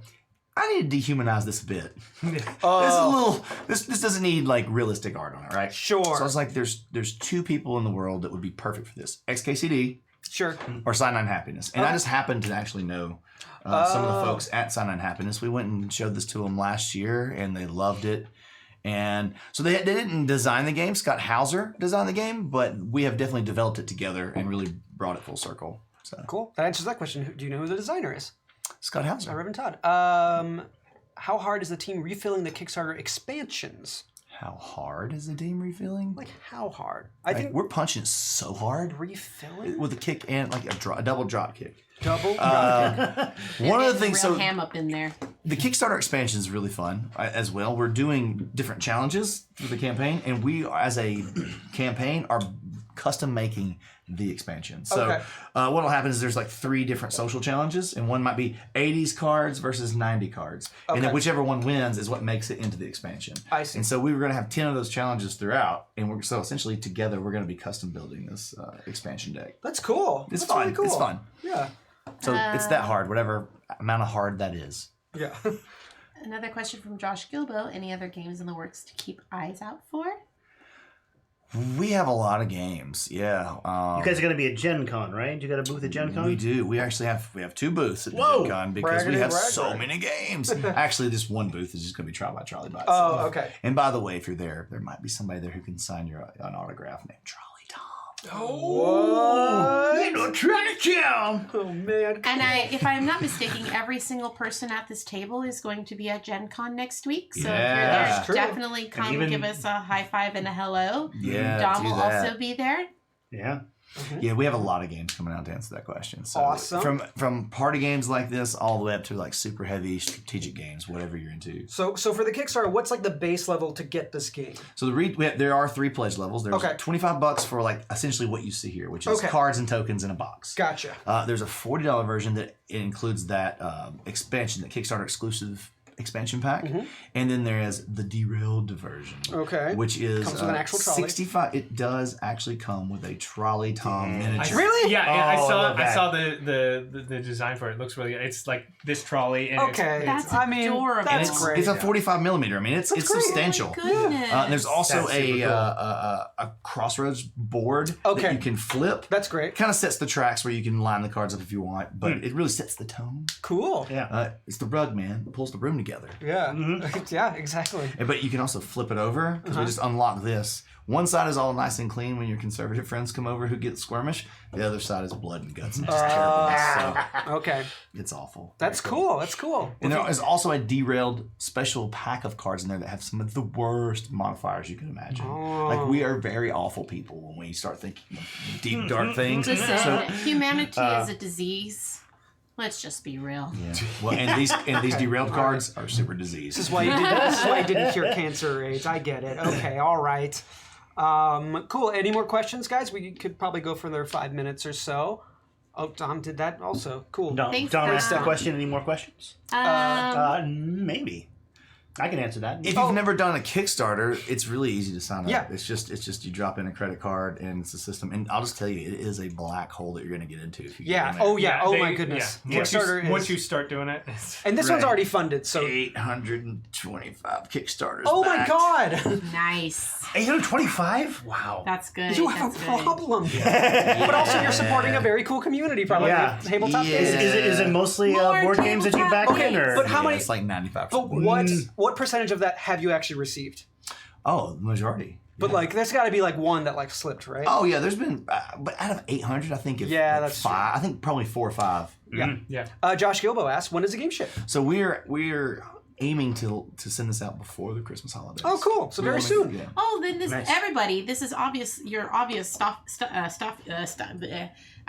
I need to dehumanize this a bit. This doesn't need like realistic art on it, right? Sure. So I was like, there's 2 people in the world that would be perfect for this: XKCD Sure. or Cyanide Happiness. And I just happened to actually know some of the folks at Cyanide Happiness. We went and showed this to them last year and they loved it. And so they didn't design the game. Scott Hauser designed the game, but we have definitely developed it together and really brought it full circle. So Cool. That answers that question. Do you know who the designer is? Scott Hauser. Reverend Todd. How hard is the team refilling the Kickstarter expansions? How hard is the team refilling? Like how hard? I think we're punching so hard refilling with a kick and like a double drop kick. double. One of the things, real so ham up in there. the Kickstarter expansion is really fun as well. We're doing different challenges through the campaign, and we, as a campaign, are custom making the expansion. So Okay. what will happen is there's like 3 different social challenges, and one might be 80s cards versus 90 cards. And then Okay. whichever one wins is what makes it into the expansion. I see. And so we were going to have 10 of those challenges throughout, and so essentially together we're going to be custom building this expansion deck. That's cool. It's That's fun. Really cool. It's fun. Yeah. So it's that hard, whatever amount of hard that is. Yeah. Another question from Josh Gilbo. Any other games in the works to keep eyes out for? We have a lot of games, yeah. You guys are going to be at Gen Con, right? You got a booth at Gen Con? We do. We actually have 2 booths at Whoa! Gen Con because we have Braggity, so brag. many games. Actually, this one booth is just going to be Trial by Trolley by itself. Oh, okay. And by the way, if you're there might be somebody there who can sign an autograph named Trolley Tom. What? You know, try to kill. Oh man. And if I'm not mistaken, every single person at this table is going to be at Gen Con next week. So Yeah. if you're That's there, true. definitely come even- give us a high five and a hello. Yeah, Dom do will that. also be there. Yeah. Yeah, we have a lot of games coming out to answer that question. So Awesome. From party games like this all the way up to like super heavy strategic games, whatever you're into. So for the Kickstarter, what's like the base level to get this game? So there are 3 pledge levels. There's Okay. $25 for like essentially what you see here, which is Okay. cards and tokens in a box. Gotcha. There's a $40 version that includes that expansion, that Kickstarter exclusive expansion pack, and then there is the derailed version. Okay. Which is Comes with an actual trolley. 65. It does actually come with a Trolley Tom miniature. Really? Yeah, Oh, I I love that. saw the design for it. It looks really good. It's like this trolley. And Okay. That's I mean, adorable. that's And great. It's a 45 millimeter. I mean, it's great. substantial. Oh my goodness. There's also That's super cool. a crossroads board Okay. that you can flip. That's great. Kind of sets the tracks where you can line the cards up if you want, but it really sets the tone. Cool. Yeah. It's the rug, man. It pulls the room together. Yeah. Yeah, exactly. But you can also flip it over because we just unlock this. One side is all nice and clean when your conservative friends come over who get squirmish. The other side is blood and guts and just terrible. So Okay. it's awful. That's cool. That's cool. And there is also a derailed special pack of cards in there that have some of the worst modifiers you can imagine. Like we are very awful people when we start thinking of deep dark things. Listen, So humanity is a disease. Let's just be real. yeah. Well, and these derailed cards are super diseased. This is why you didn't cure cancer or AIDS. I get it. Okay. All right. Cool. Any more questions, guys? We could probably go for another 5 minutes or so. Oh, Tom did that also. Cool. Don Thanks, asked the Dom. question. Any more questions? Maybe. I can answer that. If you've never done a Kickstarter, it's really easy to sign up. Yeah. It's just you drop in a credit card and it's a system. And I'll just tell you, it is a black hole that you're going to get into if you Yeah. get in there. Oh yeah. Oh they- my goodness. yeah. Kickstarter is. Once you start doing it, And this one's Right. already funded, so. 825 Kickstarters. Oh my backed. God! Nice. 825? Wow. That's good. You have That's a good. problem. But also, you're supporting a very cool community, probably. Yeah. Tabletop Yeah. games. Is it mostly More board games that you back tabletop in? Or? but how many- It's like 95%. But what percentage of that have you actually received? Oh, the majority. But like, there's got to be like one that like slipped, right? Oh yeah, there's been, but out of 800, I think Yeah, like that's five. I think probably 4 or 5. Yeah. yeah. Josh Gilbo asks, when does the game ship? So we're aiming to send this out before the Christmas holidays. Oh, cool. So We very wanna- soon. Yeah. Oh, then this Nice. everybody. This is obvious. Your obvious stuff.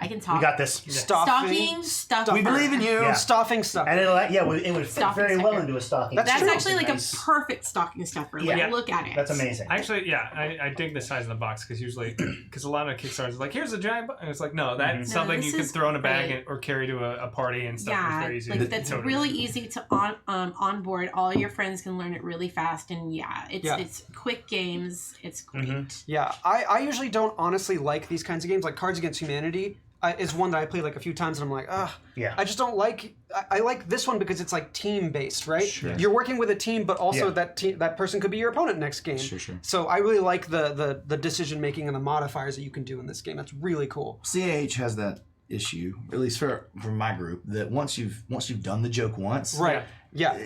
I can talk. We got this. Stocking stuffer. We believe in you. Yeah. Stuffing stuff. And it would fit Stocking very well stuffer. into a stocking. That's That's true. actually like Nice. a perfect stocking stuffer. Like, Yeah. look at it. That's amazing. Actually, yeah, I dig the size of the box because usually, because a lot of Kickstarters are like, here's a giant box. And it's like, no, that's Mhm. something No, you this can is throw in a bag great. or carry to a party and stuff. It's Yeah, very easy. like to that's tote really around. easy to onboard. All your friends can learn it really fast, and it's quick games. It's great. Mhm. Yeah, I usually don't honestly like these kinds of games. Like Cards Against Humanity is one that I played like a few times, and I'm like, ugh. Yeah. I just don't like. I like this one because it's like team based, right? Sure. You're working with a team, but also Yeah. that person could be your opponent next game. Sure. So I really like the decision making and the modifiers that you can do in this game. That's really cool. CAH has that issue, at least for my group, that once you've done the joke once, Right. Yeah.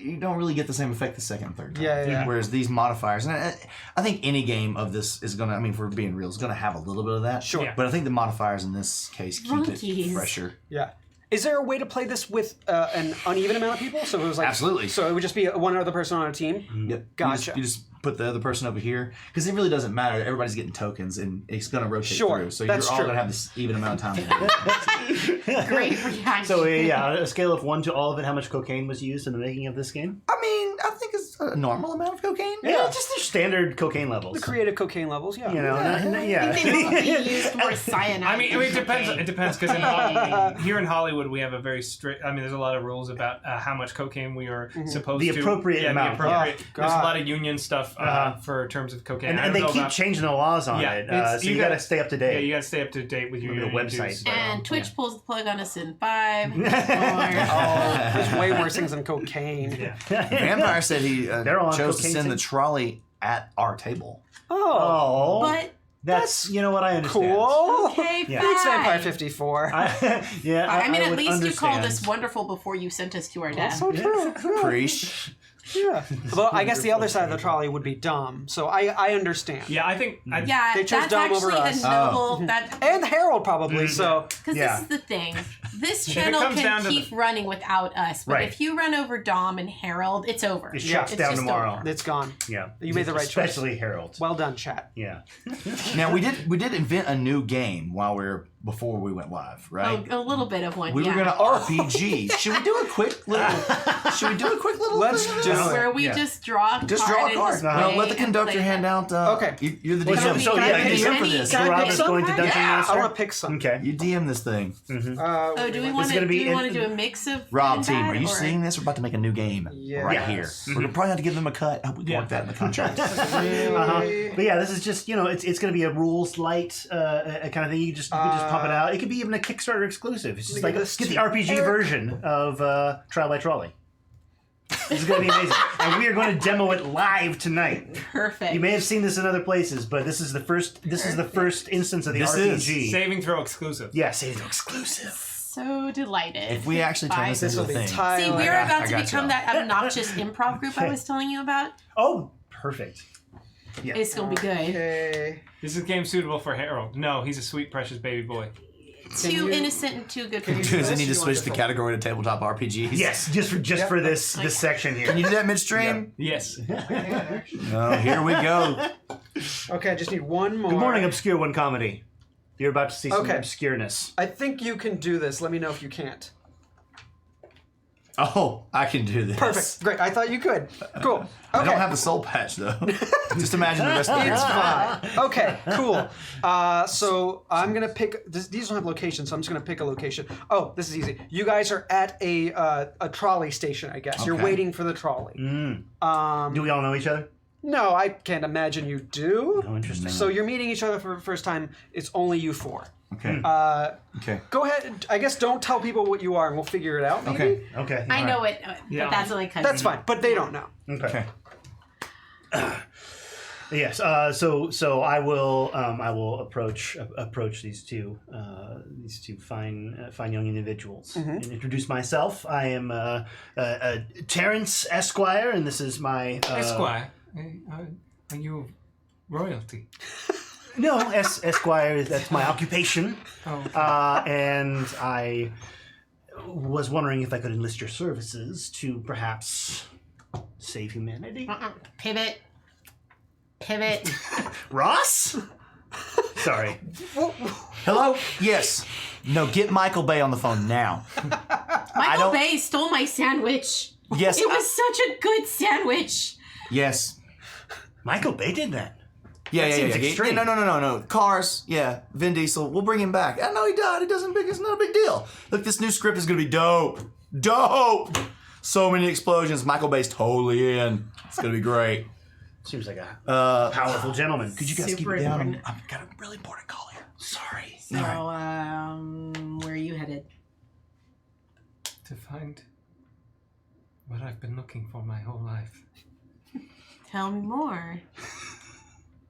you don't really get the same effect the second and third time. Yeah. Whereas these modifiers, and I think any game of this is gonna, I mean, for being real, is gonna have a little bit of that. Sure. Yeah. But I think the modifiers in this case keep Drunkies. it fresher. Yeah. Is there a way to play this with an uneven amount of people? So it was like Absolutely. So it would just be one other person on a team. Yep. Gotcha. You just put the other person over here because it really doesn't matter. Everybody's getting tokens and it's going to rotate Sure, through. So that's you're all true. going to have this even amount of time. To do it. Great reaction. So yeah, on a scale of 1 to all of it, how much cocaine was used in the making of this game? I mean, I think it's a normal amount of cocaine. Yeah, just the standard cocaine levels. The creative cocaine levels, yeah. You know, I think they probably used more cyanide. I mean, than it depends. cocaine. It depends because here in Hollywood we have a very strict. I mean, there's a lot of rules about how much cocaine we are supposed The to. appropriate amount. The appropriate. Oh, There's a God. lot of union stuff for terms of cocaine. I and don't they know keep about- changing the laws on Yeah, it, it's- so you you got to gotta- stay up to Yeah, date. you got to stay up to date with your Look at the union website. dues, but, And Twitch pulls the plug on us in 5. Oh, there's way worse things than cocaine. yeah. Vampire said he They're all on chose to cocaine send too? the trolley at our table. Oh, Oh, But that's you know what I understand. cool. okay, Yeah. Thanks, Vampire fine. 54. Yeah, I mean, at would least you called us understand. wonderful before you sent us to our death. So true. Yeah. Preach. Yeah. Well, I guess the other side of the trolley would be dumb. So I understand. Yeah, I think. Yeah, They chose that's Dom over actually us. a noble. That And Harold probably. So because Yeah. this is the thing. This it channel comes down can to keep running without us, but Right. if you run over Dom and Harold, it's over. It shuts It's down just tomorrow. over. it's gone. Yeah, You made the right choice. especially Harold. Well done, chat. Yeah, Now we did invent a new game before we went live, right? Oh, a little bit of one. We yeah. were gonna RPG. Should we do a quick little? Should we do a quick little? Let's thing? do it. where we Yeah. just draw a Just card draw a and card. just Well, play let the and conductor play hand that. out. Okay. You're the Well, DM. so Can I yeah, pick you any- for this. Can I Rob pick is some? going to Dungeon I Master. want to pick some. Okay. You DM this thing. Oh, do we It's want to? gonna Do be we want to in- do a mix of Rob good team, and are bad, you or- seeing this? We're about to make a new game right Yes. here. We're gonna probably have to give them a cut. I hope we can work that in the contract. But yeah, this is just it's going to be a rules light kind of thing. You can just pump it out. It could be even a Kickstarter exclusive. It's just Let like me let's give get this the to RPG Eric. version of Trial by Trolley. This is going to be amazing, and we are going to demo it live tonight. Perfect. You may have seen this in other places, but this is the first. This is the first instance of the This RPG. saving throw exclusive. Yeah, say it's exclusive. So delighted. If we actually turn this This into will a be thing, tight. See, we're I about to got become y'all. that obnoxious improv group I was telling you about. Oh, perfect. Yeah. It's gonna be good. Okay. This is a game suitable for Harold. No, he's a sweet, precious baby boy. Too innocent and too good for your does it need to you switch want the to- category to tabletop RPGs? Yes, just for this section here. Can you do that midstream? Yes. Oh, here we go. Okay, I just need one more. Good morning, Obscure One Comedy. You're about to see some Okay. obscureness. I think you can do this. Let me know if you can't. Oh, I can do this. Perfect. Great. I thought you could. Cool. Okay. I don't have the soul patch though. Just imagine the rest of the It's game. fine. Okay, cool. So I'm gonna pick. These don't have locations, so I'm just gonna pick a location. Oh, this is easy. You guys are at a trolley station, I guess. You're Okay. waiting for the trolley. Do we all know each other? No, I can't imagine you do. Oh, interesting. So you're meeting each other for the first time. It's only you four. Okay. Okay. Go ahead. I guess don't tell people what you are, and we'll figure it out. Maybe? Okay. Okay. I know it, but that's only because That's fine, but they don't know. Okay. Yes. So I will approach these two fine young individuals and introduce myself. I am Terrence Esquire, and this is my Esquire, are you royalty? No, Esquire. That's my occupation. Oh. And I was wondering if I could enlist your services to perhaps save humanity. Pivot. Ross? Sorry. Hello? Yes. No, get Michael Bay on the phone now. Michael don't- Bay stole my sandwich. Yes. It was such a good sandwich. Yes. Michael Bay did that. Yeah, That yeah, seems yeah. extreme. No. Cars, yeah. Vin Diesel, we'll bring him back. I know he died. It's not a big deal. Look, this new script is gonna be dope. Dope! So many explosions. Michael Bay's totally in. It's gonna be great. Seems like a powerful gentleman. Could you guys keep Super it down? important. I've got a really important call here. Sorry. So, where are you headed? To find what I've been looking for my whole life. Tell me more.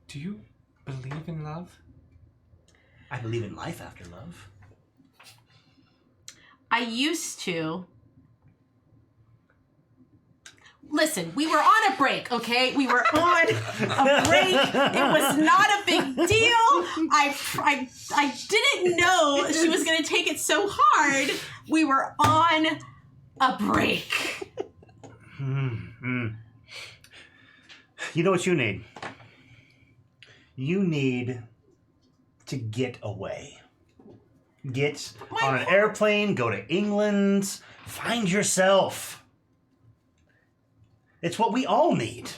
Do you believe in love? I believe in life after love. I used to. Listen, we were on a break, okay? We were on a break. It was not a big deal. I didn't know she was going to take it so hard. We were on a break. You know what you need? You need to get away. Get on an airplane, go to England, find yourself. It's what we all need.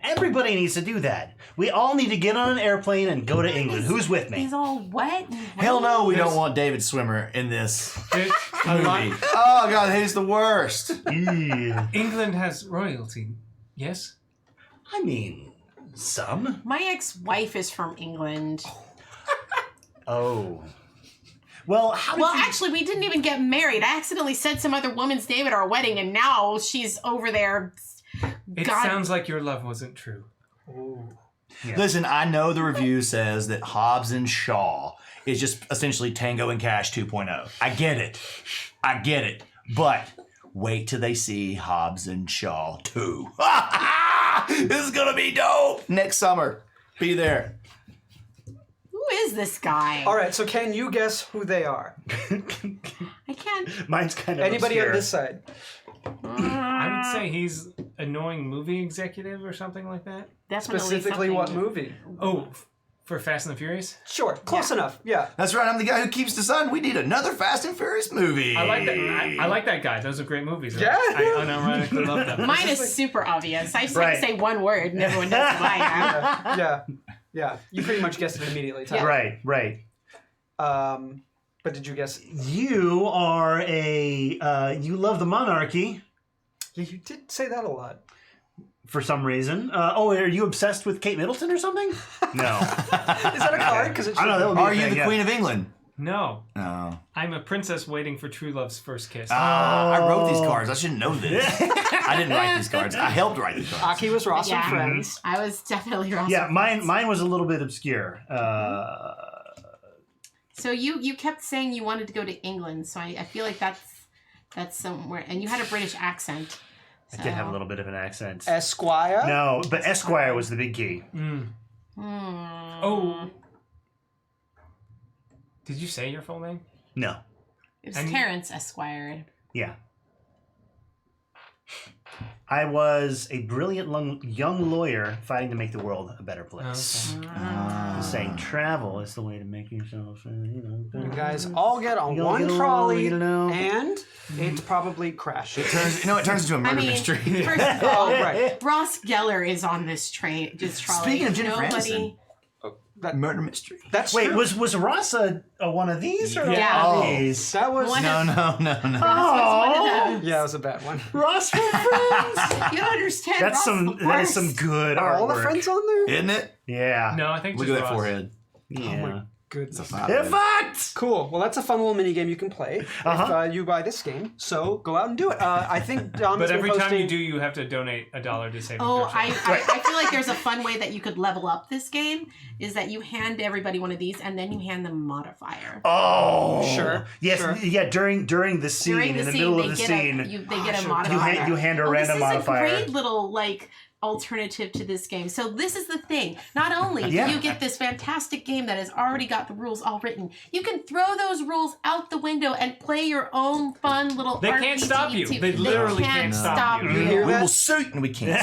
Everybody needs to do that. We all need to get on an airplane and go to England. Who's with me? He's all wet. And Hell no, we don't want David Swimmer in this There's a lot. movie. Oh god, he's the worst. Yeah. England has royalty. Yes? I mean, some. My ex-wife is from England. Oh. Well, how did Well, you... actually, we didn't even get married. I accidentally said some other woman's name at our wedding, and now she's over there. It God. sounds like your love wasn't true. Listen, I know the review says that Hobbs and Shaw is just essentially Tango and Cash 2.0. I get it. But wait till they see Hobbs and Shaw 2. This is gonna be dope. Next summer. Be there. Who is this guy? All right, so can you guess who they are? I can't. Mine's kind of Anybody obscure. on this side? I would say he's annoying movie executive or something like that. Definitely Specifically, what something. movie? Oh, for Fast and the Furious? Sure, close enough. Yeah. That's right, I'm the guy who keeps deciding we need another Fast and Furious movie. I like that. I like that guy. Those are great movies. Yeah. I unironically love them. Mine is super obvious. I just Right. have to say one word, and everyone knows who I am. Yeah. You pretty much guessed it immediately, Ty. Right. But did you guess? You are you love the monarchy Yeah, you did say that a lot. for some reason. Are you obsessed with Kate Middleton or something? No. Is that a card? Because I don't know. That would be Are a you thing, the yeah. Queen of England? No, No. I'm a princess waiting for true love's first kiss. I wrote these cards. I should know this. I didn't write these cards. I helped write these cards. Aki was Ross Yeah. and Friends. I was definitely wrong. Yeah, mine was a little bit obscure. So you kept saying you wanted to go to England, so I feel like that's somewhere, and you had a British accent. I did have a little bit of an accent. Esquire. No, but Esquire was the big key. Oh. Did you say your full name? No. It was And- Terrence Esquire. Yeah. I was a brilliant young lawyer fighting to make the world a better place. Saying travel is the way to make yourself, You guys all get on one get trolley, along. and it probably crashes. It turns into a murder mystery. First of all, Oh, right. Ross Geller is on this train. This trolley. Speaking of Jennifer Aniston. That- Murder mystery. That's Wait, true. was Ross a one of these or Yeah. one of these? That was... One No. Ross was one Oh, of Yeah, it was a bad one. Ross from Friends. those. You don't understand. That's Ross that is some good Are artwork. all the friends on there? Isn't it? Yeah. No, I think Look just at that Ross. forehead. Yeah. Goodness. It's a 5. It fucked. Cool. Well, that's a fun little mini game you can play if you buy this game. So go out and do it. I think Dom But has been every time posting... you do, you have to donate $1 to save. Oh, the Future. I feel like there's a fun way that you could level up this game is that you hand everybody one of these and then you hand them a modifier. Oh, Sure, Yes, sure. yeah. During the scene, During in the the scene, middle they of the get scene, they get a modifier. you hand a random modifier. This is a great little alternative to this game. So this is the thing. Not only Yeah. do you get this fantastic game that has already got the rules all written, you can throw those rules out the window and play your own fun little They RPG can't stop you. too. They literally can't stop you. You hear We that? will suit and we can't.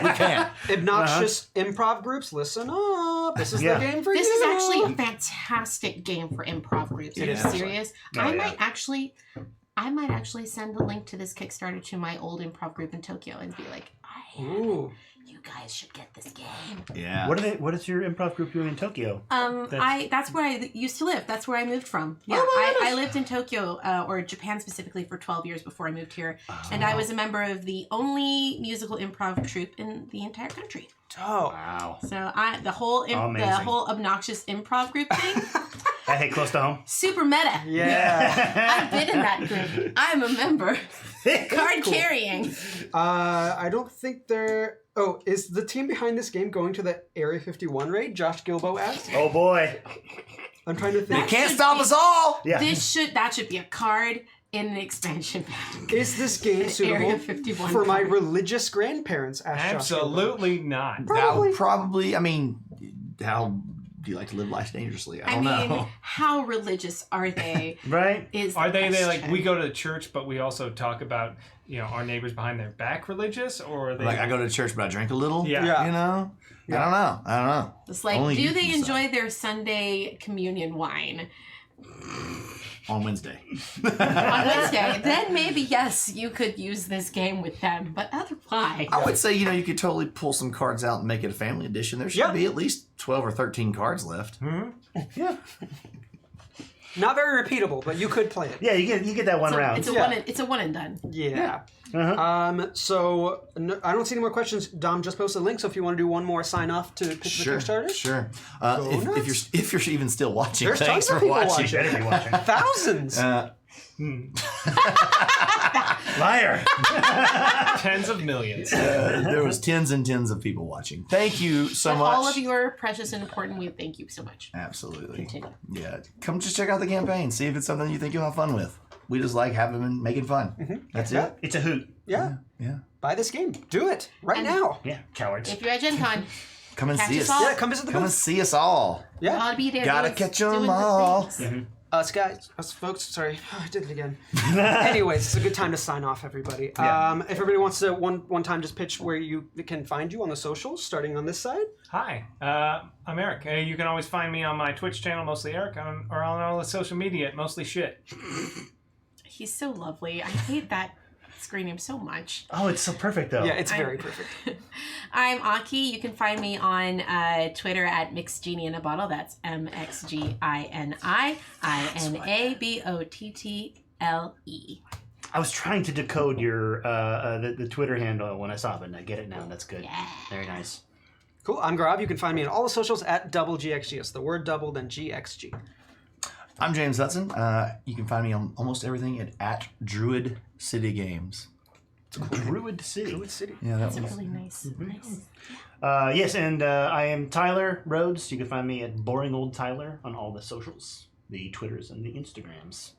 We can't. Obnoxious improv groups, listen up. This is Yeah. the game for This you. is actually a fantastic game for improv groups. Are you is. serious? Oh, I yeah. might actually send a link to this Kickstarter to my old improv group in Tokyo and be like, Ooh. you guys should get this game. Yeah. What is your improv group doing in Tokyo? That's where I used to live. That's where I moved from. Yeah, I lived in Tokyo or Japan specifically for 12 years before I moved here, and I was a member of the only musical improv troupe in the entire country. Oh. Wow. So the whole obnoxious improv group thing, That hit close to home. super meta. Yeah. I've been in that group. I'm a member. Card carrying. I don't think they're... Oh, is the team behind this game going to the Area 51 raid? Josh Gilbo asked. Oh boy. I'm trying to think. They can't stop us all. Yeah. That should be a card in an expansion pack. Is this game suitable Area 51 for my card. religious grandparents? Asked Josh Gilbo. Absolutely not. Probably. I mean, how do you like to live life dangerously? I don't know. How religious are they? Right? Are they the like question. we go to church, but we also talk about our neighbors behind their back religious, or are they Like I go to church, but I drink a little. Yeah. Yeah. You know. I don't know. It's like, Only do you they can decide. enjoy their Sunday communion wine On Wednesday. on Wednesday? Then maybe yes, you could use this game with them, but otherwise, I would say you could totally pull some cards out and make it a family edition. There should Yeah. be at least 12 or 13 cards left. Yeah. Not very repeatable, but you could play it. Yeah, you get that one round. it's a one and done. Yeah. Uh-huh. So I don't see any more questions. Dom just posted a link, so if you want to do one more sign off to pitch the Kickstarter. Sure. nuts. If you're even still watching, There's thanks tons of for people watching. You better be watching. Thousands. Liar. tens of millions? There was tens and tens of people watching. Thank you so But much. all of you are precious and important. We thank you so much. Absolutely. Continue. Yeah. Come just check out the campaign. See if it's something you think you'll have fun with. We just like having and making fun. That's it. It's a hoot. Yeah. Yeah. Buy this game. Do it right now. Yeah, cowards. If you're at Gen Con, Come and Catch see us us. all. Yeah, come visit the Come and booth. see us all. Yeah. I'll be there. Gotta doing- catch 'em doing the all. things. Us guys, us folks, sorry, I did it again. Anyways, it's a good time to sign off, everybody. If everybody wants to one time just pitch where you can find you on the socials, starting on this side. Hi, I'm Eric. You can always find me on my Twitch channel, mostly Eric, or on all the social media at mostly shit. He's so lovely. I hate that screen name so much. Oh, it's so perfect though. Yeah, it's very perfect. I'm Aki. You can find me on Twitter at MixGenie in a Bottle. That's MXGINIINABOTTLE. I was trying to decode your the Twitter handle when I saw it, and I get it now. That's good. Yeah. Very nice. Cool. I'm Gaurav. You can find me on all the socials at DoubleGXG. It's the word double, then GXG. I'm James Hudson. You can find me on almost everything at Druid City Games. Druid City. Druid City. Yeah, that That's was. really nice. Nice. Yes, and I am Tyler Rhodes. You can find me at Boring Old Tyler on all the socials, the Twitters and the Instagrams.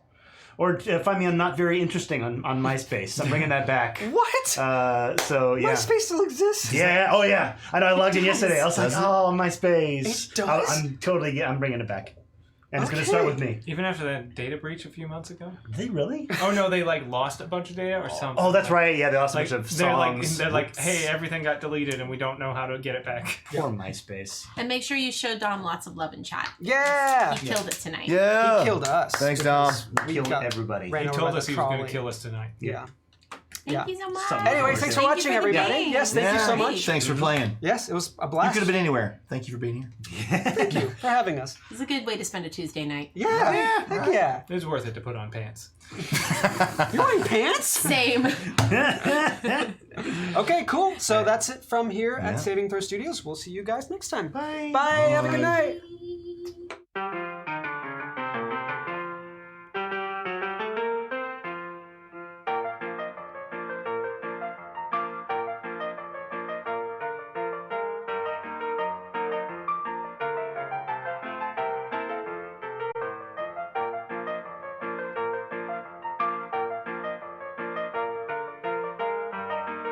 Or find me on Not Very Interesting on MySpace. I'm bringing that back. What? So yeah. MySpace still exists? Yeah. Oh yeah. I know. I logged in yesterday. I was like, Does it? oh, MySpace. It does? I'm bringing it back. And it's going to start with me. Even after that data breach a few months ago. Did they really? Oh no, they like lost a bunch of data or something. Oh, that's right. Yeah, they lost a Like, bunch of they're songs. like, hey, everything got deleted and we don't know how to get it back. Poor MySpace. And make sure you show Dom lots of love in chat. Yeah. He killed it tonight. Yeah. He killed us. Thanks, Dom. We Killed got everybody. ran He over told by us the he was going trolley. to kill us tonight. Yeah. Thank you so much. Anyways, thanks for Thank you watching, the everybody. game. Yes, thank you so much. Thanks for playing. Yes, it was a You blast. could have been anywhere. Thank you for being here. Thank you for having us. It's a good way to spend a Tuesday night. Yeah. Heck yeah. It was worth it to put on pants. You're wearing pants? Same. Okay, cool. So that's it from here Yeah. at Saving Throw Studios. We'll see you guys next time. Bye. Bye. Have a good night. Bye.